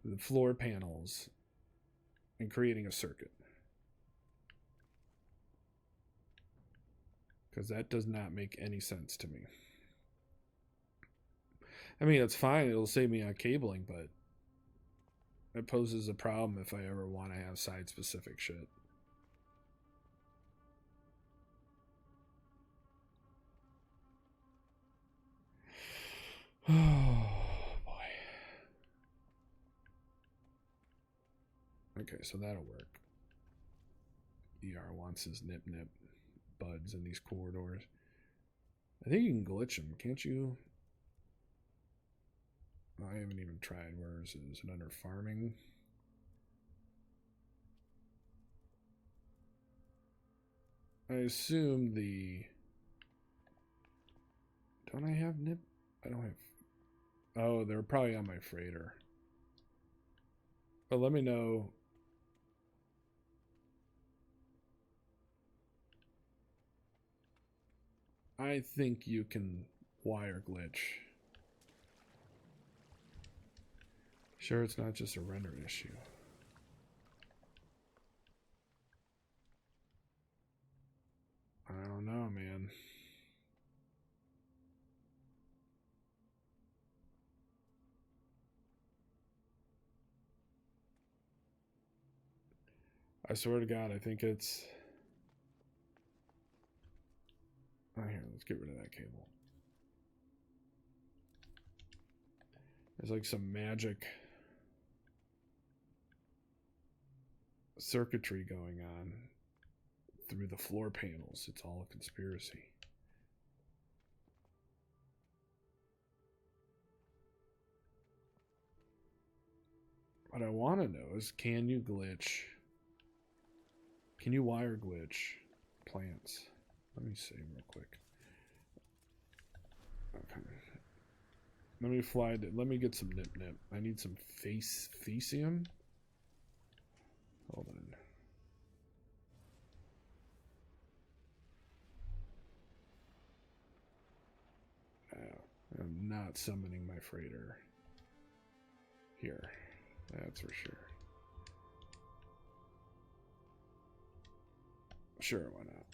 the floor panels and creating a circuit. Because that does not make any sense to me. I mean, it's fine. It'll save me on cabling, but it poses a problem if I ever want to have side-specific shit. Oh, boy. Okay, so that'll work. ER wants his nip-nip buds in these corridors. I think you can glitch them, can't you? I haven't even tried. Where is it? Is it under farming? I assume the... Don't I have nip? I don't have... Oh, they're probably on my freighter. But let me know I think you can wire glitch. Sure, it's not just a render issue. I don't know, man. I swear to God, I think it's... Oh, here, let's get rid of that cable. There's like some magic circuitry going on through the floor panels. It's all a conspiracy. What I want to know is, can you glitch? Can you wire glitch plants? Let me see real quick. Okay. Let me fly. Let me get some nip nip. I need some fecium. Hold on. I'm not summoning my freighter here. That's for sure. Sure, why not?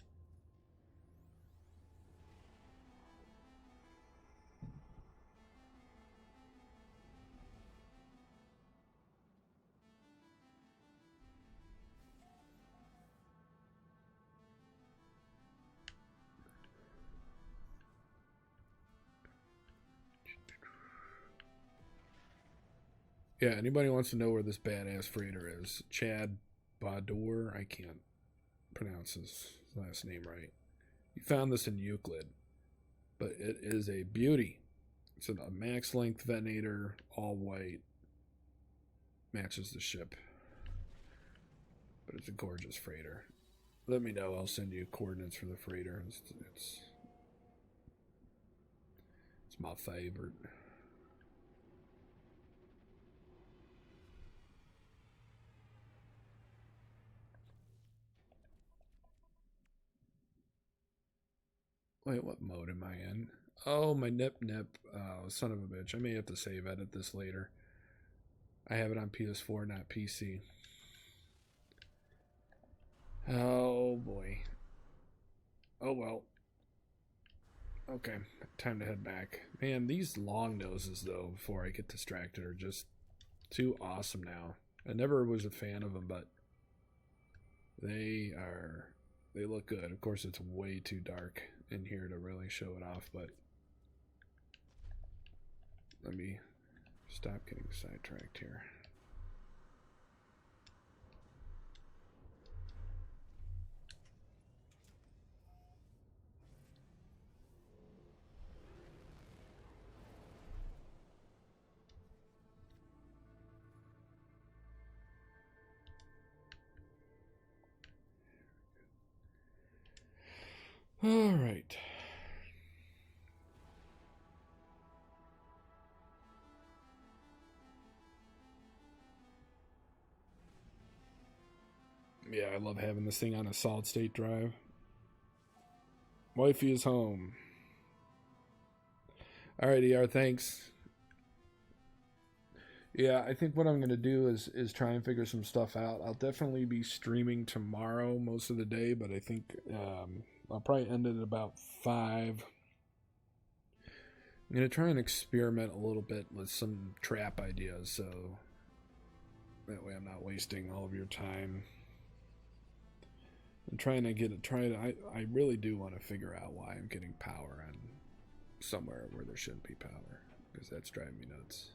Yeah, anybody wants to know where this badass freighter is? Chad Badour, I can't pronounce his last name right. He found this in Euclid, but it is a beauty. It's a max length Venator, all white, matches the ship, but it's a gorgeous freighter. Let me know. I'll send you coordinates for the freighter. It's my favorite. Wait, what mode am I in? Oh, my nip nip. Oh, son of a bitch. I may have to save edit this later. I have it on PS4, not PC. Oh, boy. Oh, well. Okay, time to head back. Man, these long noses, though, before I get distracted, are just too awesome now. I never was a fan of them, but they look good. Of course, it's way too dark in here to really show it off, but let me stop getting sidetracked here. All right. Yeah, I love having this thing on a solid state drive. Wifey is home. All right, ER, thanks. Yeah, I think what I'm going to do is try and figure some stuff out. I'll definitely be streaming tomorrow most of the day, but I think I'll probably end it at about 5. I'm going to try and experiment a little bit with some trap ideas, so that way I'm not wasting all of your time. I'm trying to I really do want to figure out why I'm getting power on somewhere where there shouldn't be power, because that's driving me nuts.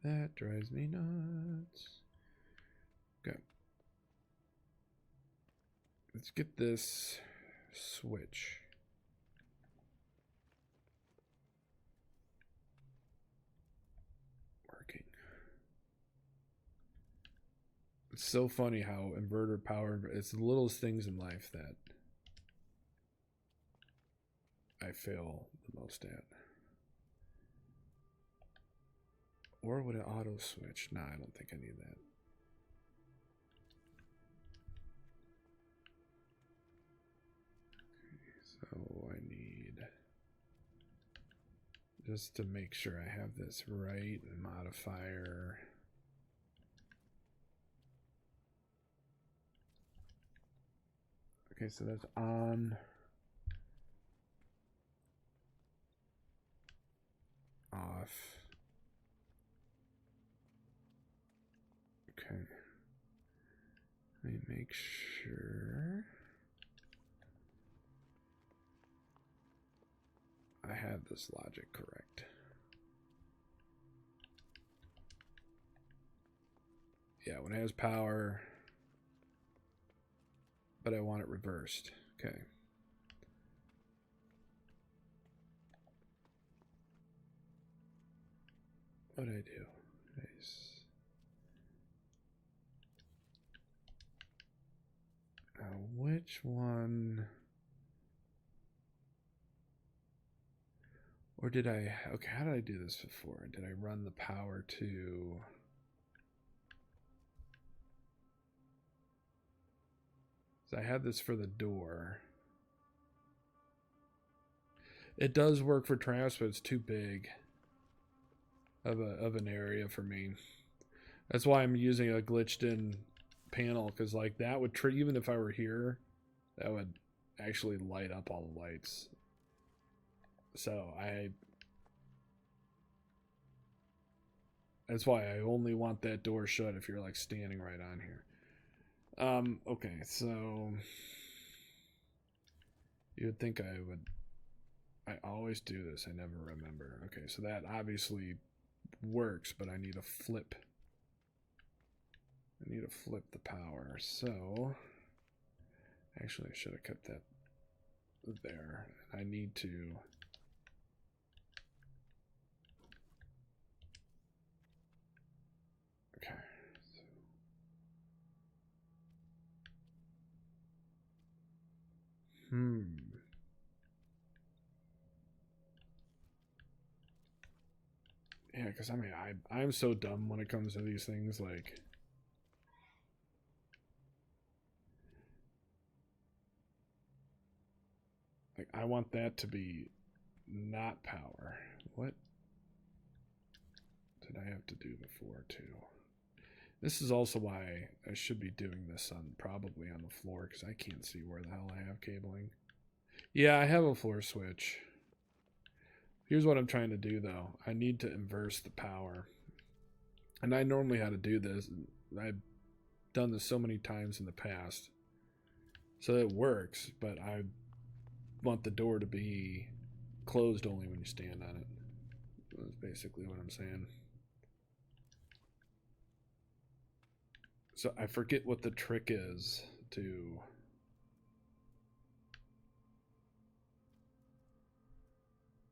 That drives me nuts. Okay. Let's get this switch. Working. It's so funny how inverter power, it's the littlest things in life that I fail the most at. Or would it auto switch? Nah, I don't think I need that. So I need, just to make sure I have this right, modifier. Okay, so that's on, off. Okay. Let me make sure I have this logic correct. Yeah, when it has power, but I want it reversed. Okay. What'd I do? Nice. Now, which one? Or did I, okay, how did I do this before? Did I run the power to, so I had this for the door. It does work for traps, but it's too big of an area for me. That's why I'm using a glitched in panel, because like that would even if I were here, that would actually light up all the lights. So that's why I only want that door shut if you're like standing right on here. Okay, so you would think I would, I always do this, I never remember. Okay, so that obviously works, but I need to flip. I need to flip the power. So actually I should have kept that there. I need to, okay. Yeah, because I mean, I'm so dumb when it comes to these things. Like I want that to be not power. What did I have to do before too? This is also why I should be doing this on probably on the floor, because I can't see where the hell I have cabling. Yeah, I have a floor switch. Here's what I'm trying to do though. I need to inverse the power. And I normally how to do this. I've done this so many times in the past. So it works, but I want the door to be closed only when you stand on it. That's basically what I'm saying. So I forget what the trick is to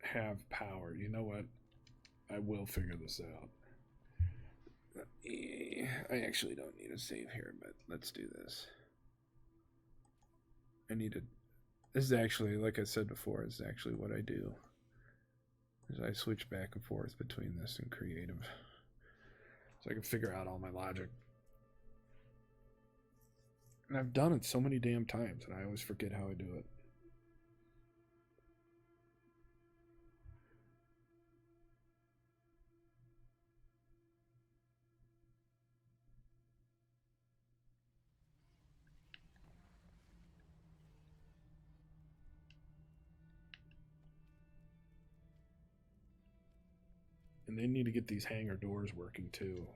have power. You know what? I will figure this out. I actually don't need a save here, but let's do this. I need to, this is actually, like I said before, this is actually what I do. Is I switch back and forth between this and creative. So I can figure out all my logic. And I've done it so many damn times, and I always forget how I do it. And they need to get these hangar doors working too.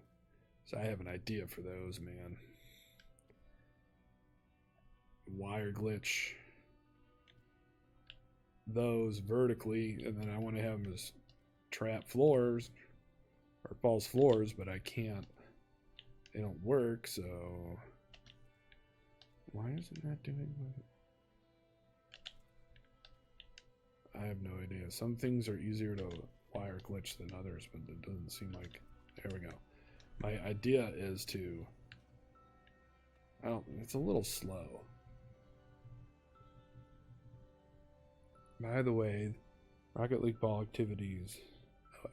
So I have an idea for those, man. Wire glitch those vertically, and then I want to have them as trap floors or false floors, but I can't. They don't work, so Why is it not doing what? I have no idea. Some things are easier to wire glitch than others, but it doesn't seem like... There we go. My idea is to... It's a little slow. By the way, Rocket League ball activities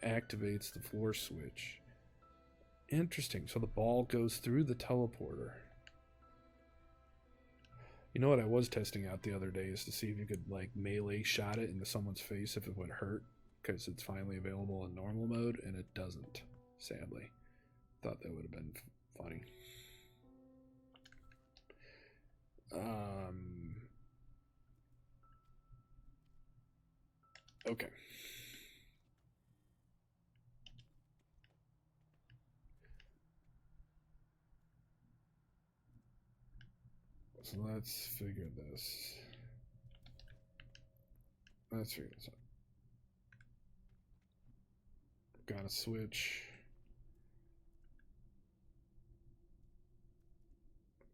activates the floor switch. Interesting. So the ball goes through the teleporter. You know what I was testing out the other day is to see if you could like melee shot it into someone's face if it would hurt, because it's finally available in normal mode, and it doesn't, sadly. Thought that would have been funny. Okay. So let's figure this. Let's figure this out. Gotta switch.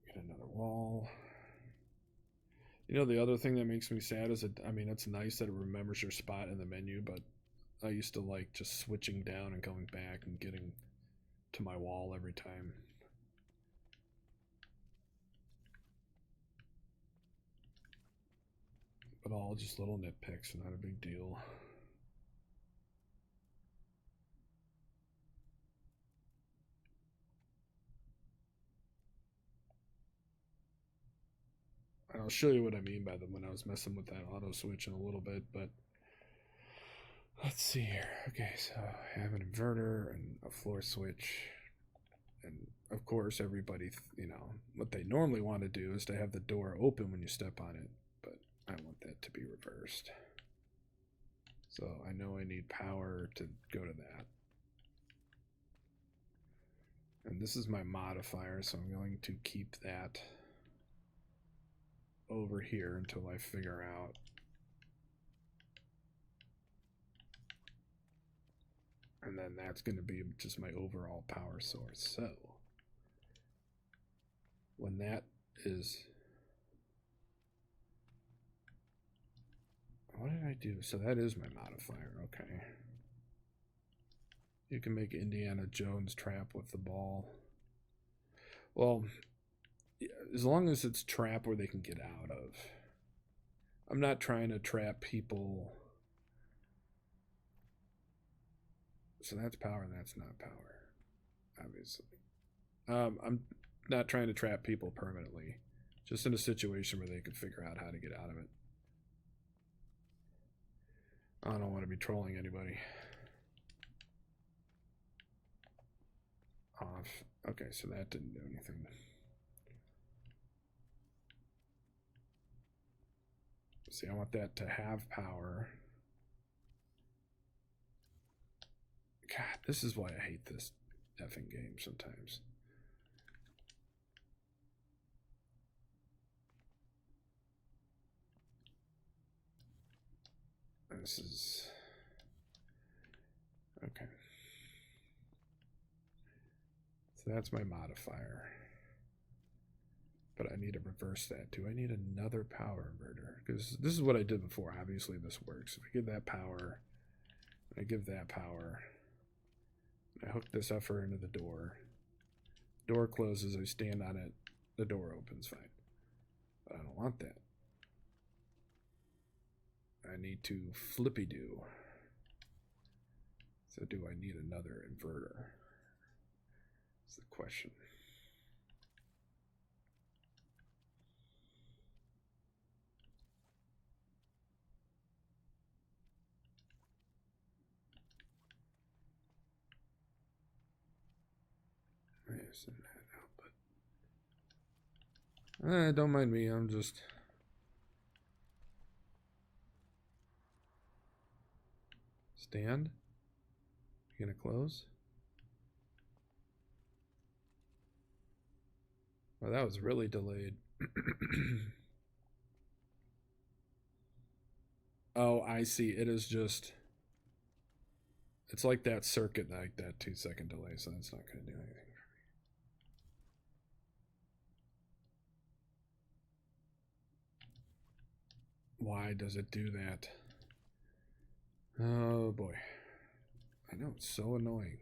Get another wall. You know, the other thing that makes me sad is I mean, it's nice that it remembers your spot in the menu, but I used to like just switching down and going back and getting to my wall every time. But all just little nitpicks, not a big deal. I'll show you what I mean by them when I was messing with that auto switch in a little bit, but let's see here. Okay, so I have an inverter and a floor switch, and of course everybody, you know, what they normally want to do is to have the door open when you step on it, but I want that to be reversed. So I know I need power to go to that. And this is my modifier, so I'm going to keep that over here until I figure out and then that's going to be just my overall power source. So when that is, what did I do? So that is my modifier. Okay, you can make Indiana Jones trap with the ball. Well, as long as it's trap where they can get out of. I'm not trying to trap people. So that's power and that's not power, obviously. I'm not trying to trap people permanently, just in a situation where they could figure out how to get out of it. I don't want to be trolling anybody. Off. Okay, so that didn't do anything. See, I want that to have power. God, this is why I hate this effing game sometimes. This is... okay. So that's my modifier. But I need to reverse that. Do I need another power inverter? Because this is what I did before. Obviously this works. If I give that power, I give that power, I hook this effer into the door. Door closes, I stand on it, the door opens, fine. But I don't want that. I need to flippy-do. So do I need another inverter? That's the question. Send that output. Don't mind me, I'm just... stand? You gonna close? Well, that was really delayed. Oh, I see. It is just... it's like that circuit, like that 2-second delay, so that's not gonna do anything. Why does it do that? Oh boy. I know, it's so annoying.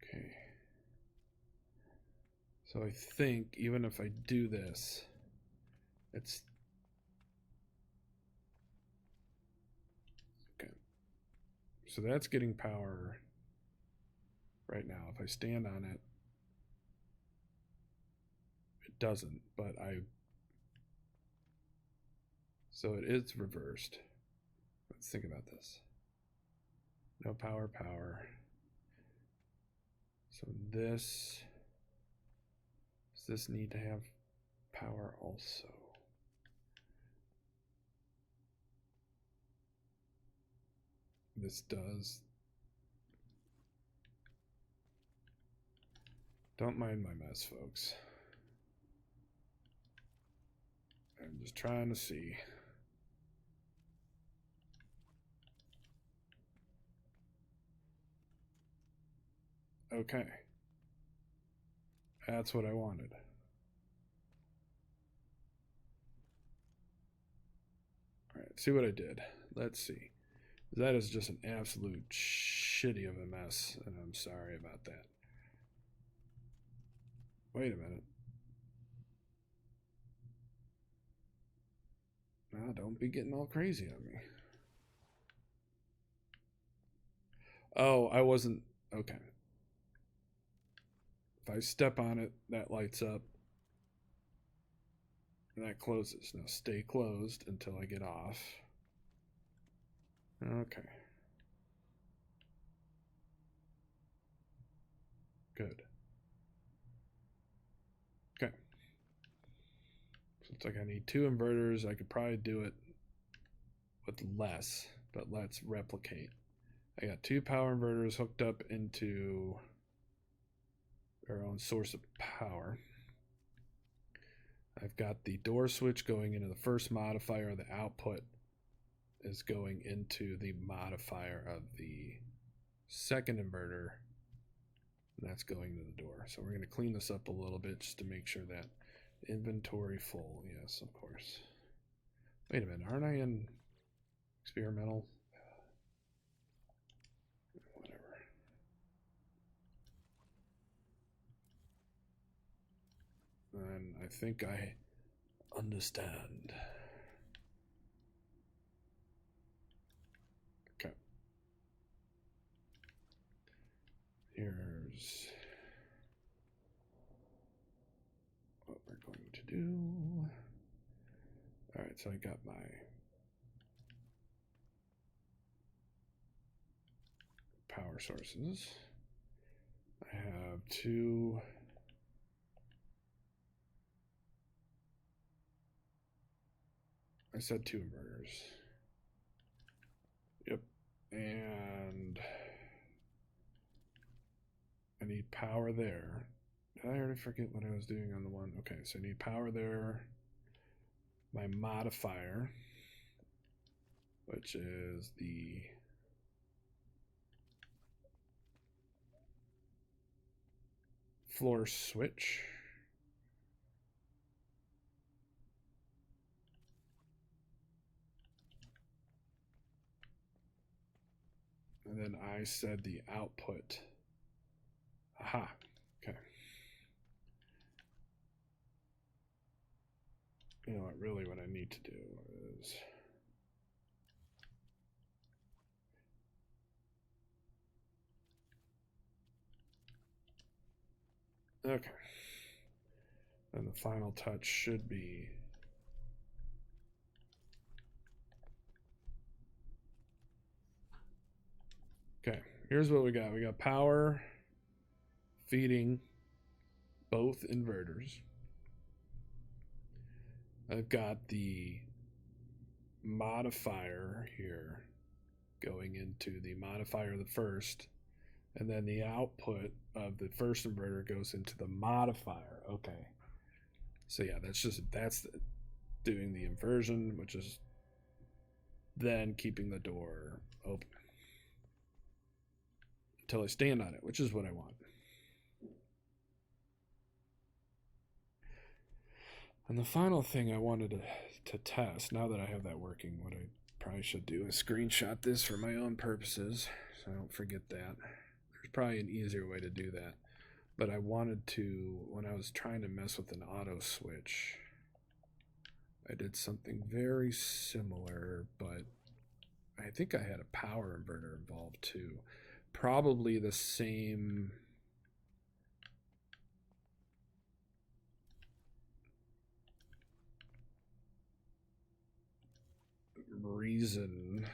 Okay. So I think even if I do this, it's okay. So that's getting power right now. If I stand on it, it doesn't, but so it is reversed. Let's think about this. No power, power. So this, does this need to have power also? This does. Don't mind my mess, folks. I'm just trying to see. Okay. That's what I wanted. Alright, see what I did. Let's see. That is just an absolute shitty of a mess, and I'm sorry about that. Wait a minute. Now, don't be getting all crazy on me. Oh, I wasn't... Okay. If I step on it, that lights up. And that closes. Now stay closed until I get off. Okay. Good. Okay. So it's like I need 2 inverters. I could probably do it with less, but let's replicate. I got 2 power inverters hooked up into their own source of power. I've got the door switch going into the first modifier. The output is going into the modifier of the second inverter. And that's going to the door. So we're going to clean this up a little bit just to make sure that inventory full. Yes, of course. Wait a minute. Aren't I in experimental? Whatever. And I think I understand. Okay. Here's what we're going to do. All right, so I got my power sources. I have 2 I said 2 inverters. Yep. And I need power there. Did I already forget what I was doing on the one? Okay, so I need power there. My modifier, which is the floor switch. And then I said the output. Aha. Okay. You know what, really what I need to do is okay. And the final touch should be okay. Here's what we got. We got power feeding both inverters. I've got the modifier here going into the modifier of the first, and then the output of the first inverter goes into the modifier. Okay. So yeah, that's doing the inversion, which is then keeping the door open until I stand on it, which is what I want. And the final thing I wanted to test, now that I have that working, what I probably should do is screenshot this for my own purposes, so I don't forget that. There's probably an easier way to do that. But I wanted to, when I was trying to mess with an auto switch, I did something very similar, but I think I had a power inverter involved too. Probably the same reason.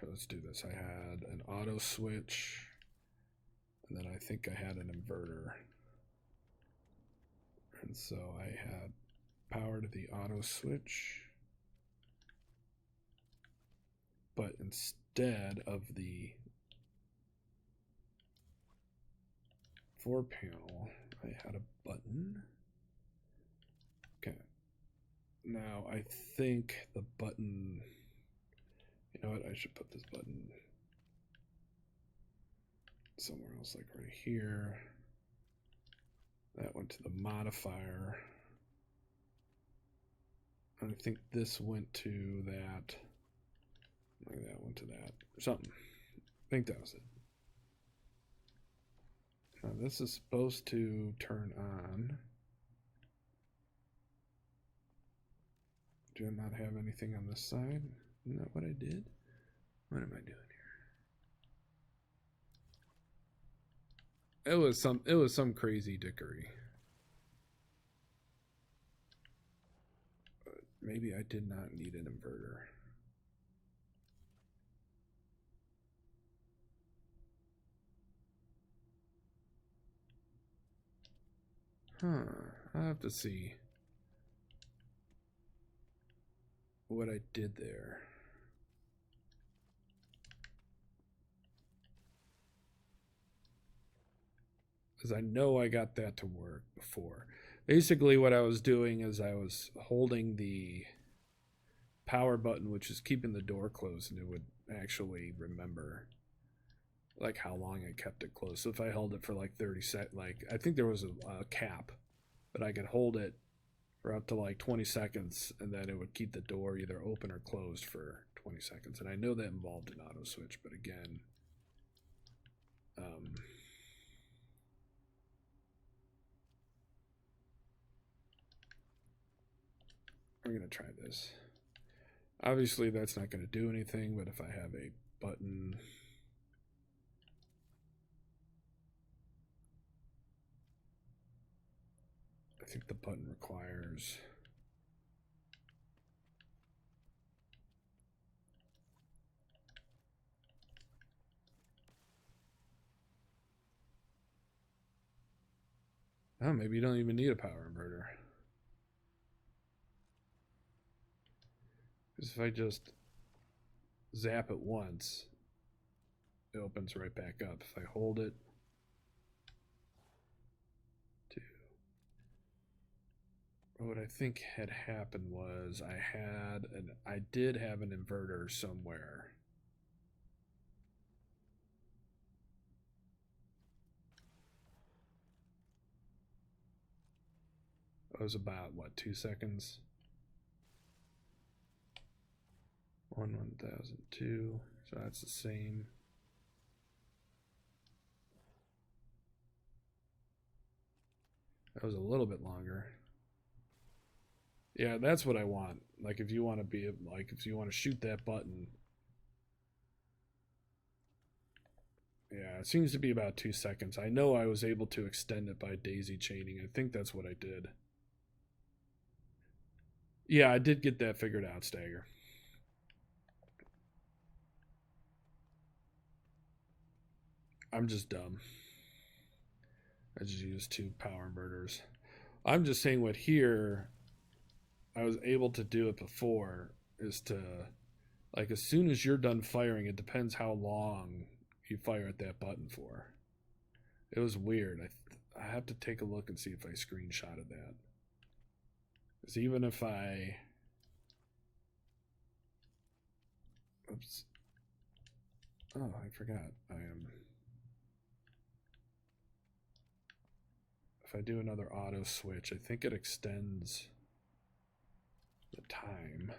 Let's do this. I had an auto switch, and then I think I had an inverter. And so I had power to the auto switch, but instead of the 4-panel, I had a button. Okay. Now I think the button, you know what, I should put this button somewhere else, like right here. That went to the modifier. I think this went to that. Like that went to that. Something. I think that was it. Now this is supposed to turn on. Do I not have anything on this side? Isn't that what I did? What am I doing here? It was some crazy dickery. Maybe I did not need an inverter. I have to see what I did there. Because I know I got that to work before. Basically what I was doing is I was holding the power button, which is keeping the door closed, and it would actually remember like how long I kept it closed. So if I held it for like 30 seconds, like I think there was a cap, but I could hold it for up to like 20 seconds, and then it would keep the door either open or closed for 20 seconds. And I know that involved an auto switch, but again, we're gonna try this. Obviously that's not going to do anything, but if I have a button, I think the button requires maybe you don't even need a power inverter. Because if I just zap it once, it opens right back up. If I hold it, what I think had happened was I did have an inverter somewhere. It was about what, 2 seconds? 1002, so that's the same. That was a little bit longer. Yeah, that's what I want. Like if you want to be like, if you want to shoot that button. Yeah, it seems to be about 2 seconds. I know I was able to extend it by daisy chaining. I think that's what I did. Yeah, I did get that figured out, Stagger. I'm just dumb. I just used 2 power inverters. I'm just saying what here I was able to do it before is to, like, as soon as you're done firing, it depends how long you fire at that button for. It was weird. I have to take a look and see if I screenshotted that. Because even if I, Oops. Oh, I forgot. I am. If I do another auto switch, I think it extends the time.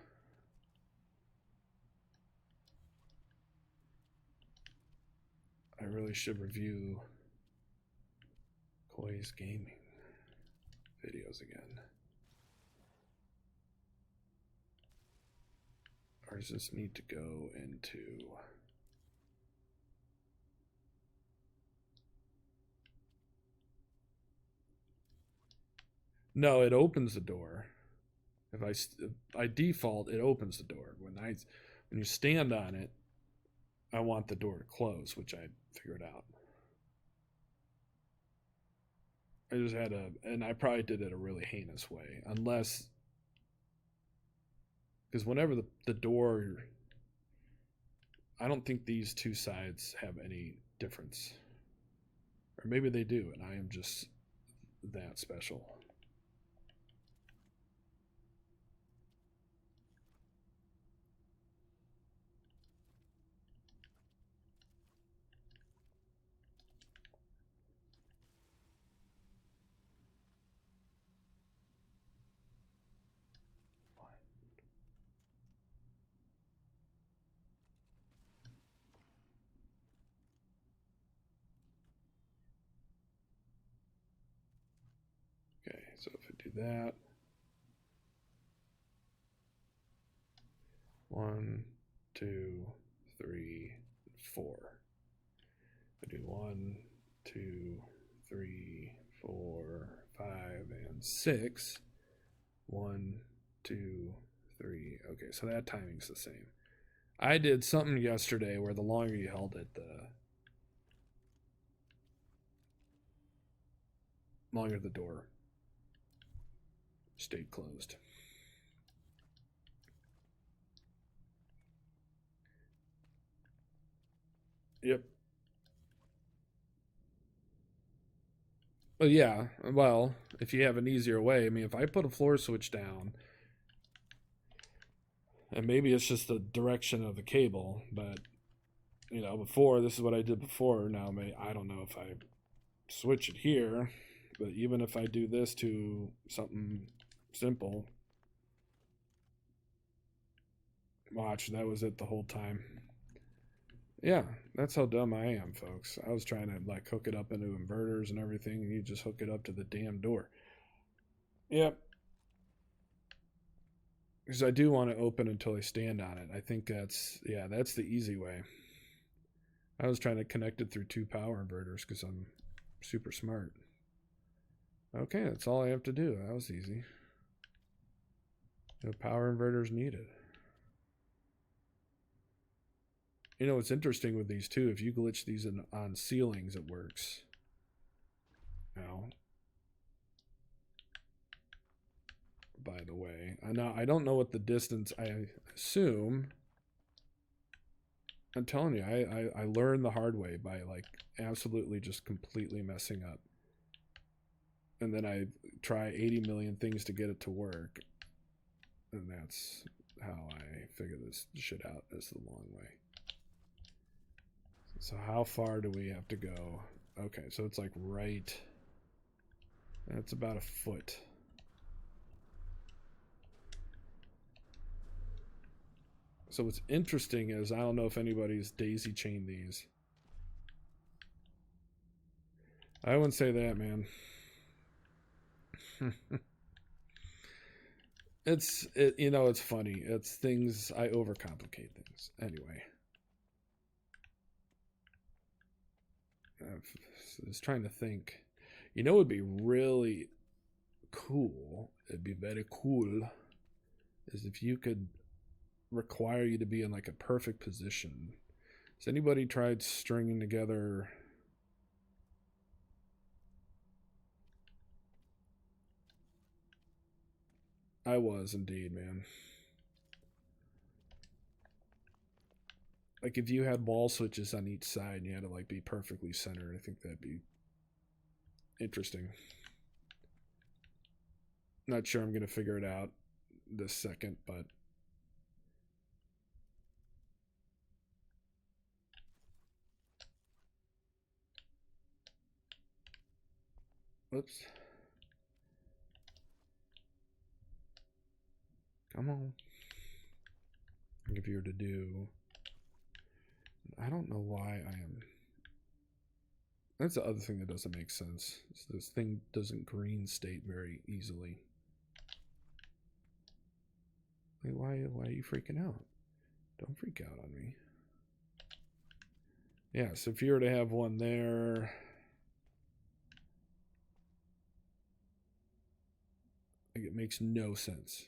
I really should review Koi's gaming videos again. Or does this need to go into... No, it opens the door. If by default, it opens the door. When you stand on it, I want the door to close, which I figured out. I just had and I probably did it a really heinous way, unless, because whenever the door, I don't think these two sides have any difference, or maybe they do, and I am just that special. Okay, so if I do that, 1, 2, 3, 4. I do 1, 2, 3, 4, 5, and 6. 1, 2, 3. Okay, so that timing's the same. I did something yesterday where the longer you held it, the longer the door stayed closed. Yep. Well, yeah. Well, if you have an easier way, I mean, if I put a floor switch down, and maybe it's just the direction of the cable, but you know, before, this is what I did before. Now, I don't know if I switch it here, but even if I do this to something simple, watch, that was it the whole time. Yeah, that's how dumb I am, folks. I was trying to like hook it up into inverters and everything, and you just hook it up to the damn door. Yep. Because I do want to open until I stand on it. I think that's the easy way. I was trying to connect it through 2 power inverters because I'm super smart. Okay, that's all I have to do. That was easy. No power inverters needed. You know what's interesting with these too? If you glitch these on ceilings, it works. Now, by the way, I don't know what the distance. I assume. I'm telling you, I learned the hard way by like absolutely just completely messing up. And then I try 80 million things to get it to work. And that's how I figure this shit out, is the long way. So how far do we have to go? Okay, so it's like right. That's about a foot. So what's interesting is, I don't know if anybody's daisy chained these. I wouldn't say that, man. It's funny. It's things, I overcomplicate things. Anyway. I was trying to think. You know, it would be really cool. It'd be very cool. Is if you could require you to be in like a perfect position. Has anybody tried stringing together? I was indeed, man. Like if you had wall switches on each side and you had to like be perfectly centered, I think that'd be interesting. Not sure I'm gonna figure it out this second, but Whoops. Come on. If you were to do... I don't know why I am... That's the other thing that doesn't make sense. So this thing doesn't green state very easily. Like, why are you freaking out? Don't freak out on me. Yeah, so if you were to have one there... Like, it makes no sense.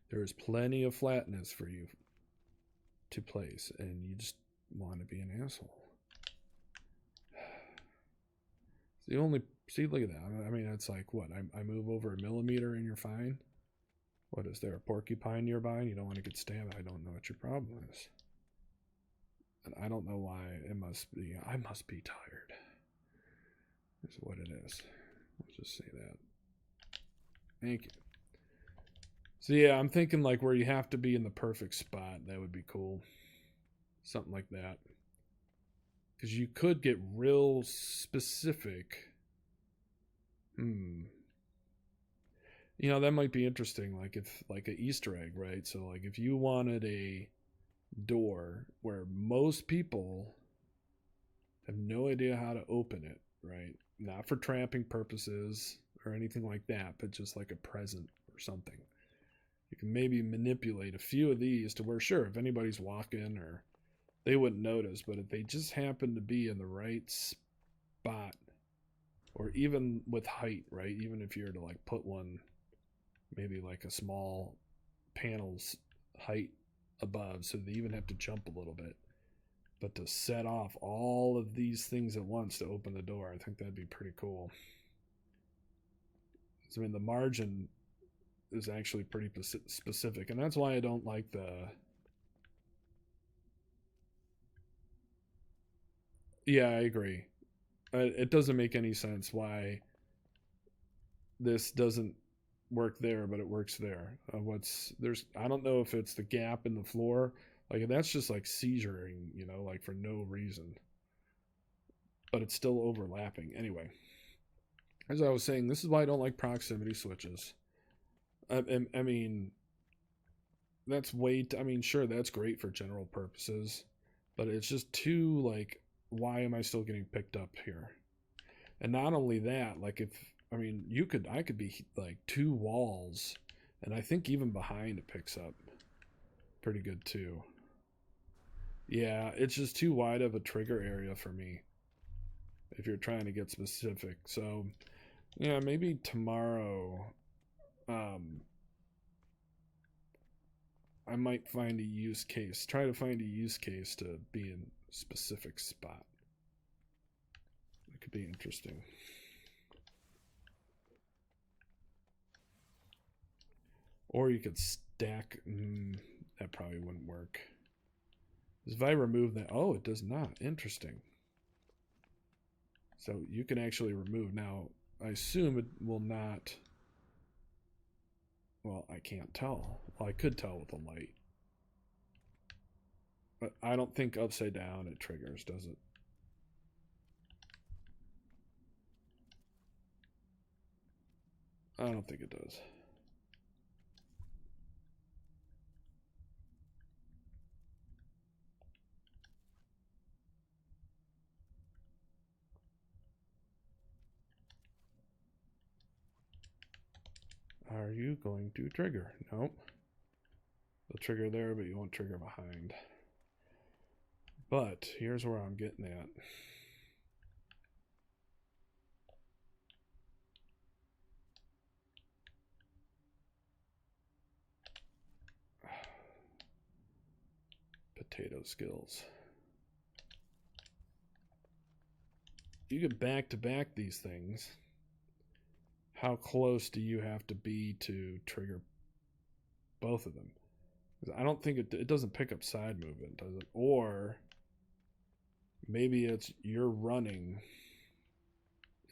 There is plenty of flatness for you to place, and you just want to be an asshole. The only... See, look at that. I mean, it's like, what? I move over a millimeter and you're fine? What, is there a porcupine nearby and you don't want to get stabbed? I don't know what your problem is. And I don't know why. It must be... I must be tired. That's what it is. Let's just say that. Thank you. So yeah, I'm thinking like where you have to be in the perfect spot. That would be cool. Something like that. Because you could get real specific. You know, that might be interesting. Like if like an Easter egg, right? So like if you wanted a door where most people have no idea how to open it, right? Not for trapping purposes or anything like that, but just like a present or something. You can maybe manipulate a few of these to where, sure, if anybody's walking or they wouldn't notice, but if they just happen to be in the right spot, or even with height, right? Even if you were to like put one, maybe like a small panel's height above, so they even have to jump a little bit. But to set off all of these things at once to open the door, I think that'd be pretty cool. So, I mean, the margin is actually pretty specific, and that's why I don't like the... Yeah, I agree. It doesn't make any sense why this doesn't work there, but it works there. I don't know if it's the gap in the floor. Like, that's just like seizuring, you know, like for no reason. But it's still overlapping. Anyway, as I was saying, this is why I don't like proximity switches. I mean, that's I mean, sure, that's great for general purposes, but it's just too, like, why am I still getting picked up here? And not only that, like, I mean, I could be like 2 walls, and I think even behind it picks up pretty good too. Yeah, it's just too wide of a trigger area for me if you're trying to get specific. So, yeah, maybe tomorrow, I might find a use case. Try to find a use case to be in a specific spot. It could be interesting. Or you could stack. That probably wouldn't work. If I remove that... Oh, it does not. Interesting. So you can actually remove. Now, I assume it will not... Well, I can't tell. Well, I could tell with the light. But I don't think upside down it triggers, does it? I don't think it does. Are you going to trigger? Nope. It'll trigger there, but you won't trigger behind. But here's where I'm getting at. Potato skills. You can back-to-back these things. How close do you have to be to trigger both of them? I don't think it doesn't pick up side movement, does it? Or maybe it's you're running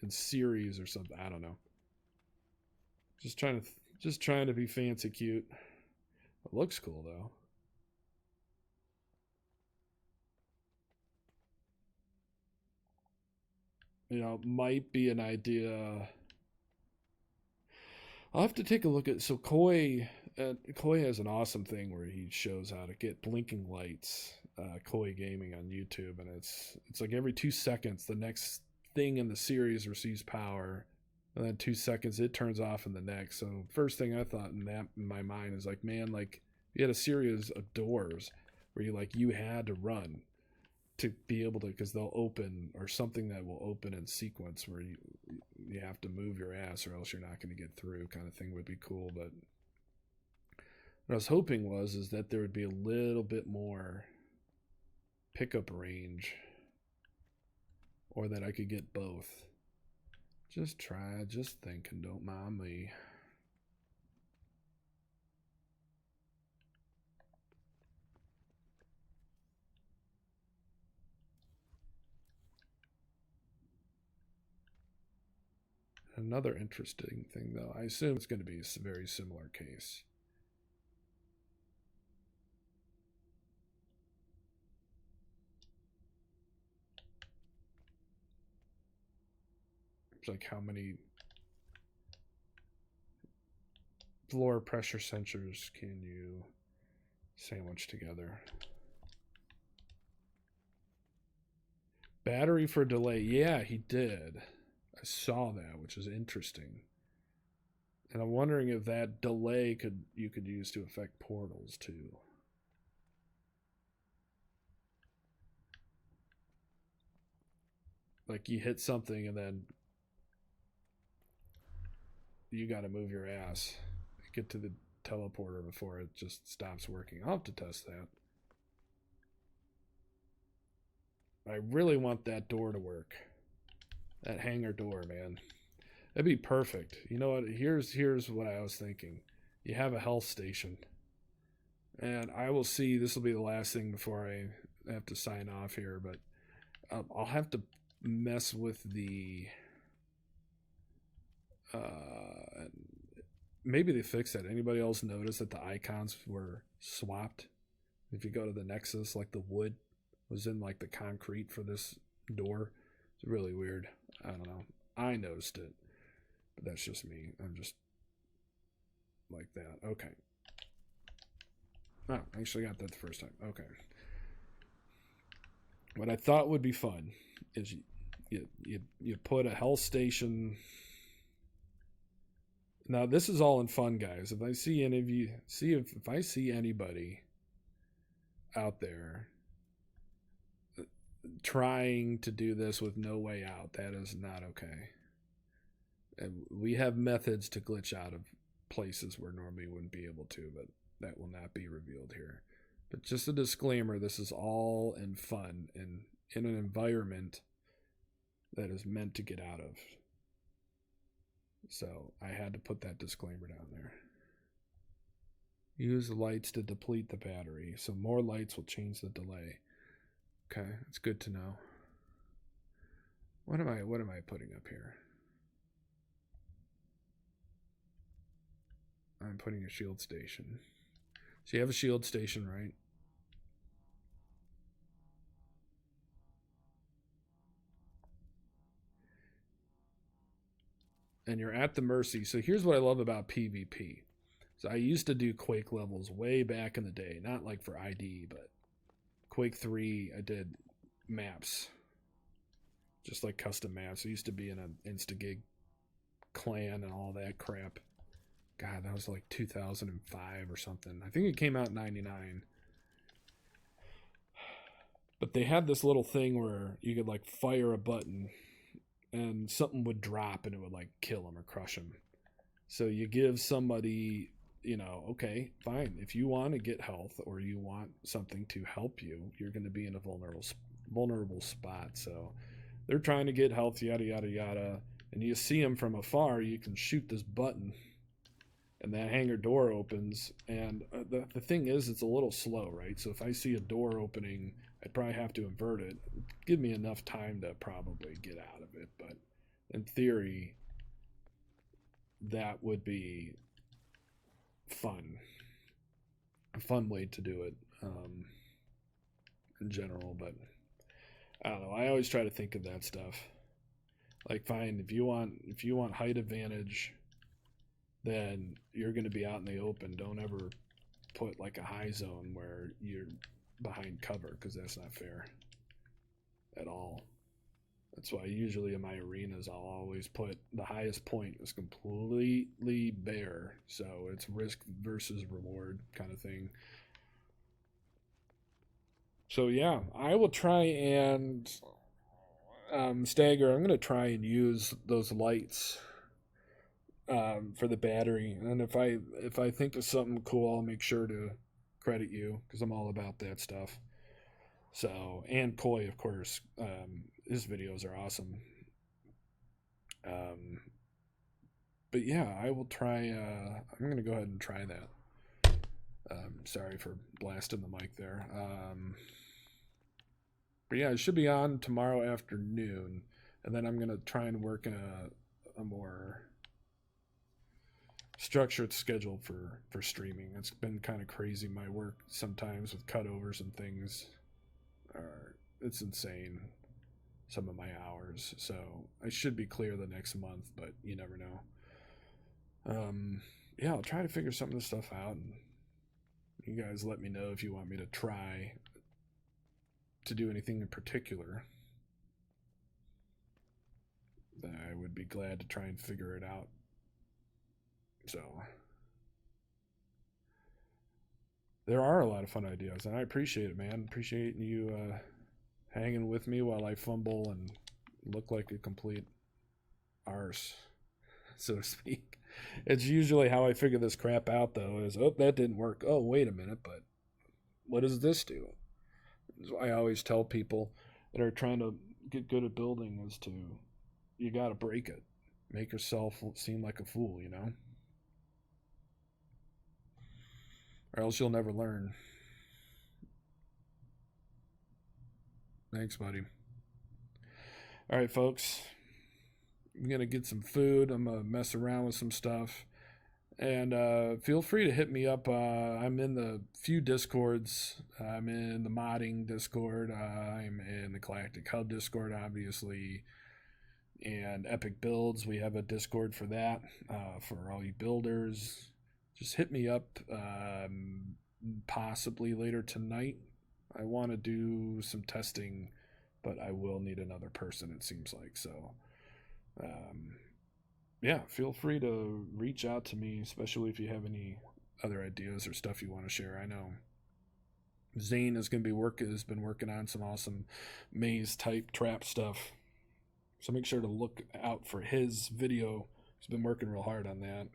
in series or something. I don't know. Just trying to be fancy cute. It looks cool though. You know, might be an idea I'll have to take a look at. So Koi has an awesome thing where he shows how to get blinking lights. Koi Gaming on YouTube, and it's like every 2 seconds the next thing in the series receives power, and then 2 seconds it turns off in the next. So first thing I thought in my mind is like, man, like you had a series of doors where you had to run to be able to, because they'll open, or something that will open in sequence where you have to move your ass or else you're not going to get through, kind of thing would be cool. But what I was hoping is that there would be a little bit more pickup range, or that I could get both. Just thinking, don't mind me. Another interesting thing, though, I assume it's going to be a very similar case. It's like how many floor pressure sensors can you sandwich together? Battery for delay. Yeah, he did. I saw that, which is interesting. And I'm wondering if that delay you could use to affect portals too. Like you hit something and then you got to move your ass, get to the teleporter before it just stops working. I'll have to test that. I really want that door to work. That hangar door, man. That'd be perfect. You know what? Here's what I was thinking. You have a health station. And I will see, this will be the last thing before I have to sign off here, but I'll have to mess with the maybe they fixed that. Anybody else notice that the icons were swapped? If you go to the Nexus, like the wood was in like the concrete for this door. It's really weird. I don't know. I noticed it, but that's just me. I'm just like that. Okay. Oh, I actually got that the first time. Okay. What I thought would be fun is you put a health station. Now this is all in fun, guys. If I see any of you, if I see anybody out there trying to do this with no way out, that is not okay. And we have methods to glitch out of places where normally we wouldn't be able to, but that will not be revealed here. But just a disclaimer, this is all in fun and in an environment that is meant to get out of. So I had to put that disclaimer down there. Use the lights to deplete the battery. So more lights will change the delay. Okay, it's good to know. What am I putting up here? I'm putting a shield station. So you have a shield station, right? And you're at the mercy. So here's what I love about PvP. So I used to do Quake levels way back in the day, not like for ID, but Quake 3 I did maps. Just like custom maps. I used to be in an Instagig clan and all that crap. God, that was like 2005 or something. I think it came out in 99. But they had this little thing where you could like fire a button and something would drop and it would like kill him or crush him. So you give somebody, okay, fine. If you want to get health or you want something to help you, you're going to be in a vulnerable spot. So they're trying to get health, yada, yada, yada. And you see them from afar, you can shoot this button and that hangar door opens. And the thing is, it's a little slow, right? So if I see a door opening, I'd probably have to invert it. It'd give me enough time to probably get out of it. But in theory, that would be fun. A fun way to do it in general. But I don't know. I always try to think of that stuff. Like, fine, if you want height advantage, then you're going to be out in the open. Don't ever put like a high zone where you're behind cover, because that's not fair at all. That's why usually in my arenas I'll always put the highest point is completely bare, so it's risk versus reward kind of thing. So yeah, I will try and Stagger. I'm gonna try and use those lights for the battery, and if I think of something cool, I'll make sure to credit you, because I'm all about that stuff. So, and Koi, of course, his videos are awesome. Um, but yeah, I will try. I'm gonna go ahead and try that. Sorry for blasting the mic there. But yeah, it should be on tomorrow afternoon, and then I'm gonna try and work in a more structured schedule for streaming. It's been kind of crazy, my work sometimes with cutovers and things. It's insane, some of my hours. So I should be clear the next month, but you never know. Yeah, I'll try to figure some of this stuff out, and you guys let me know if you want me to try to do anything in particular. I would be glad to try and figure it out. So there are a lot of fun ideas, and I appreciate it, man. Appreciate you hanging with me while I fumble and look like a complete arse, so to speak. It's usually how I figure this crap out, though, is, oh, that didn't work. Oh, wait a minute, but what does this do? I always tell people that are trying to get good at building is to, you got to break it. Make yourself seem like a fool, you know? Or else you'll never learn. Thanks, buddy. All right, folks. I'm going to get some food. I'm going to mess around with some stuff. And feel free to hit me up. I'm in the few Discords. I'm in the modding Discord. I'm in the Galactic Hub Discord, obviously. And Epic Builds, we have a Discord for that, for all you builders. Just hit me up possibly later tonight. I want to do some testing, but I will need another person, it seems like. So, yeah, feel free to reach out to me, especially if you have any other ideas or stuff you want to share. I know Zane is going to be has been working on some awesome maze type trap stuff, so make sure to look out for his video. He's been working real hard on that,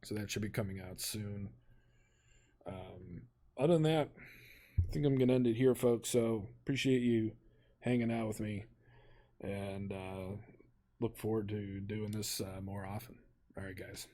so that should be coming out soon. Other than that, I think I'm going to end it here, folks. So appreciate you hanging out with me, and look forward to doing this more often. All right, guys.